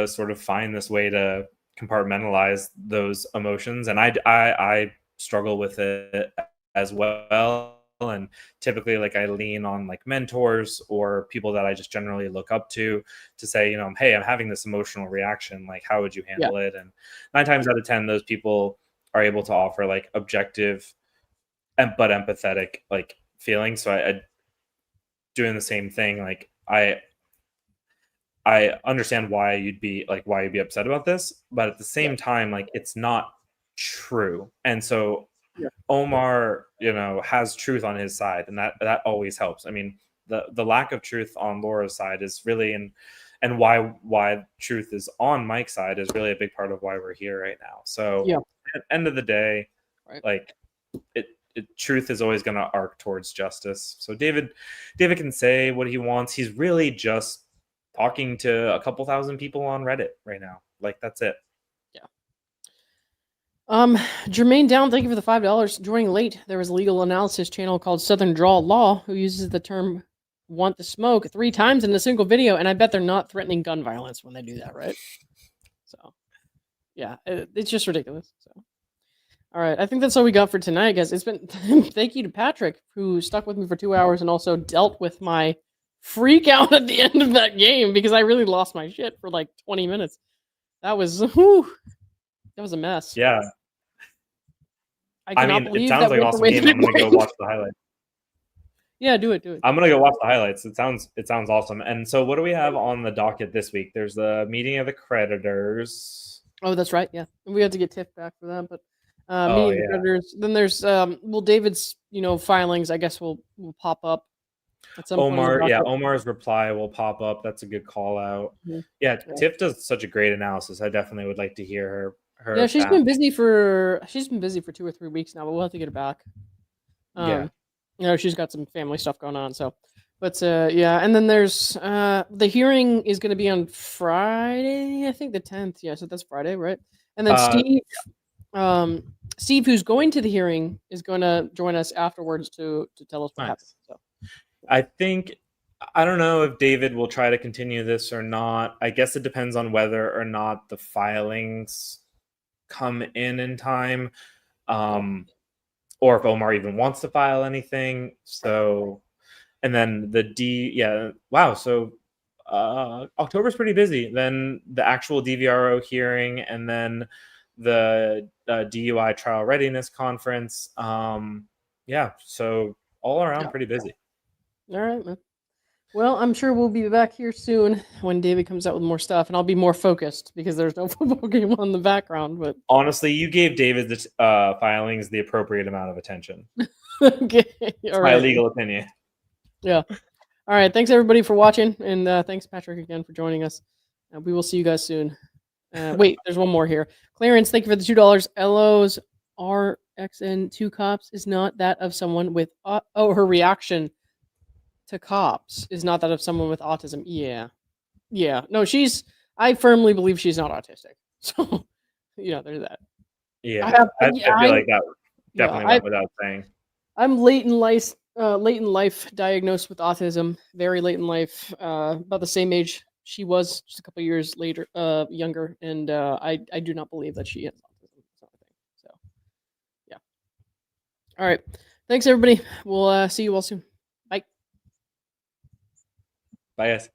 sort of find this way to compartmentalize those emotions. And I struggle with it as well. And typically I lean on mentors or people that I just generally look up to say, hey, I'm having this emotional reaction. How would you handle it? And 9 times out of 10, those people are able to offer objective but empathetic feelings. So I doing the same thing. I understand why you'd be upset about this, but at the same time, it's not true. And so Omar, has truth on his side, and that always helps. I mean, the lack of truth on Laura's side is really, and why truth is on Mike's side is really a big part of why we're here right now. So at the end of the day, truth is always going to arc towards justice. So David can say what he wants. He's really just talking to a couple thousand people on Reddit right now. That's it. Jermaine Down, thank you for the $5. Joining late, there was a legal analysis channel called Southern Draw Law who uses the term want to smoke 3 times in a single video, and I bet they're not threatening gun violence when they do that, right? So, yeah, it's just ridiculous. So, all right, I think that's all we got for tonight, guys. It's been thank you to Patrick, who stuck with me for 2 hours and also dealt with my freak out at the end of that game because I really lost my shit for 20 minutes. That was that was a mess. Yeah. I mean, it sounds like an awesome game. I'm gonna go watch the highlights. Yeah, do it. I'm gonna go watch the highlights. It sounds awesome. And so, what do we have on the docket this week? There's the meeting of the creditors. Oh, that's right. Yeah, we have to get Tiff back for that. But meeting of the creditors. Then there's David's filings. I guess will pop up. At some Omar, Omar's reply will pop up. That's a good call out. Mm-hmm. Yeah, Tiff does such a great analysis. I definitely would like to hear her. Yeah, she's been busy for 2 or 3 weeks now, but we'll have to get her back. She's got some family stuff going on. So, but and then there's the hearing is going to be on Friday, I think the 10th. Yeah, so that's Friday, right? And then Steve, who's going to the hearing, is going to join us afterwards to tell us what happened. So, I don't know if David will try to continue this or not. I guess it depends on whether or not the filings come in time, or if Omar even wants to file anything. So, and then wow. So October's pretty busy. Then the actual DVRO hearing, and then the DUI trial readiness conference. So all around pretty busy. All right, man. Well, I'm sure we'll be back here soon when David comes out with more stuff, and I'll be more focused because there's no football game on the background. But honestly, you gave David the filings the appropriate amount of attention. Okay, all my right. legal opinion. Yeah. All right. Thanks everybody for watching, and thanks Patrick again for joining us. We will see you guys soon. Wait, there's one more here. Clarence, thank you for the $2. LO's RXN2 cops is not that of someone with her reaction to cops is not that of someone with autism. Yeah. No, I firmly believe she's not autistic. So, there's that. Yeah, I feel like that definitely went without saying. I'm late in life diagnosed with autism, very late in life, about the same age she was, just a couple years later, younger, and I do not believe that she has autism. So, yeah. All right. Thanks, everybody. We'll see you all soon. Bye. Bye, guys.